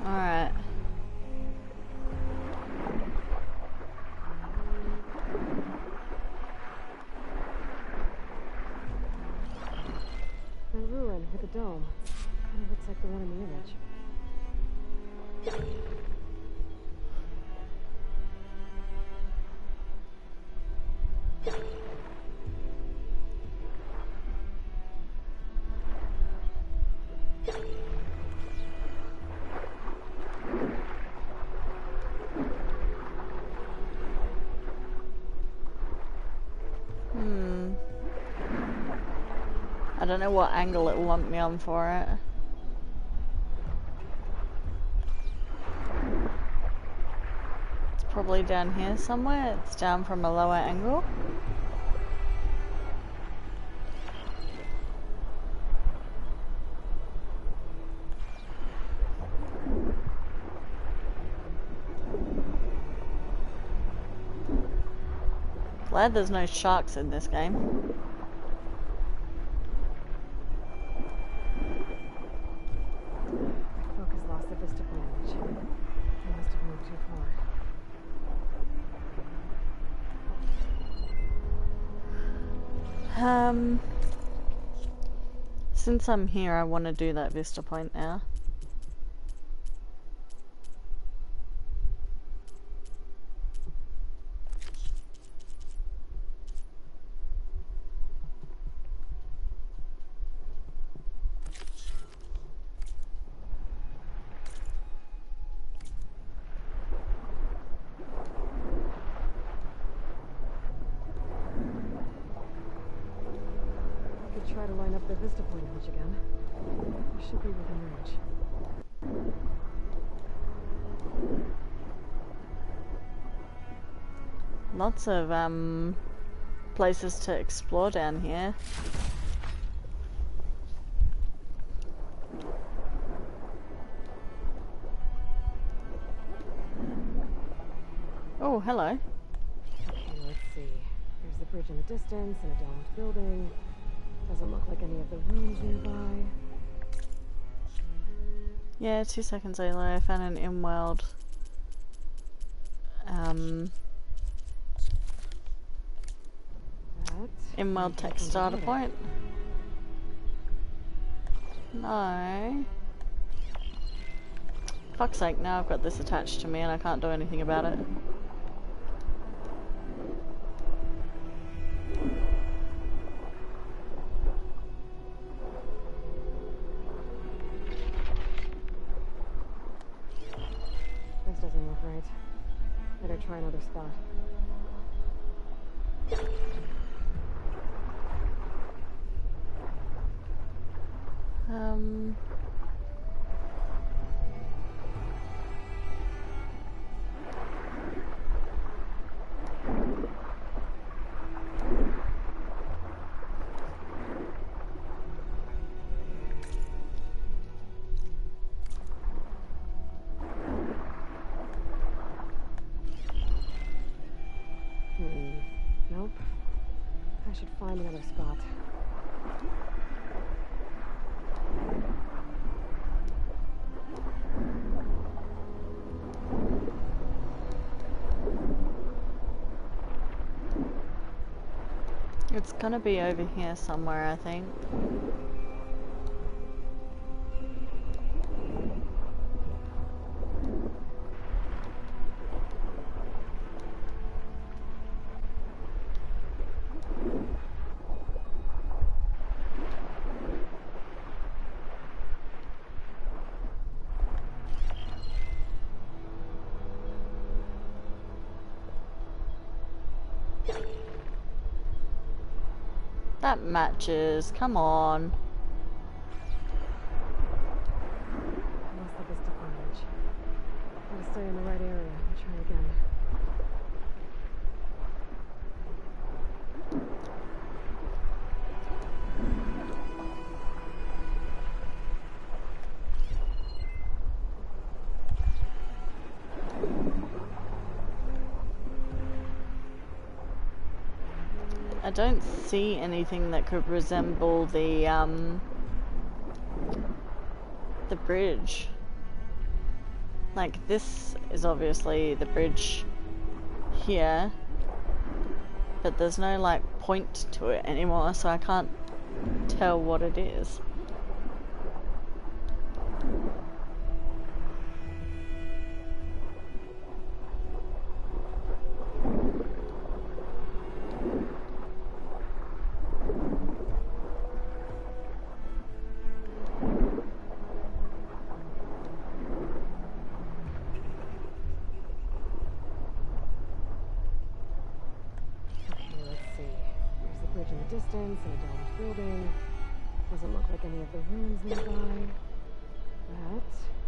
[SPEAKER 1] Alright.
[SPEAKER 2] That ruin with the dome. Kind of looks like the one in the image.
[SPEAKER 1] I don't know what angle it will want me on for it. It's probably down here somewhere. It's down from a lower angle. Glad there's no sharks in this game.
[SPEAKER 2] Focus lost the vista point image. I must have moved too far.
[SPEAKER 1] Since I'm here, I want to do that vista point now.
[SPEAKER 2] Try to line up the vista point image again. We should be within range.
[SPEAKER 1] Lots of places to explore down here. Oh, hello.
[SPEAKER 2] Okay, let's see. There's the bridge in the distance and a domed building. Doesn't look like any of the ruins nearby.
[SPEAKER 1] Yeah, 2 seconds later I found an in-world in-world text data point. No. Fuck's sake, now I've got this attached to me and I can't do anything about it.
[SPEAKER 2] This doesn't look right. Better try another spot. should find another spot.
[SPEAKER 1] It's gonna be over here somewhere, I think. That matches, come on.
[SPEAKER 2] Looks like it's defined. Gotta stay in the right area and try again.
[SPEAKER 1] I don't see anything that could resemble the bridge. Like, this is obviously the bridge here, but there's no, like, point to it anymore, so I can't tell what it is.
[SPEAKER 2] Distance and a domed building. Doesn't look like any of the ruins nearby. But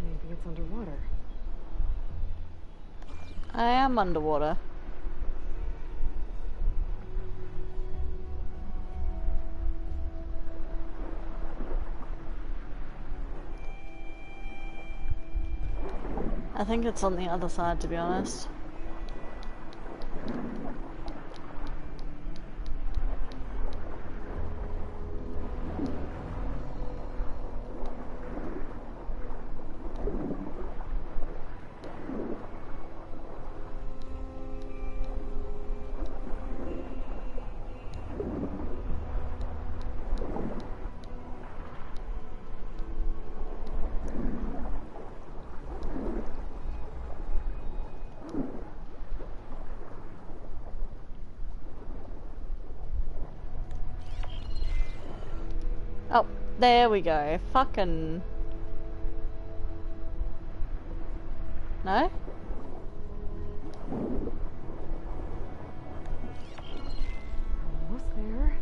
[SPEAKER 2] maybe it's underwater.
[SPEAKER 1] I am underwater. I think it's on the other side, to be honest. Oh, there we go. Fucking... No?
[SPEAKER 2] Almost there.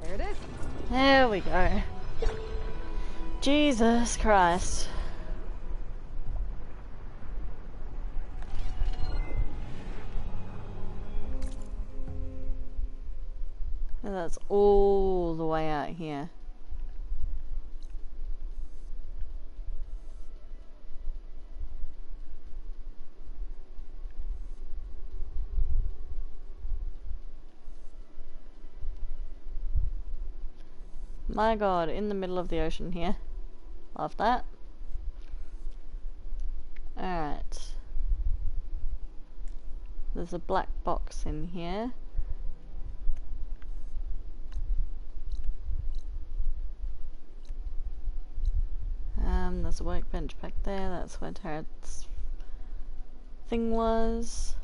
[SPEAKER 2] There it is.
[SPEAKER 1] There we go. Jesus Christ. And that's all the way out here. My god, in the middle of the ocean here. Love that. Alright. There's a black box in here. There's a workbench back there. That's where Tarot's thing was.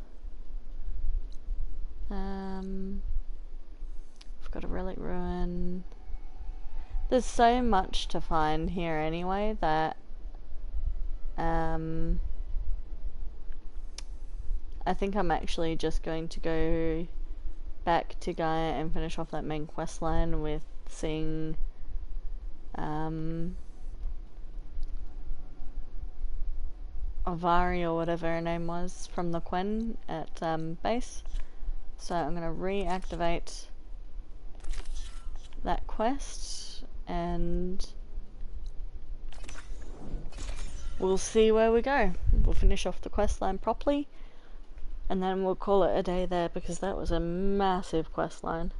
[SPEAKER 1] I've got a relic ruin. There's so much to find here anyway that I think I'm actually just going to go back to Gaia and finish off that main quest line with seeing Ovari or whatever her name was from the Quen at base. So I'm going to reactivate that quest and we'll see where we go. We'll finish off the quest line properly, and then we'll call it a day there, because that was a massive quest line.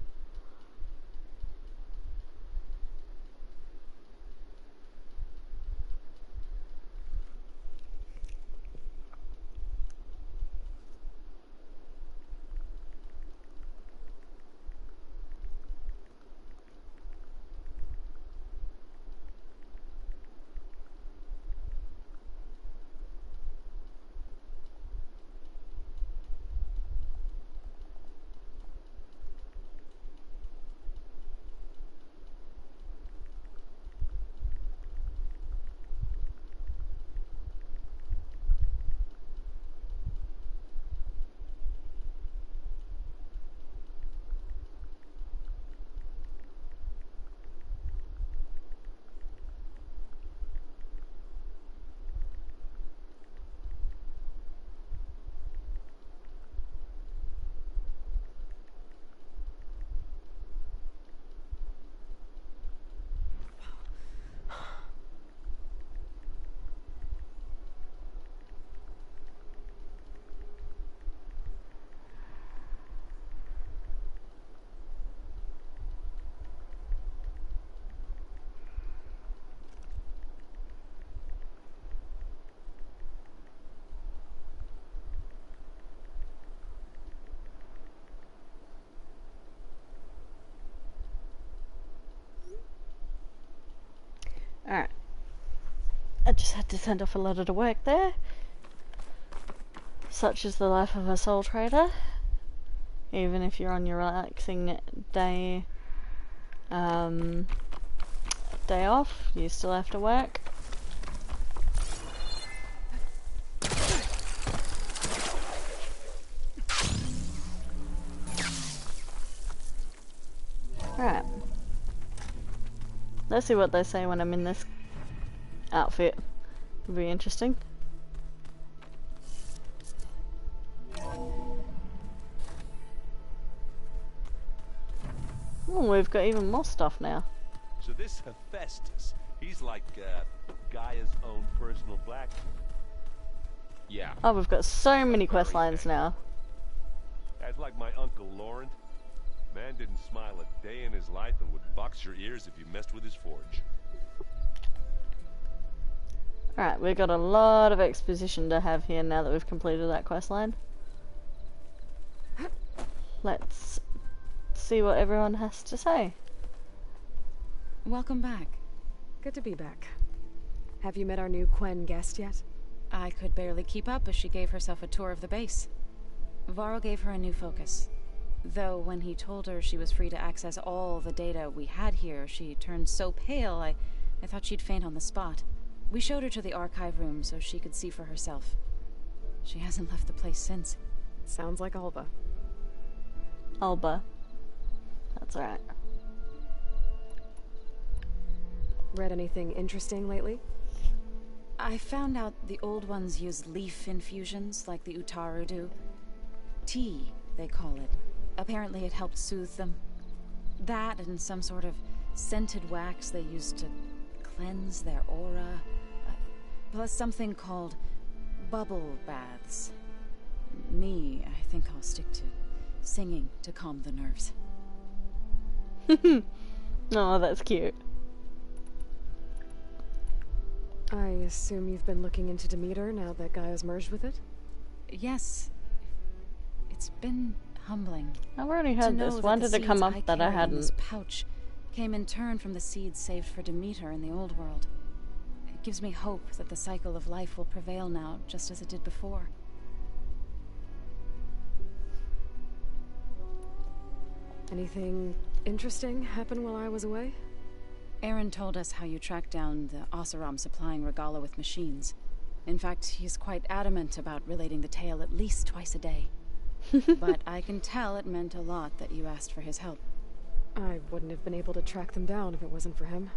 [SPEAKER 1] Alright. I just had to send off a letter to work there. Such is the life of a soul trader. Even if you're on your relaxing day, day off, you still have to work. Alright. Let's see what they say when I'm in this outfit. It'll be interesting. Oh, we've got even more stuff now.
[SPEAKER 17] So this Hephaestus, he's like Gaia's own personal black.
[SPEAKER 7] Yeah.
[SPEAKER 1] Oh, we've got so many quest lines now.
[SPEAKER 17] That's like my Uncle Laurent. Man didn't smile a day in his life and would box your ears if you messed with his forge.
[SPEAKER 1] Alright, we've got a lot of exposition to have here now that we've completed that quest line. Let's see what everyone has to say.
[SPEAKER 2] Welcome back. Good to be back. Have you met our new Quen guest yet?
[SPEAKER 18] I could barely keep up as she gave herself a tour of the base. Varl gave her a new focus. Though when he told her she was free to access all the data we had here, she turned so pale I thought she'd faint on the spot. We showed her to the archive room so she could see for herself. She hasn't left the place since.
[SPEAKER 2] Sounds like Alba.
[SPEAKER 1] Alba. That's alright.
[SPEAKER 2] Read anything interesting lately?
[SPEAKER 18] I found out the old ones use leaf infusions like the Utaru do. Tea, they call it. Apparently it helped soothe them. That and some sort of scented wax they used to cleanse their aura. Plus something called bubble baths. Me, I think I'll stick to singing to calm the nerves.
[SPEAKER 1] Oh, that's cute.
[SPEAKER 2] I assume you've been looking into Demeter now that Gaia's merged with it?
[SPEAKER 18] Yes. It's been humbling.
[SPEAKER 1] I've already heard this. Why did it come up that I hadn't?
[SPEAKER 18] This pouch came in turn from the seeds saved for Demeter in the old world. It gives me hope that the cycle of life will prevail now, just as it did before.
[SPEAKER 2] Anything interesting happen while I was away?
[SPEAKER 18] Aaron told us how you tracked down the Oseram supplying Regala with machines. In fact, he's quite adamant about relating the tale at least twice a day. But I can tell it meant a lot that you asked for his help.
[SPEAKER 2] I wouldn't have been able to track them down if it wasn't for him.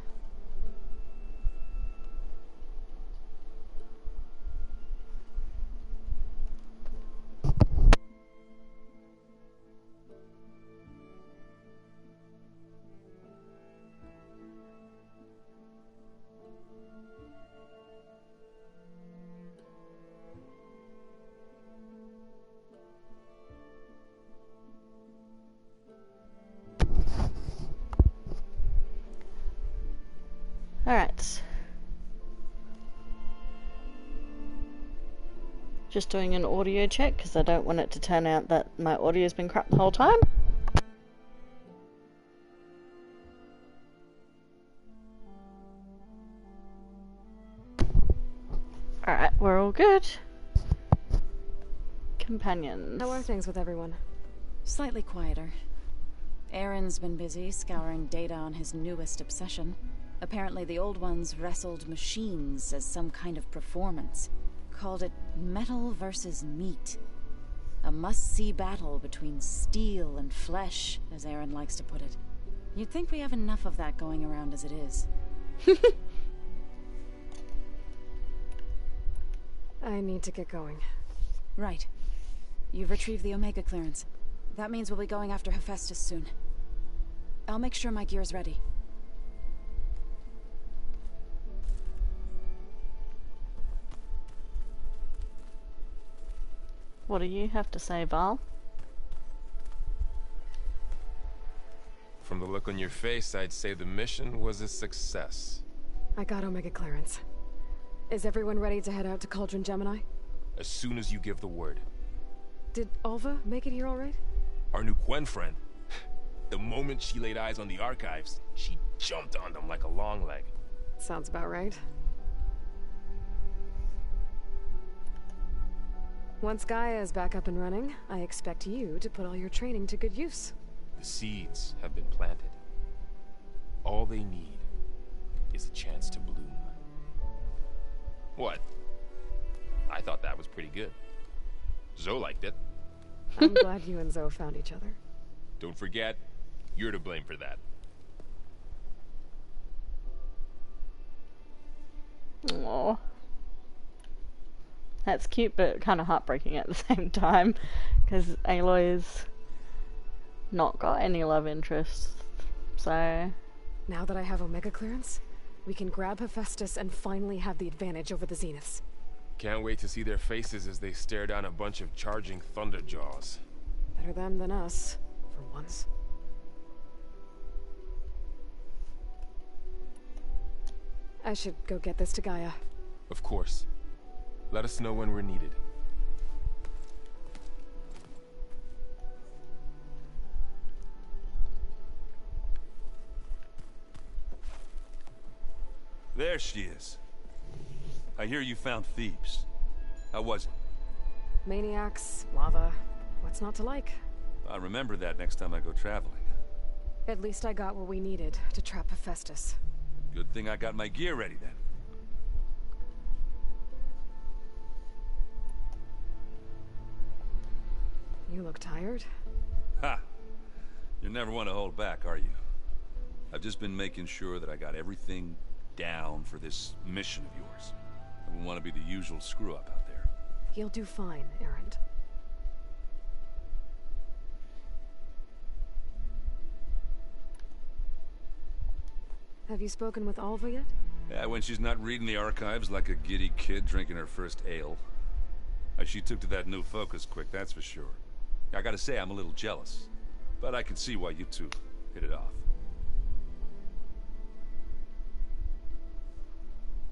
[SPEAKER 1] Alright. Just doing an audio check because I don't want it to turn out that my audio's been crap the whole time. Alright, we're all good. Companions.
[SPEAKER 2] How are things with everyone?
[SPEAKER 18] Slightly quieter. Aaron's been busy scouring data on his newest obsession. Apparently the old ones wrestled machines as some kind of performance. Called it metal versus meat. A must-see battle between steel and flesh, as Aaron likes to put it. You'd think we have enough of that going around as it is.
[SPEAKER 2] I need to get going.
[SPEAKER 18] Right. You've retrieved the Omega clearance. That means we'll be going after Hephaestus soon. I'll make sure my gear's ready.
[SPEAKER 1] What do you have to say, Val?
[SPEAKER 15] From the look on your face, I'd say the mission was a success.
[SPEAKER 2] I got Omega clearance. Is everyone ready to head out to Cauldron Gemini?
[SPEAKER 15] As soon as you give the word.
[SPEAKER 2] Did Alva make it here all right?
[SPEAKER 15] Our new Quen friend. The moment she laid eyes on the archives, she jumped on them like a long leg.
[SPEAKER 2] Sounds about right. Once Gaia is back up and running, I expect you to put all your training to good use.
[SPEAKER 15] The seeds have been planted. All they need is a chance to bloom. What? I thought that was pretty good. Zoe liked it.
[SPEAKER 2] I'm glad you and Zoe found each other.
[SPEAKER 15] Don't forget, you're to blame for that.
[SPEAKER 1] Aww. That's cute, but kind of heartbreaking at the same time, because Aloy's not got any love interests, so...
[SPEAKER 2] Now that I have Omega clearance, we can grab Hephaestus and finally have the advantage over the Zeniths.
[SPEAKER 15] Can't wait to see their faces as they stare down a bunch of charging Thunderjaws.
[SPEAKER 2] Better them than us, for once. I should go get this to Gaia.
[SPEAKER 15] Of course. Let us know when we're needed.
[SPEAKER 19] There she is. I hear you found Thebes. How was it?
[SPEAKER 2] Maniacs, lava, what's not to like?
[SPEAKER 19] I'll remember that next time I go traveling.
[SPEAKER 2] At least I got what we needed to trap Hephaestus.
[SPEAKER 19] Good thing I got my gear ready then.
[SPEAKER 2] You look tired.
[SPEAKER 19] Ha! You never want to hold back, are you? I've just been making sure that I got everything down for this mission of yours. I wouldn't want to be the usual screw-up out there.
[SPEAKER 2] You'll do fine, Erend. Have you spoken with Alva yet?
[SPEAKER 19] Yeah, when she's not reading the archives like a giddy kid drinking her first ale. She took to that new focus quick, that's for sure. I gotta say, I'm a little jealous. But I can see why you two hit it off.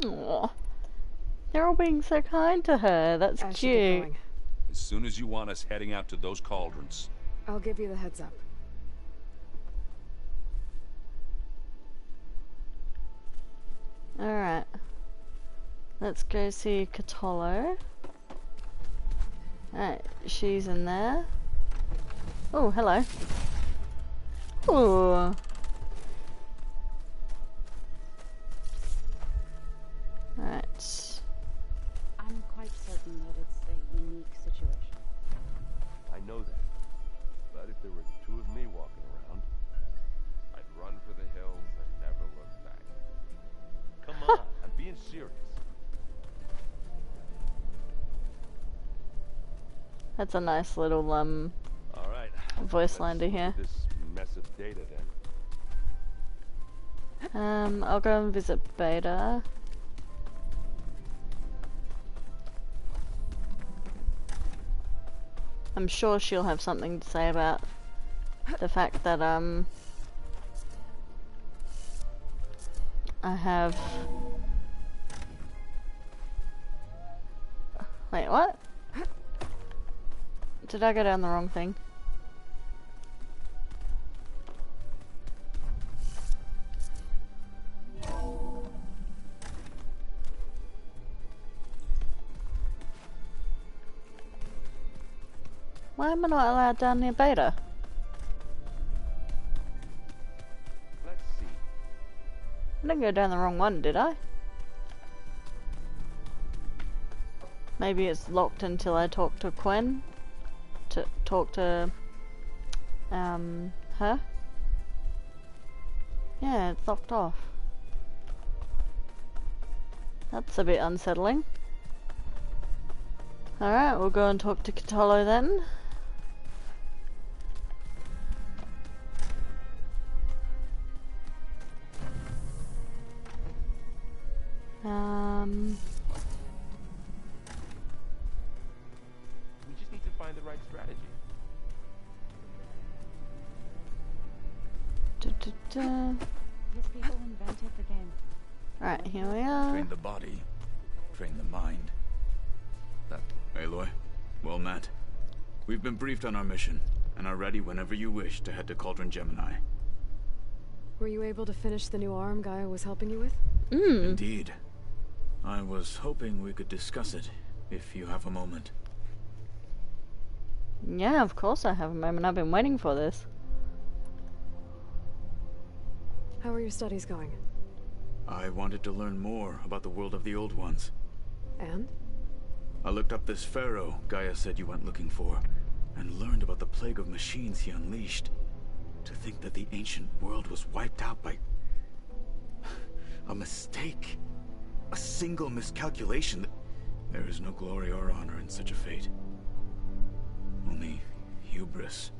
[SPEAKER 1] Aww. They're all being so kind to her. That's cute.
[SPEAKER 19] As soon as you want us heading out to those cauldrons.
[SPEAKER 2] I'll give you the heads up.
[SPEAKER 1] Alright. Let's go see Cthulhu. Alright, she's in there. Oh, hello. Ooh. Alright.
[SPEAKER 18] I'm quite certain that it's a unique situation.
[SPEAKER 17] I know that. But if there were the two of me walking around, I'd run for the hills and never look back. Come on, I'm being serious.
[SPEAKER 1] That's a nice little
[SPEAKER 17] All right.
[SPEAKER 1] voice line to hear.
[SPEAKER 17] This mess of data then.
[SPEAKER 1] I'll go and visit Beta. I'm sure she'll have something to say about the fact that I have... Wait, what? Did I go down the wrong thing? Why am I not allowed down near Beta?
[SPEAKER 17] Let's see.
[SPEAKER 1] I didn't go down the wrong one, did I? Maybe it's locked until I talk to Quen? To talk to... her? Yeah, it's locked off. That's a bit unsettling. Alright, we'll go and talk to Cthulhu then.
[SPEAKER 17] We just need to find the right strategy.
[SPEAKER 18] These people invented the game.
[SPEAKER 1] Alright, here we are.
[SPEAKER 20] Train the body, train the mind. Aloy, well met. We've been briefed on our mission, and are ready whenever you wish to head to Cauldron Gemini.
[SPEAKER 2] Were you able to finish the new arm Gaia was helping you with?
[SPEAKER 20] Indeed. I was hoping we could discuss it, if you have a moment.
[SPEAKER 1] Yeah, of course I have a moment. I've been waiting for this.
[SPEAKER 2] How are your studies going?
[SPEAKER 20] I wanted to learn more about the world of the Old Ones.
[SPEAKER 2] And?
[SPEAKER 20] I looked up this faro Gaia said you went looking for, and learned about the plague of machines he unleashed. To think that the ancient world was wiped out by... a mistake. A single miscalculation. There is no glory or honor in such a fate. Only hubris.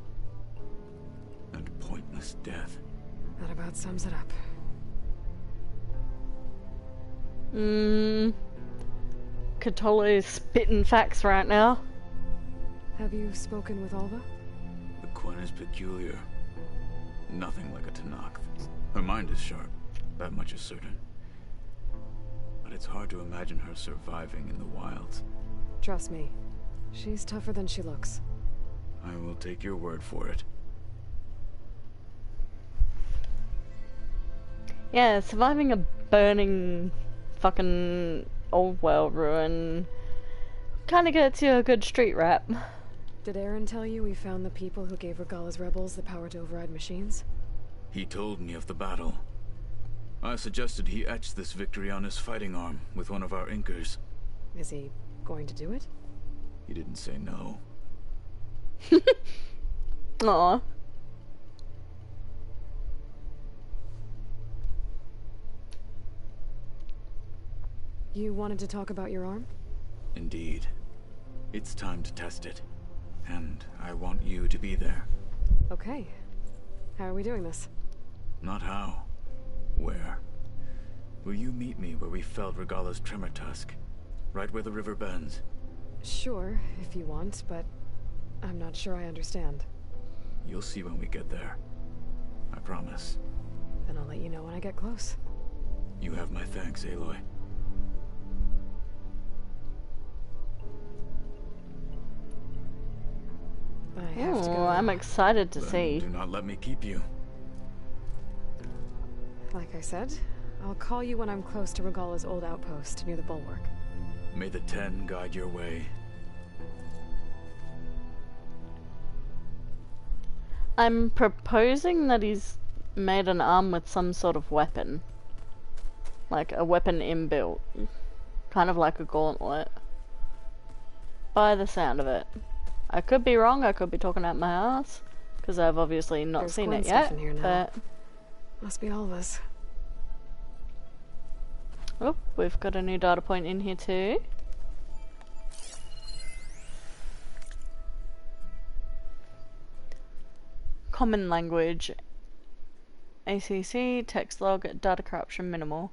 [SPEAKER 20] And pointless death.
[SPEAKER 2] That about sums it up.
[SPEAKER 1] Cthulhu is spitting facts right now.
[SPEAKER 2] Have you spoken with Alva?
[SPEAKER 20] The Quen is peculiar. Nothing like a Tanakh. Her mind is sharp, that much is certain. But it's hard to imagine her surviving in the wilds.
[SPEAKER 2] Trust me, she's tougher than she looks.
[SPEAKER 20] I will take your word for it.
[SPEAKER 1] Yeah, surviving a burning fucking old world ruin kind of gets you a good street rap.
[SPEAKER 2] Did Aaron tell you we found the people who gave Regala's rebels the power to override machines?
[SPEAKER 20] He told me of the battle. I suggested he etch this victory on his fighting arm with one of our inkers.
[SPEAKER 2] Is he going to do it?
[SPEAKER 20] He didn't say no.
[SPEAKER 1] Aw.
[SPEAKER 2] You wanted to talk about your arm?
[SPEAKER 20] Indeed. It's time to test it. And I want you to be there.
[SPEAKER 2] Okay. How are we doing this?
[SPEAKER 20] Not how. Where? Will you meet me where we felled Regala's tremor tusk? Right where the river bends?
[SPEAKER 2] Sure, if you want, but I'm not sure I understand.
[SPEAKER 20] You'll see when we get there. I promise.
[SPEAKER 2] Then I'll let you know when I get close.
[SPEAKER 20] You have my thanks, Aloy.
[SPEAKER 2] I have to go.
[SPEAKER 1] I'm excited to see.
[SPEAKER 20] Do not let me keep you.
[SPEAKER 2] Like I said, I'll call you when I'm close to Regala's old outpost near the bulwark.
[SPEAKER 20] May the 10 guide your way.
[SPEAKER 1] I'm proposing that he's made an arm with some sort of weapon. Like a weapon inbuilt. Kind of like a gauntlet. By the sound of it. I could be wrong, I could be talking out my ass. Because I've obviously not seen it yet.
[SPEAKER 2] In here now.
[SPEAKER 1] But
[SPEAKER 2] must be all of us.
[SPEAKER 1] oh, we've got a new data point in here too. Common language. ACC, text log, data corruption minimal.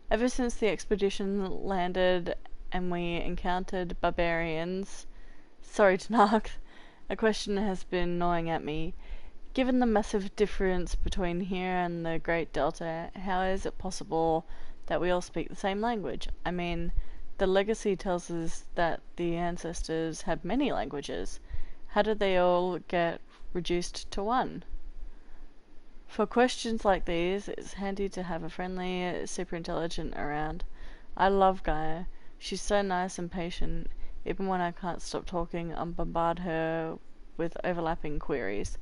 [SPEAKER 1] Ever since the expedition landed and we encountered barbarians, sorry Tanakh, a question has been gnawing at me. Given the massive difference between here and the Great Delta, how is it possible that we all speak the same language? I mean, the legacy tells us that the ancestors had many languages. How did they all get reduced to one? For questions like these, it's handy to have a friendly, super intelligent around. I love Gaia. She's so nice and patient. Even when I can't stop talking, I bombard her with overlapping queries.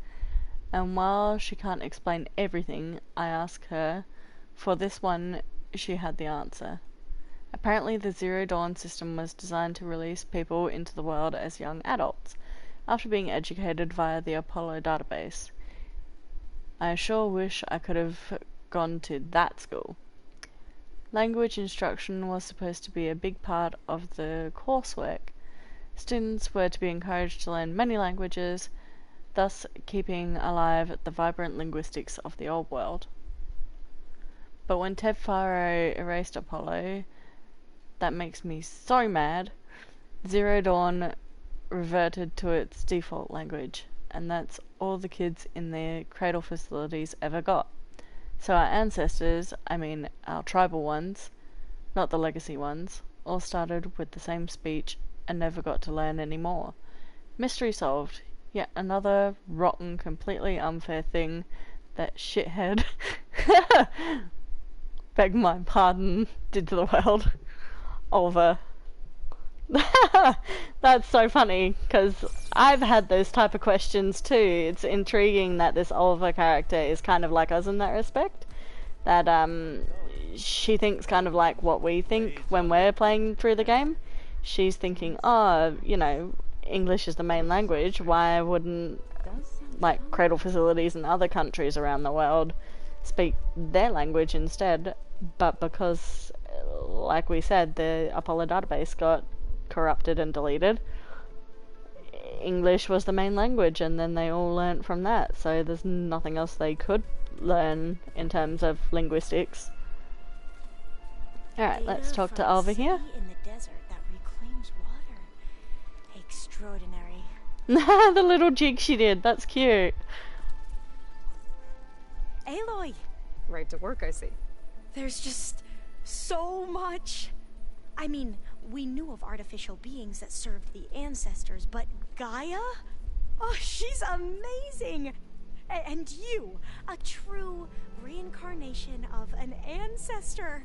[SPEAKER 1] And while she can't explain everything, I ask her. For this one, she had the answer. Apparently the Zero Dawn system was designed to release people into the world as young adults, after being educated via the Apollo database. I sure wish I could have gone to that school. Language instruction was supposed to be a big part of the coursework. Students were to be encouraged to learn many languages, thus keeping alive the vibrant linguistics of the old world. But when Ted Faro erased Apollo, that makes me so mad. Zero Dawn reverted to its default language, and that's all the kids in their cradle facilities ever got. So our ancestors, I mean our tribal ones, not the legacy ones, all started with the same speech and never got to learn any more. Mystery solved. Yet another rotten, completely unfair thing that shithead, beg my pardon, did to the world. Oliver. That's so funny, because I've had those type of questions too. It's intriguing that this Oliver character is kind of like us in that respect. That, she thinks kind of like what we think when we're playing through the game. She's thinking, oh, you know, English is the main language, why wouldn't, like, cradle facilities in other countries around the world speak their language instead? But because, like we said, the Apollo database got corrupted and deleted, English was the main language, and then they all learnt from that, so there's nothing else they could learn in terms of linguistics. Alright, let's talk to Oliver here.
[SPEAKER 11] In the desert that reclaims water. Extraordinary.
[SPEAKER 1] The little jig she did, that's cute.
[SPEAKER 11] Aloy!
[SPEAKER 2] Right to work, I see.
[SPEAKER 11] There's just so much. I mean, we knew of artificial beings that served the ancestors, but Gaia? Oh, she's amazing! And you, a true reincarnation of an ancestor.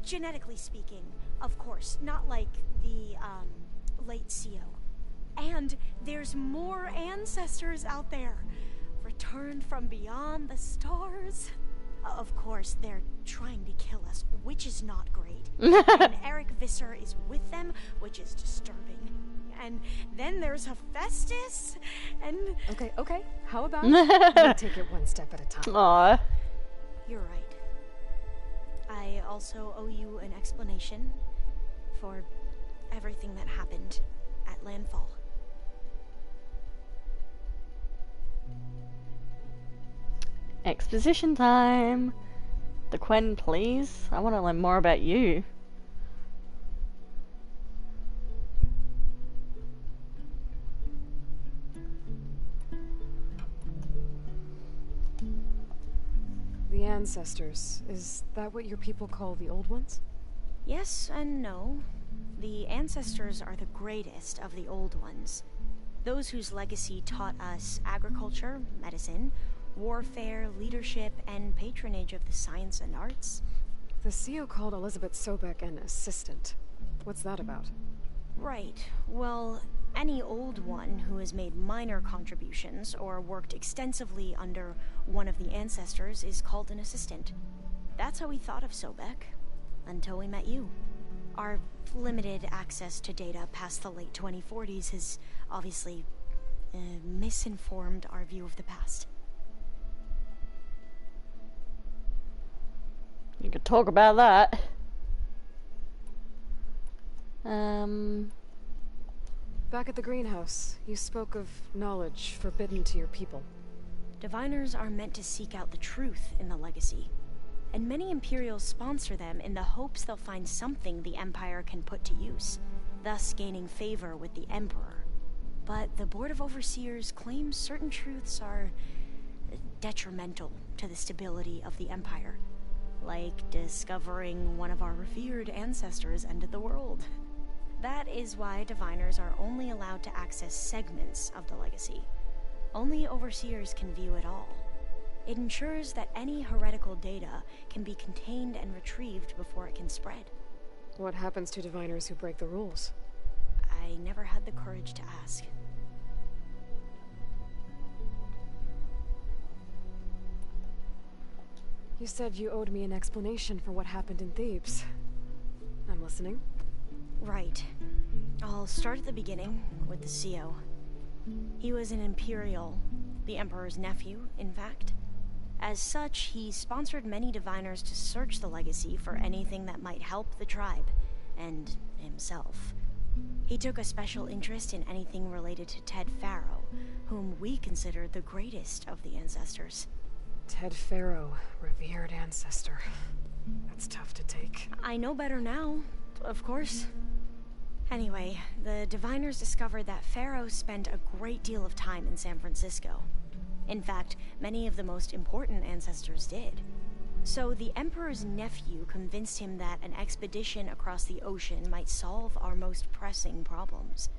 [SPEAKER 11] Genetically speaking, of course, not like the, late CO. And there's more ancestors out there, returned from beyond the stars. Of course, they're trying to kill us, which is not great. And Eric Visser is with them, which is disturbing. And then there's Hephaestus, and...
[SPEAKER 2] Okay, how about we take it one step at a time?
[SPEAKER 1] Aww.
[SPEAKER 11] You're right. I also owe you an explanation for everything that happened at Landfall.
[SPEAKER 1] Exposition time! The Quen, please. I want to learn more about you.
[SPEAKER 2] The ancestors. Is that what your people call the old ones?
[SPEAKER 11] Yes and no. The ancestors are the greatest of the old ones. Those whose legacy taught us agriculture, medicine, warfare, leadership, and patronage of the science and arts.
[SPEAKER 2] The CO called Elizabeth Sobek an assistant. What's that about?
[SPEAKER 11] Right. Well, any old one who has made minor contributions or worked extensively under one of the ancestors is called an assistant. That's how we thought of Sobek, until we met you. Our limited access to data past the late 2040s has obviously misinformed our view of the past.
[SPEAKER 1] You could talk about that.
[SPEAKER 2] Back at the greenhouse, you spoke of knowledge forbidden to your people.
[SPEAKER 11] Diviners are meant to seek out the truth in the legacy, and many Imperials sponsor them in the hopes they'll find something the Empire can put to use, thus gaining favor with the Emperor. But the Board of Overseers claims certain truths are detrimental to the stability of the Empire. Like discovering one of our revered ancestors ended the world. That is why diviners are only allowed to access segments of the legacy. Only overseers can view it all. It ensures that any heretical data can be contained and retrieved before it can spread.
[SPEAKER 2] What happens to diviners who break the rules?
[SPEAKER 11] I never had the courage to ask.
[SPEAKER 2] You said you owed me an explanation for what happened in Thebes. I'm listening.
[SPEAKER 11] Right. I'll start at the beginning with the CO. He was an Imperial, the Emperor's nephew, in fact. As such, he sponsored many diviners to search the legacy for anything that might help the tribe, and himself. He took a special interest in anything related to Ted Faro, whom we consider the greatest of the ancestors.
[SPEAKER 2] Ted Faro, revered ancestor. That's tough to take.
[SPEAKER 11] I know better now, of course. Anyway, the diviners discovered that Faro spent a great deal of time in San Francisco. In fact, many of the most important ancestors did. So the Emperor's nephew convinced him that an expedition across the ocean might solve our most pressing problems.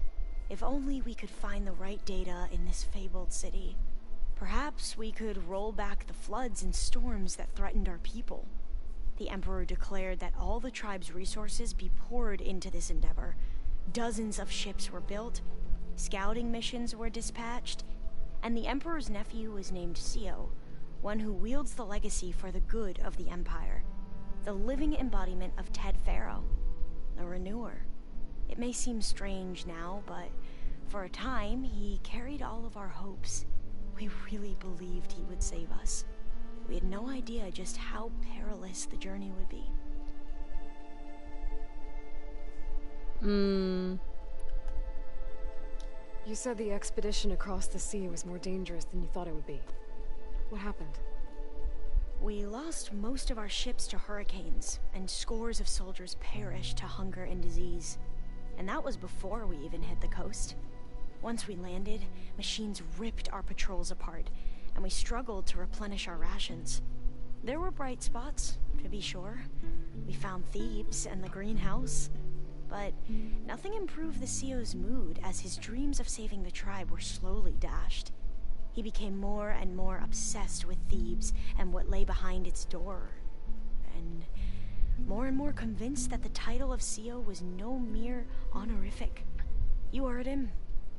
[SPEAKER 11] If only we could find the right data in this fabled city. Perhaps we could roll back the floods and storms that threatened our people. The Emperor declared that all the tribe's resources be poured into this endeavor. Dozens of ships were built, scouting missions were dispatched, and the Emperor's nephew was named CO, one who wields the legacy for the good of the Empire. The living embodiment of Ted Faro, the Renewer. It may seem strange now, but for a time, he carried all of our hopes. We really believed he would save us. We had no idea just how perilous the journey would be.
[SPEAKER 2] You said the expedition across the sea was more dangerous than you thought it would be. What happened?
[SPEAKER 11] We lost most of our ships to hurricanes, and scores of soldiers perished to hunger and disease. And that was before we even hit the coast. Once we landed, machines ripped our patrols apart, and we struggled to replenish our rations. There were bright spots, to be sure. We found Thebes and the greenhouse. But nothing improved the CO's mood as his dreams of saving the tribe were slowly dashed. He became more and more obsessed with Thebes and what lay behind its door. And more convinced that the title of CO was no mere honorific. You heard him,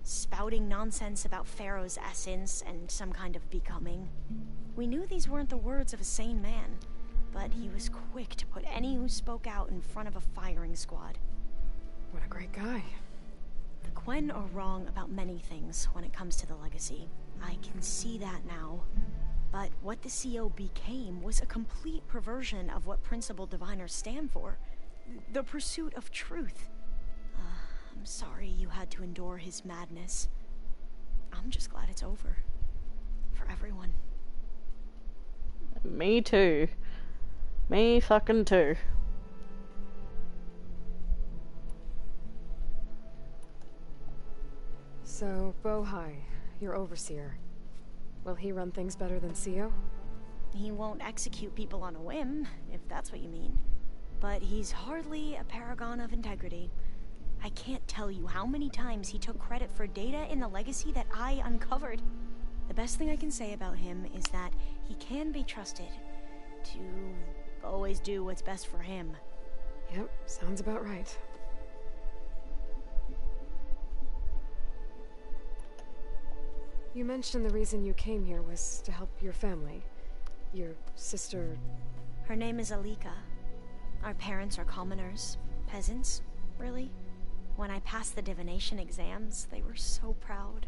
[SPEAKER 11] spouting nonsense about Pharaoh's essence and some kind of becoming. We knew these weren't the words of a sane man, but he was quick to put any who spoke out in front of a firing squad.
[SPEAKER 2] What a great guy.
[SPEAKER 11] The Quen are wrong about many things when it comes to the legacy. I can see that now. But what the CO became was a complete perversion of what principled diviners stand for. The pursuit of truth. I'm sorry you had to endure his madness. I'm just glad it's over. For everyone.
[SPEAKER 1] Me too. Me fucking too.
[SPEAKER 2] So, Bohai, your overseer. Will he run things better than CO?
[SPEAKER 11] He won't execute people on a whim, if that's what you mean. But he's hardly a paragon of integrity. I can't tell you how many times he took credit for data in the legacy that I uncovered. The best thing I can say about him is that he can be trusted to always do what's best for him.
[SPEAKER 2] Yep, sounds about right. You mentioned the reason you came here was to help your family. Your sister...
[SPEAKER 11] Her name is Alika. Our parents are commoners. Peasants, really. When I passed the divination exams, they were so proud.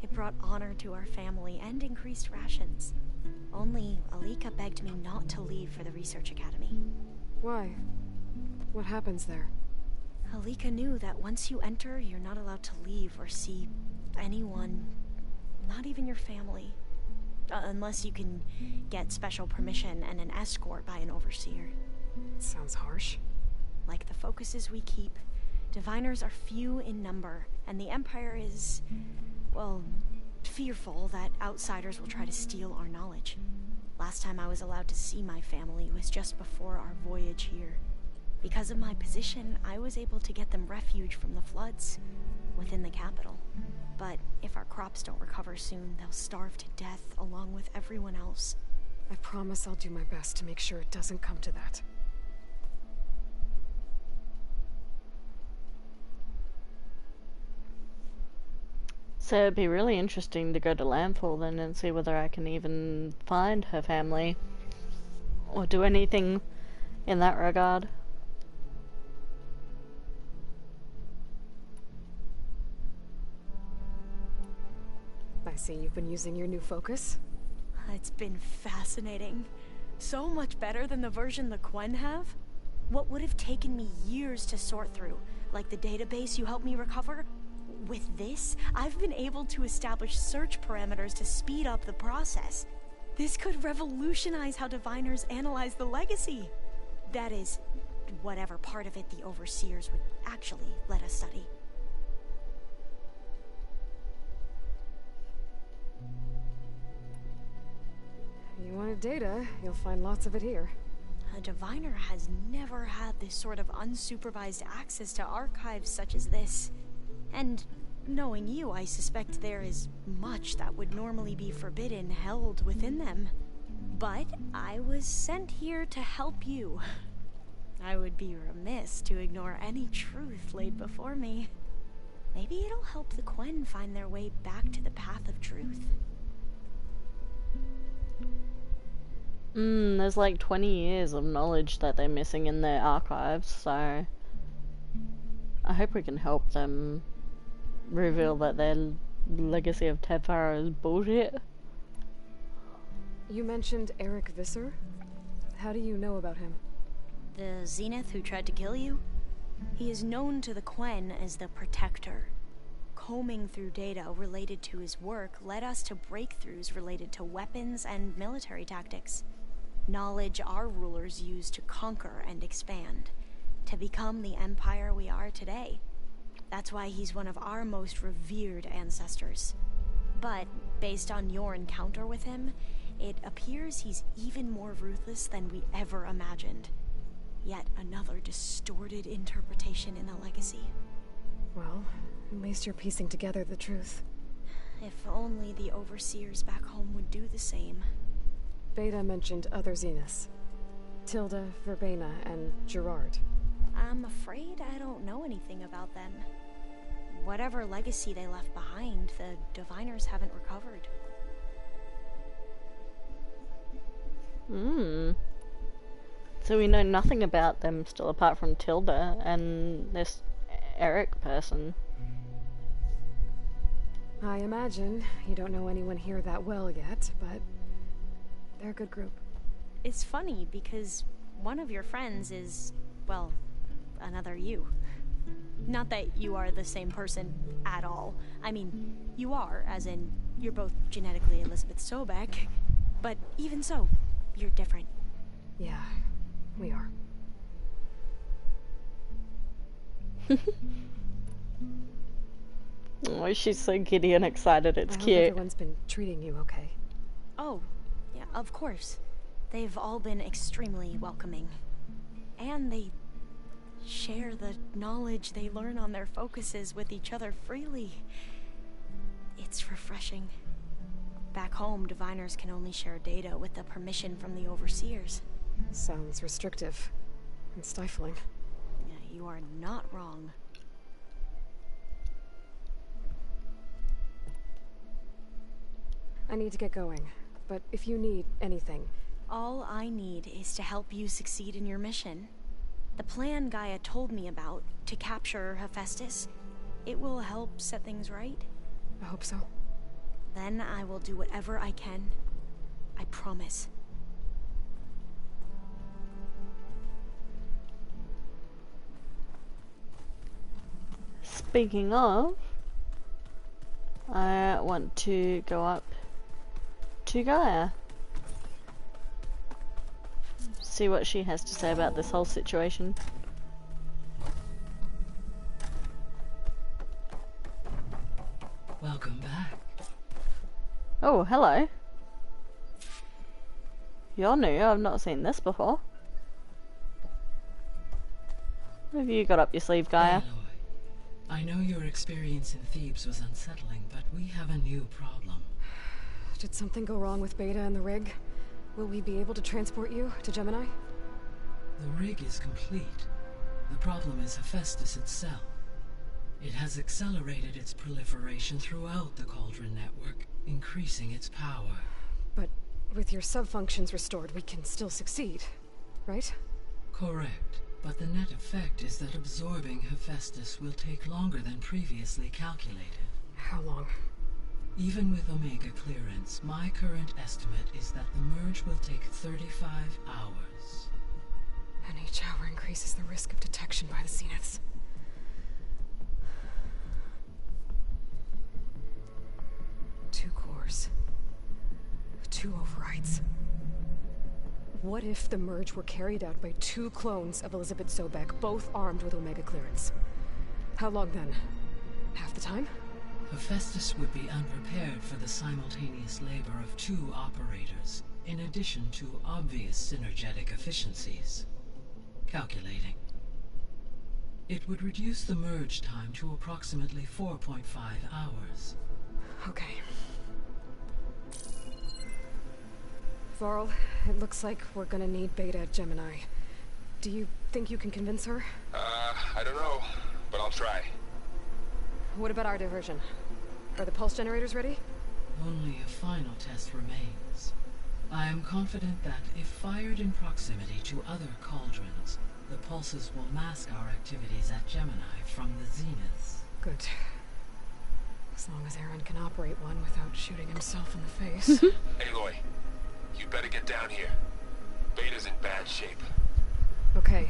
[SPEAKER 11] It brought honor to our family and increased rations. Only Alika begged me not to leave for the research academy.
[SPEAKER 2] Why? What happens there?
[SPEAKER 11] Alika knew that once you enter, you're not allowed to leave or see anyone. Not even your family. Unless you can get special permission and an escort by an overseer.
[SPEAKER 2] Sounds harsh.
[SPEAKER 11] Like the focuses we keep, diviners are few in number, and the Empire is, well, fearful that outsiders will try to steal our knowledge. Last time I was allowed to see my family was just before our voyage here. Because of my position, I was able to get them refuge from the floods within the capital. But if our crops don't recover soon, they'll starve to death along with everyone else.
[SPEAKER 2] I promise I'll do my best to make sure it doesn't come to that.
[SPEAKER 1] So it'd be really interesting to go to Landfall then and see whether I can even find her family or do anything in that regard.
[SPEAKER 2] I see you've been using your new focus.
[SPEAKER 11] It's been fascinating. So much better than the version the Quen have. What would have taken me years to sort through, like the database you helped me recover, with this, I've been able to establish search parameters to speed up the process. This could revolutionize how diviners analyze the legacy. That is, whatever part of it the overseers would actually let us study.
[SPEAKER 2] You wanted data, you'll find lots of it here.
[SPEAKER 11] A diviner has never had this sort of unsupervised access to archives such as this. And knowing you, I suspect there is much that would normally be forbidden held within them. But I was sent here to help you. I would be remiss to ignore any truth laid before me. Maybe it'll help the Quen find their way back to the path of truth.
[SPEAKER 1] There's like 20 years of knowledge that they're missing in their archives, so I hope we can help them reveal that their legacy of Ted Faro is bullshit.
[SPEAKER 2] You mentioned Eric Visser? How do you know about him?
[SPEAKER 11] The Zenith who tried to kill you? He is known to the Quen as the Protector. Combing through data related to his work led us to breakthroughs related to weapons and military tactics. Knowledge our rulers used to conquer and expand, to become the empire we are today. That's why he's one of our most revered ancestors. But based on your encounter with him, it appears he's even more ruthless than we ever imagined. Yet another distorted interpretation in the legacy.
[SPEAKER 2] Well, at least you're piecing together the truth.
[SPEAKER 11] If only the overseers back home would do the same.
[SPEAKER 2] Beta mentioned other Zeniths. Tilda, Verbena, and Gerard.
[SPEAKER 11] I'm afraid I don't know anything about them. Whatever legacy they left behind, the diviners haven't recovered.
[SPEAKER 1] So we know nothing about them still apart from Tilda and this Eric person.
[SPEAKER 2] I imagine you don't know anyone here that well yet, but they're a good group.
[SPEAKER 11] It's funny because one of your friends is, well, another you. Not that you are the same person at all. I mean, you are, as in, you're both genetically Elizabeth Sobek, but even so, you're different.
[SPEAKER 2] Yeah, we are.
[SPEAKER 1] Oh, she's so giddy and excited, it's
[SPEAKER 2] I hope
[SPEAKER 1] cute.
[SPEAKER 2] everyone's been treating you okay.
[SPEAKER 11] Oh, yeah, of course. They've all been extremely welcoming. And they share the knowledge they learn on their focuses with each other freely. It's refreshing. Back home, diviners can only share data with the permission from the overseers.
[SPEAKER 2] Sounds restrictive and stifling.
[SPEAKER 11] Yeah, you are not wrong.
[SPEAKER 2] I need to get going, but if you need anything...
[SPEAKER 11] All I need is to help you succeed in your mission. The plan Gaia told me about, to capture Hephaestus, it will help set things right.
[SPEAKER 2] I hope so.
[SPEAKER 11] Then I will do whatever I can. I promise.
[SPEAKER 1] Speaking of, I want to go up to Gaia. See what she has to say about this whole situation.
[SPEAKER 21] Welcome back.
[SPEAKER 1] Oh, hello. You're new, I've not seen this before. What have you got up your sleeve, Gaia?
[SPEAKER 2] I know your experience in Thebes was unsettling, but we have a new problem.
[SPEAKER 16] Did something go wrong with Beta and the rig? Will we be able to transport you to Gemini?
[SPEAKER 2] The rig is complete. The problem is Hephaestus itself. It has accelerated its proliferation throughout the Cauldron network, increasing its power.
[SPEAKER 16] But with your sub-functions restored, we can still succeed, right?
[SPEAKER 2] Correct. But the net effect is that absorbing Hephaestus will take longer than previously calculated.
[SPEAKER 16] How long?
[SPEAKER 2] Even with Omega clearance, my current estimate is that the merge will take 35 hours.
[SPEAKER 16] And each hour increases the risk of detection by the Zeniths. Two cores. Two overrides. What if the merge were carried out by two clones of Elizabeth Sobek, both armed with Omega clearance? How long then? Half the time?
[SPEAKER 2] Hephaestus would be unprepared for the simultaneous labor of two operators, in addition to obvious synergetic efficiencies. Calculating. It would reduce the merge time to approximately 4.5 hours.
[SPEAKER 16] Okay. Varl, it looks like we're gonna need Beta at Gemini. Do you think you can convince her?
[SPEAKER 15] I don't know, but I'll try.
[SPEAKER 16] What about our diversion? Are the pulse generators ready?
[SPEAKER 2] Only a final test remains. I am confident that if fired in proximity to other cauldrons, the pulses will mask our activities at Gemini from the Zeniths.
[SPEAKER 16] Good. As long as Aaron can operate one without shooting himself in the face.
[SPEAKER 15] Aloy, you better get down here. Beta's in bad shape.
[SPEAKER 16] Okay.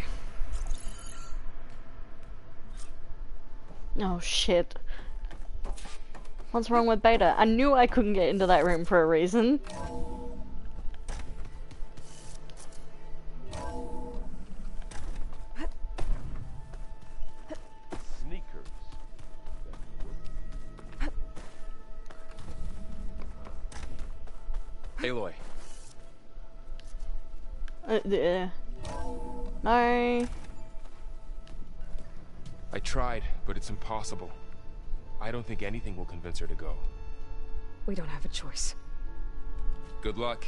[SPEAKER 1] Oh shit. What's wrong with Beta? I knew I couldn't get into that room for a reason.
[SPEAKER 17] Sneakers.
[SPEAKER 15] Aloy.
[SPEAKER 1] No.
[SPEAKER 15] I tried, but it's impossible. I don't think anything will convince her to go.
[SPEAKER 16] We don't have a choice.
[SPEAKER 15] Good luck.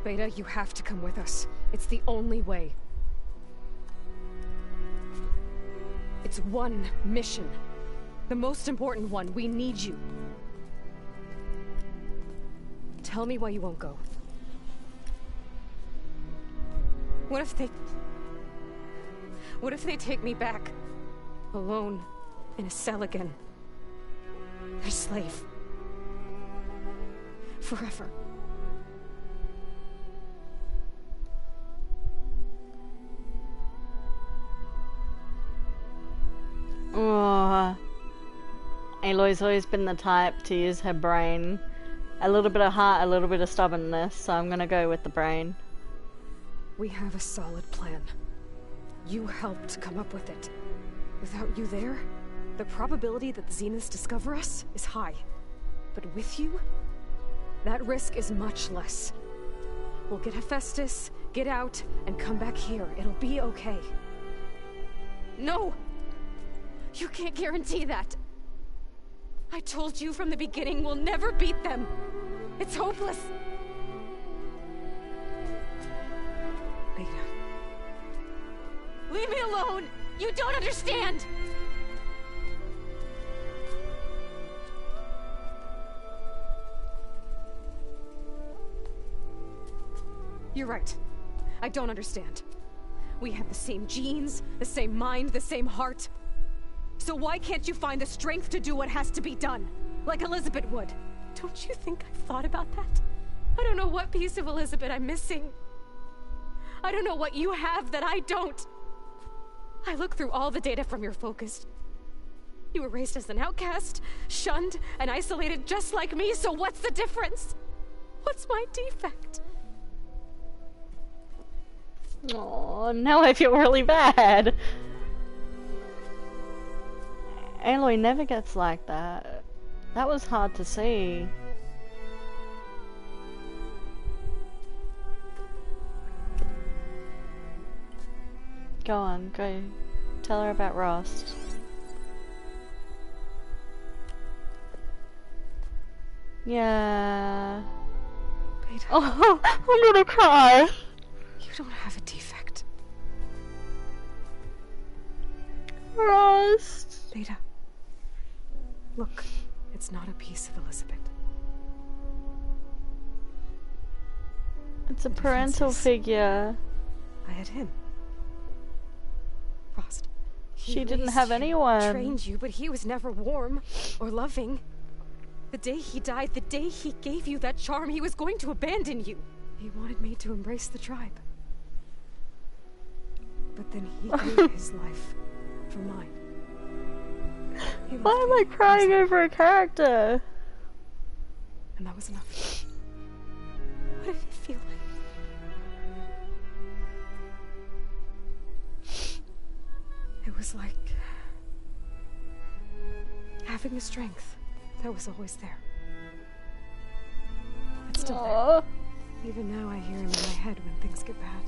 [SPEAKER 16] Beta, you have to come with us. It's the only way. It's one mission. The most important one. We need you. Tell me why you won't go. What if they take me back? Alone, in a cell again. Their slave. Forever.
[SPEAKER 1] Oh. Aloy's always been the type to use her brain. A little bit of heart, a little bit of stubbornness, so I'm gonna go with the brain.
[SPEAKER 16] We have a solid plan. You helped come up with it. Without you there, the probability that the Zeniths discover us is high. But with you, that risk is much less. We'll get Hephaestus, get out, and come back here. It'll be okay. No! You can't guarantee that! I told you from the beginning we'll never beat them! It's hopeless! Beta. Leave me alone! You don't understand! You're right. I don't understand. We have the same genes, the same mind, the same heart. So why can't you find the strength to do what has to be done? Like Elizabeth would. Don't you think I've thought about that? I don't know what piece of Elizabeth I'm missing. I don't know what you have that I don't. I look through all the data from your focus. You were raised as an outcast, shunned, and isolated just like me, so what's the difference? What's my defect?
[SPEAKER 1] Oh, now I feel really bad. Aloy never gets like that. That was hard to see. Go on, go. Tell her about Rost. Yeah.
[SPEAKER 2] Beta.
[SPEAKER 1] Oh, I'm gonna cry.
[SPEAKER 2] You don't have a defect.
[SPEAKER 1] Rost.
[SPEAKER 2] Beta. Look, it's not a piece of Elizabeth.
[SPEAKER 1] It's a parental figure.
[SPEAKER 2] I had him. Rost.
[SPEAKER 1] She didn't have anyone.
[SPEAKER 2] Trained you, but he was never warm or loving. The day he died, the day he gave you that charm, he was going to abandon you. He wanted me to embrace the tribe. But then he gave his life for mine.
[SPEAKER 1] Why am I crying over a character?
[SPEAKER 2] And that was enough. What did it feel like? It was like having the strength that was always there. It's still there. Even now I hear him in my head when things get bad.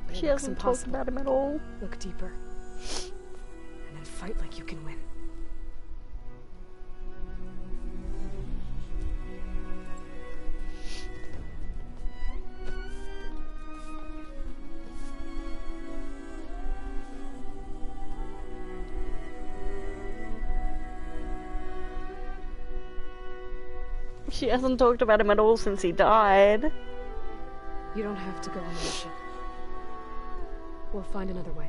[SPEAKER 2] But
[SPEAKER 1] She hasn't talked about him at all.
[SPEAKER 2] Look deeper. And then fight like you can win.
[SPEAKER 1] She hasn't talked about him at all since he died.
[SPEAKER 2] You don't have to go on the mission. We'll find another way.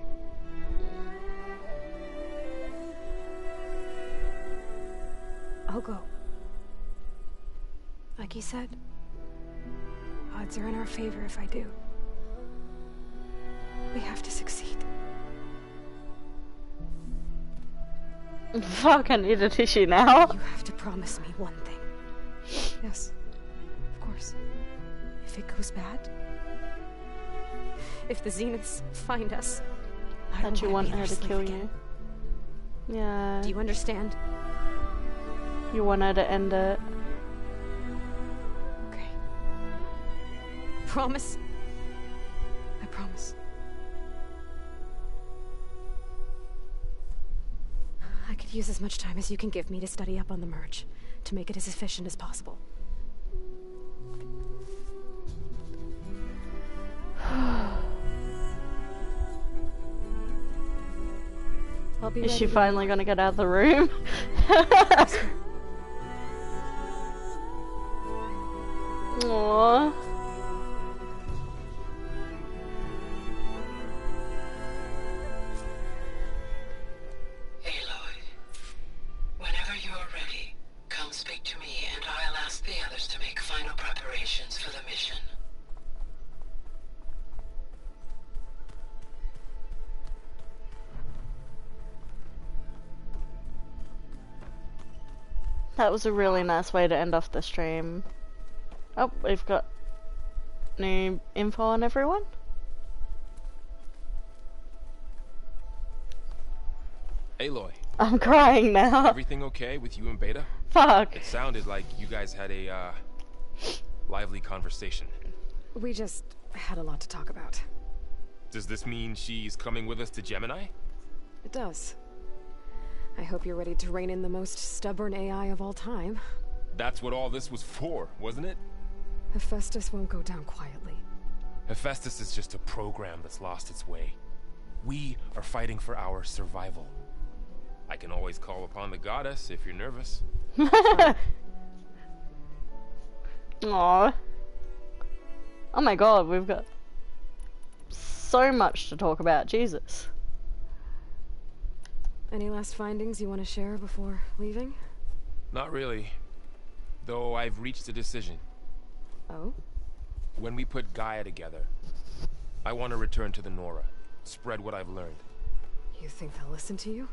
[SPEAKER 2] I'll go. Like you said, odds are in our favor if I do. We have to succeed.
[SPEAKER 1] Fuck, I need a tissue now.
[SPEAKER 2] You have to promise me one thing. Yes, of course. If it goes bad, if the Zeniths find us, I
[SPEAKER 1] That you
[SPEAKER 2] don't
[SPEAKER 1] want
[SPEAKER 2] be
[SPEAKER 1] her
[SPEAKER 2] their
[SPEAKER 1] to
[SPEAKER 2] slave
[SPEAKER 1] kill
[SPEAKER 2] again.
[SPEAKER 1] you. Yeah.
[SPEAKER 2] Do you understand?
[SPEAKER 1] You want her to end it.
[SPEAKER 2] Okay. Promise? I promise. I could use as much time as you can give me to study up on the merge, to make it as efficient as possible. I'll be
[SPEAKER 1] Is she
[SPEAKER 2] ready
[SPEAKER 1] finally gonna get out of the room? Aww.
[SPEAKER 14] Whenever you're ready, come speak to me and I'll ask the others to make final preparations for the mission.
[SPEAKER 1] That was a really nice way to end off the stream. Oh, we've got new info on everyone.
[SPEAKER 15] Aloy.
[SPEAKER 1] I'm crying now.
[SPEAKER 15] Everything okay with you and Beta?
[SPEAKER 1] Fuck.
[SPEAKER 15] It sounded like you guys had a, lively conversation.
[SPEAKER 2] We just had a lot to talk about.
[SPEAKER 15] Does this mean she's coming with us to Gemini?
[SPEAKER 2] It does. I hope you're ready to rein in the most stubborn AI of all time.
[SPEAKER 15] That's what all this was for, wasn't it?
[SPEAKER 2] Hephaestus won't go down quietly.
[SPEAKER 15] Hephaestus is just a program that's lost its way. We are fighting for our survival. I can always call upon the goddess if you're nervous.
[SPEAKER 1] Aww. Oh my god, we've got so much to talk about. Jesus.
[SPEAKER 2] Any last findings you want to share before leaving?
[SPEAKER 15] Not really. Though I've reached a decision.
[SPEAKER 2] Oh?
[SPEAKER 15] When we put Gaia together, I want to return to the Nora. Spread what I've learned.
[SPEAKER 2] You think they'll listen to you?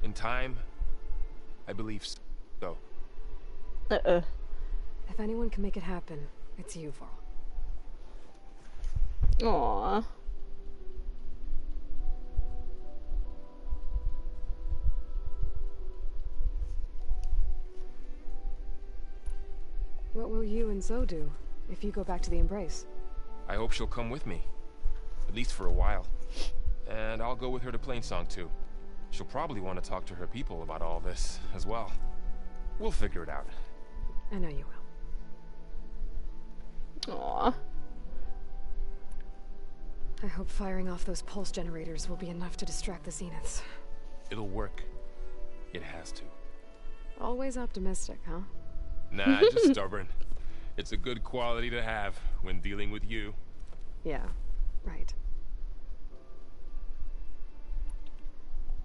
[SPEAKER 15] In time, I believe so.
[SPEAKER 2] If anyone can make it happen, it's you, Varl.
[SPEAKER 1] Aww.
[SPEAKER 2] What will you and Zoe do if you go back to the Embrace?
[SPEAKER 15] I hope she'll come with me. At least for a while. And I'll go with her to Plainsong too. She'll probably want to talk to her people about all this as well. We'll figure it out.
[SPEAKER 2] I know you will.
[SPEAKER 1] Aww.
[SPEAKER 2] I hope firing off those pulse generators will be enough to distract the Zeniths.
[SPEAKER 15] It'll work. It has to.
[SPEAKER 2] Always optimistic, huh?
[SPEAKER 15] Nah, just stubborn. It's a good quality to have when dealing with you.
[SPEAKER 2] Yeah, right.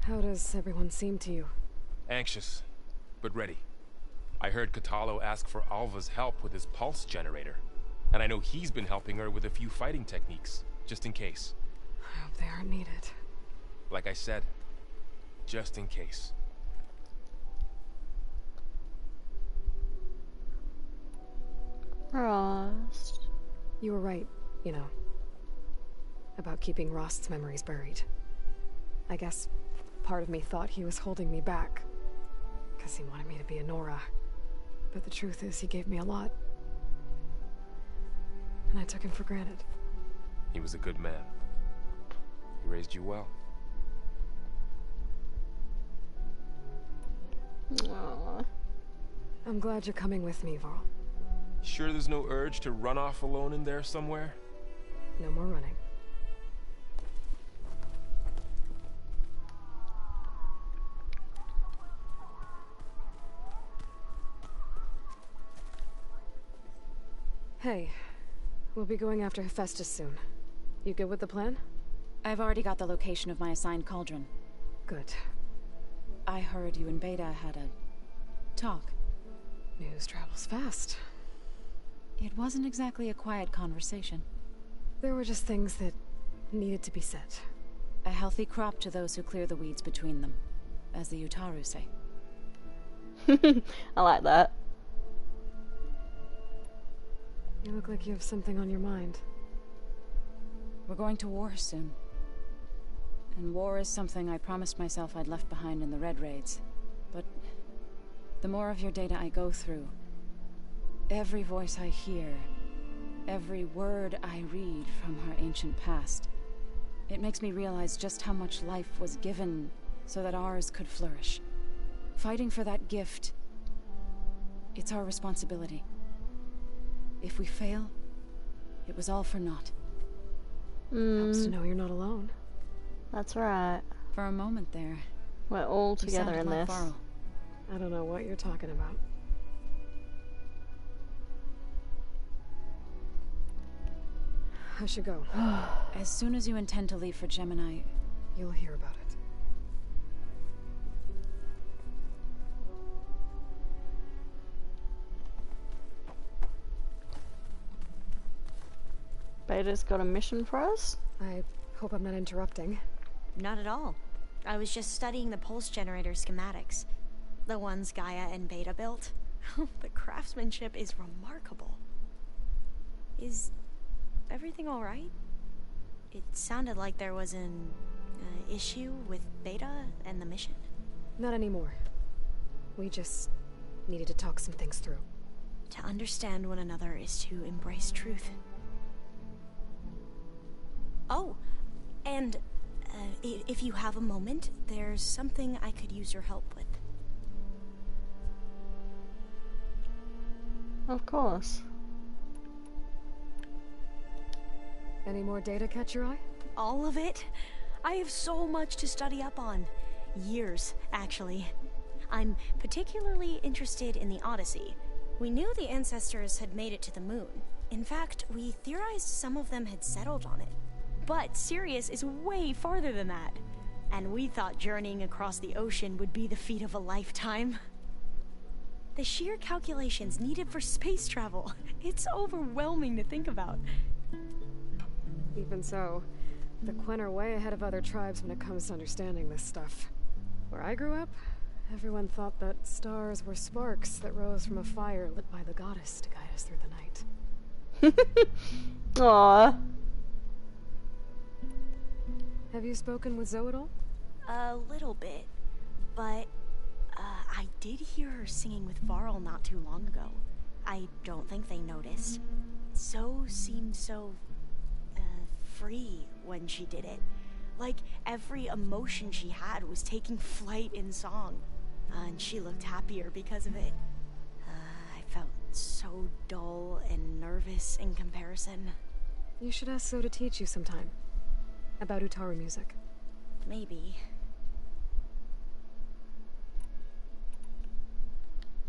[SPEAKER 2] How does everyone seem to you?
[SPEAKER 15] Anxious, but ready. I heard Katalo ask for Alva's help with his pulse generator. And I know he's been helping her with a few fighting techniques, just in case.
[SPEAKER 2] I hope they aren't needed.
[SPEAKER 15] Like I said, just in case.
[SPEAKER 1] Rost.
[SPEAKER 2] You were right, you know. About keeping Rost's memories buried. I guess part of me thought he was holding me back. Because he wanted me to be a Nora. But the truth is, he gave me a lot. And I took him for granted.
[SPEAKER 15] He was a good man. He raised you well.
[SPEAKER 1] Aww.
[SPEAKER 2] I'm glad you're coming with me, Varl.
[SPEAKER 15] Sure there's no urge to run off alone in there somewhere?
[SPEAKER 2] No more running. Hey, we'll be going after Hephaestus soon. You good with the plan?
[SPEAKER 18] I've already got the location of my assigned cauldron.
[SPEAKER 2] Good.
[SPEAKER 18] I heard you and Beta had a talk.
[SPEAKER 2] News travels fast.
[SPEAKER 18] It wasn't exactly a quiet conversation.
[SPEAKER 2] There were just things that needed to be said.
[SPEAKER 18] A healthy crop to those who clear the weeds between them, as the Utaru say.
[SPEAKER 1] I like that.
[SPEAKER 2] You look like you have something on your mind.
[SPEAKER 18] We're going to war soon. And war is something I promised myself I'd left behind in the Red Raids. But the more of your data I go through, every voice I hear, every word I read from our ancient past, it makes me realize just how much life was given so that ours could flourish. Fighting for that gift, it's our responsibility. If we fail, it was all for naught.
[SPEAKER 2] Helps to know you're not alone.
[SPEAKER 1] That's right.
[SPEAKER 18] For a moment there,
[SPEAKER 1] we're all together in
[SPEAKER 18] like
[SPEAKER 1] this.
[SPEAKER 18] Varl.
[SPEAKER 2] I don't know what you're talking about. I should go.
[SPEAKER 18] As soon as you intend to leave for Gemini,
[SPEAKER 2] you'll hear about it.
[SPEAKER 1] Beta's got a mission for us?
[SPEAKER 2] I hope I'm not interrupting.
[SPEAKER 11] Not at all. I was just studying the pulse generator schematics. The ones Gaia and Beta built. The craftsmanship is remarkable. Is everything alright? It sounded like there was an issue with Beta and the mission.
[SPEAKER 2] Not anymore. We just needed to talk some things through.
[SPEAKER 11] To understand one another is to embrace truth. Oh, and if you have a moment, there's something I could use your help with.
[SPEAKER 1] Of course.
[SPEAKER 2] Any more data catch your eye?
[SPEAKER 11] All of it? I have so much to study up on. Years, actually. I'm particularly interested in the Odyssey. We knew the ancestors had made it to the moon. In fact, we theorized some of them had settled on it. But Sirius is way farther than that. And we thought journeying across the ocean would be the feat of a lifetime. The sheer calculations needed for space travel. It's overwhelming to think about.
[SPEAKER 2] Even so, the Quen are way ahead of other tribes when it comes to understanding this stuff. Where I grew up, everyone thought that stars were sparks that rose from a fire lit by the goddess to guide us through the night.
[SPEAKER 1] Aww.
[SPEAKER 2] Have you spoken with Zoe at all?
[SPEAKER 11] A little bit, but I did hear her singing with Varl not too long ago. I don't think they noticed. So seemed so, free when she did it. Like every emotion she had was taking flight in song. And she looked happier because of it. I felt so dull and nervous in comparison.
[SPEAKER 2] You should ask So to teach you sometime. About Utaru music.
[SPEAKER 11] Maybe.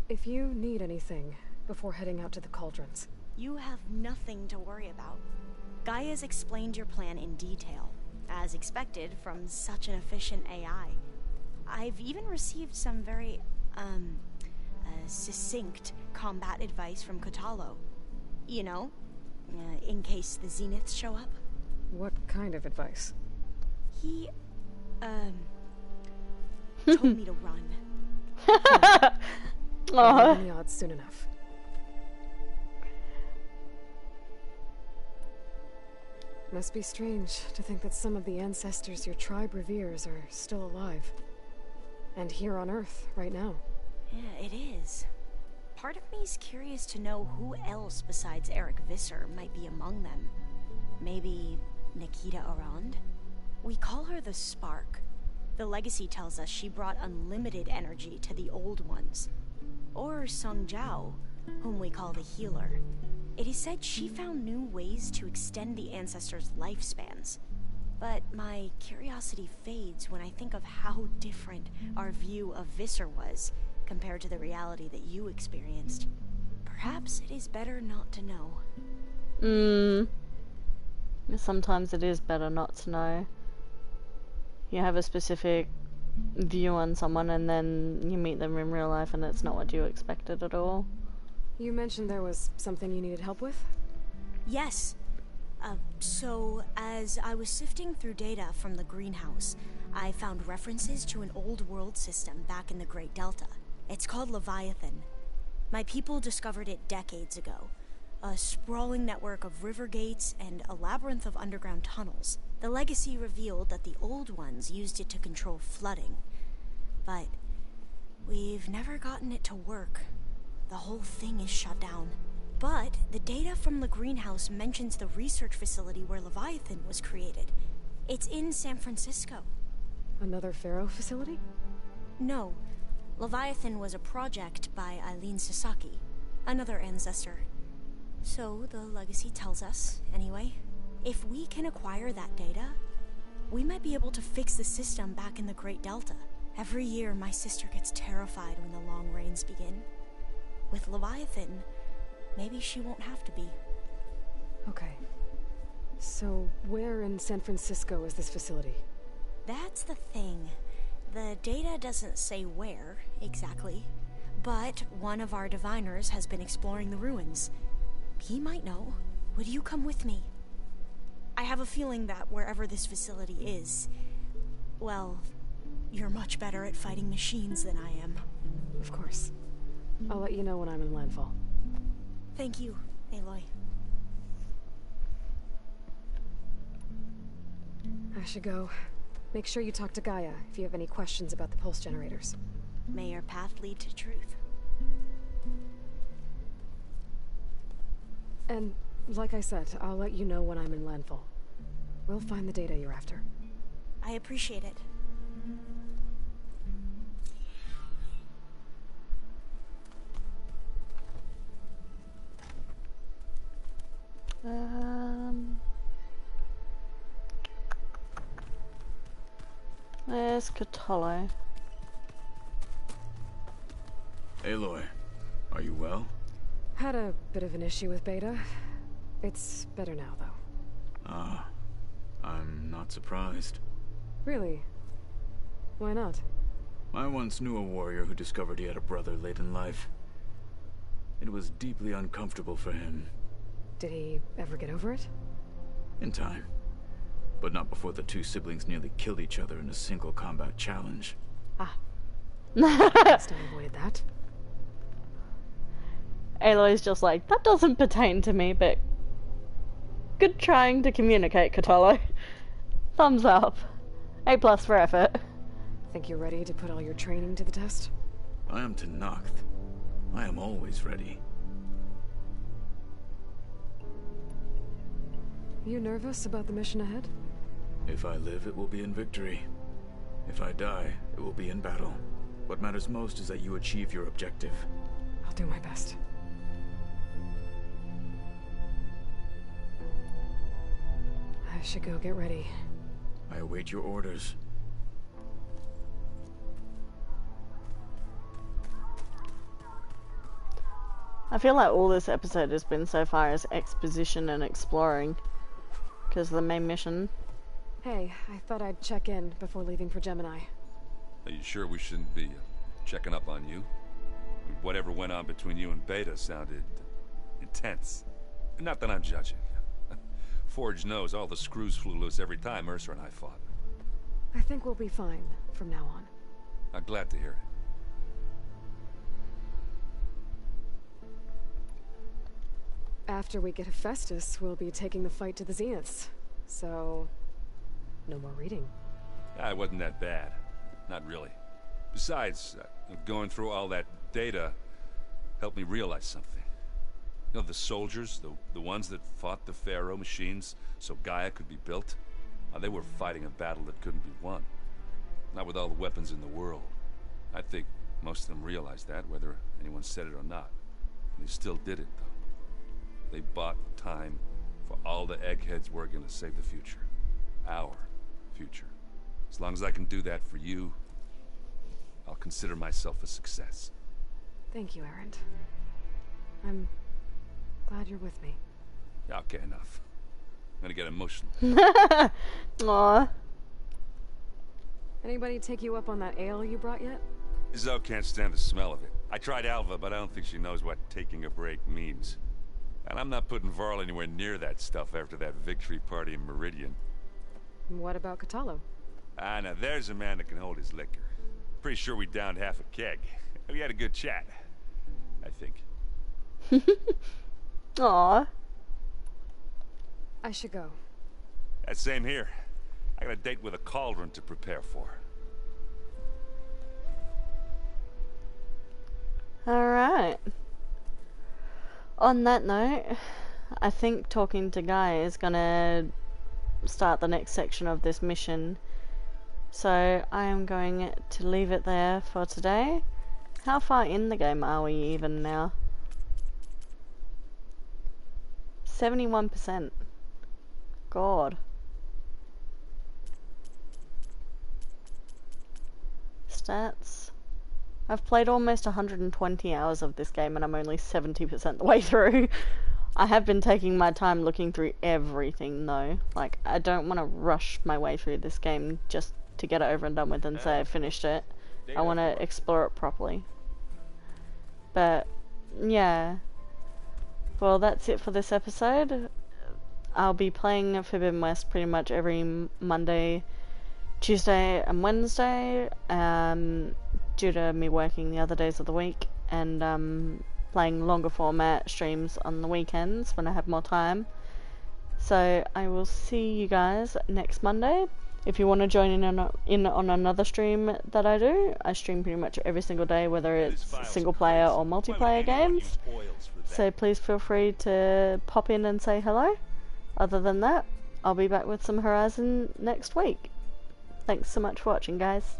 [SPEAKER 2] If you need anything before heading out to the cauldrons.
[SPEAKER 11] You have nothing to worry about. Gaia's explained your plan in detail, as expected from such an efficient AI. I've even received some very, succinct combat advice from Kotalo. You know, in case the Zeniths show up.
[SPEAKER 2] What kind of advice?
[SPEAKER 11] He, told me to run.
[SPEAKER 2] I'll the odds soon enough. Must be strange to think that some of the ancestors your tribe reveres are still alive. And here on Earth, right now.
[SPEAKER 11] Yeah, it is. Part of me's curious to know who else besides Eric Visser might be among them. Maybe Nikita Arand? We call her the Spark. The legacy tells us she brought unlimited energy to the old ones. Or Sung Jiao, whom we call the Healer. It is said she found new ways to extend the ancestors' lifespans. But my curiosity fades when I think of how different our view of Visser was compared to the reality that you experienced. Perhaps it is better not to know.
[SPEAKER 1] Sometimes it is better not to know. You have a specific view on someone and then you meet them in real life and it's not what you expected at all.
[SPEAKER 2] You mentioned there was something you needed help with?
[SPEAKER 11] Yes. So, as I was sifting through data from the greenhouse, I found references to an old world system back in the Great Delta. It's called Leviathan. My people discovered it decades ago. A sprawling network of river gates and a labyrinth of underground tunnels. The legacy revealed that the old ones used it to control flooding. But we've never gotten it to work. The whole thing is shut down. But the data from the greenhouse mentions the research facility where Leviathan was created. It's in San Francisco.
[SPEAKER 2] Another Faro facility?
[SPEAKER 11] No. Leviathan was a project by Eileen Sasaki, another ancestor. So the legacy tells us, anyway. If we can acquire that data, we might be able to fix the system back in the Great Delta. Every year, my sister gets terrified when the long rains begin. With Leviathan, maybe she won't have to be.
[SPEAKER 2] Okay. So, where in San Francisco is this facility?
[SPEAKER 11] That's the thing. The data doesn't say where, exactly. But one of our diviners has been exploring the ruins. He might know. Would you come with me? I have a feeling that wherever this facility is, well, you're much better at fighting machines than I am.
[SPEAKER 2] Of course. I'll let you know when I'm in landfall.
[SPEAKER 11] Thank you, Aloy.
[SPEAKER 2] I should go. Make sure you talk to Gaia if you have any questions about the pulse generators.
[SPEAKER 11] May your path lead to truth.
[SPEAKER 2] And, like I said, I'll let you know when I'm in landfall. We'll find the data you're after.
[SPEAKER 11] I appreciate it.
[SPEAKER 1] Where's Kotalo?
[SPEAKER 20] Aloy, are you well?
[SPEAKER 2] Had a bit of an issue with Beta. It's better now, though.
[SPEAKER 20] Ah, I'm not surprised.
[SPEAKER 2] Really? Why not?
[SPEAKER 20] I once knew a warrior who discovered he had a brother late in life. It was deeply uncomfortable for him.
[SPEAKER 2] Did he ever get over it?
[SPEAKER 20] In time. But not before the two siblings nearly killed each other in a single combat challenge.
[SPEAKER 2] Ah. Must have avoided that.
[SPEAKER 1] Aloy's just like, that doesn't pertain to me, but good trying to communicate, Kotalo. Thumbs up. A+ for effort.
[SPEAKER 2] Think you're ready to put all your training to the test?
[SPEAKER 20] I am Tenakth. I am always ready.
[SPEAKER 2] You nervous about the mission ahead?
[SPEAKER 20] If I live, it will be in victory. If I die, it will be in battle. What matters most is that you achieve your objective.
[SPEAKER 2] I'll do my best. I should go get ready.
[SPEAKER 20] I await your orders.
[SPEAKER 1] I feel like all this episode has been so far is exposition and exploring. Because the main mission.
[SPEAKER 2] Hey, I thought I'd check in before leaving for Gemini.
[SPEAKER 19] Are you sure we shouldn't be checking up on you? Whatever went on between you and Beta sounded intense. Not that I'm judging. Forge knows all the screws flew loose every time Mercer and I fought.
[SPEAKER 2] I think we'll be fine from now on.
[SPEAKER 19] I'm glad to hear it.
[SPEAKER 2] After we get Hephaestus, we'll be taking the fight to the Zeniths. So, no more reading.
[SPEAKER 19] It wasn't that bad. Not really. Besides, going through all that data helped me realize something. You know, the soldiers, the ones that fought the Faro machines so Gaia could be built, they were fighting a battle that couldn't be won. Not with all the weapons in the world. I think most of them realized that, whether anyone said it or not. They still did it, though. They bought time for all the eggheads working to save the future. Our future. As long as I can do that for you, I'll consider myself a success.
[SPEAKER 2] Thank you, Erend. I'm glad you're with me.
[SPEAKER 19] Okay, enough. I'm gonna get emotional.
[SPEAKER 1] Aww.
[SPEAKER 2] Anybody take you up on that ale you brought yet?
[SPEAKER 19] Zoe can't stand the smell of it. I tried Alva, but I don't think she knows what taking a break means. And I'm not putting Varl anywhere near that stuff after that victory party in Meridian.
[SPEAKER 2] What about Catalo?
[SPEAKER 19] Now there's a man that can hold his liquor. Pretty sure we downed half a keg. We had a good chat, I think.
[SPEAKER 1] Aww.
[SPEAKER 2] I should go.
[SPEAKER 19] Same here. I got a date with a cauldron to prepare for.
[SPEAKER 1] Alright. On that note, I think talking to Guy is gonna start the next section of this mission. So I am going to leave it there for today. How far in the game are we even now? 71%. God. Stats. I've played almost 120 hours of this game and I'm only 70% the way through. I have been taking my time looking through everything though. Like, I don't want to rush my way through this game just to get it over and done with and say I finished it. I want to explore it properly. But, yeah. Well, that's it for this episode. I'll be playing Forbidden West pretty much every Monday, Tuesday and Wednesday, due to me working the other days of the week, and playing longer format streams on the weekends when I have more time. So I will see you guys next Monday. If you want to join in on another stream that I do, I stream pretty much every single day, whether it's single player or multiplayer games. So please feel free to pop in and say hello. Other than that, I'll be back with some Horizon next week. Thanks so much for watching, guys.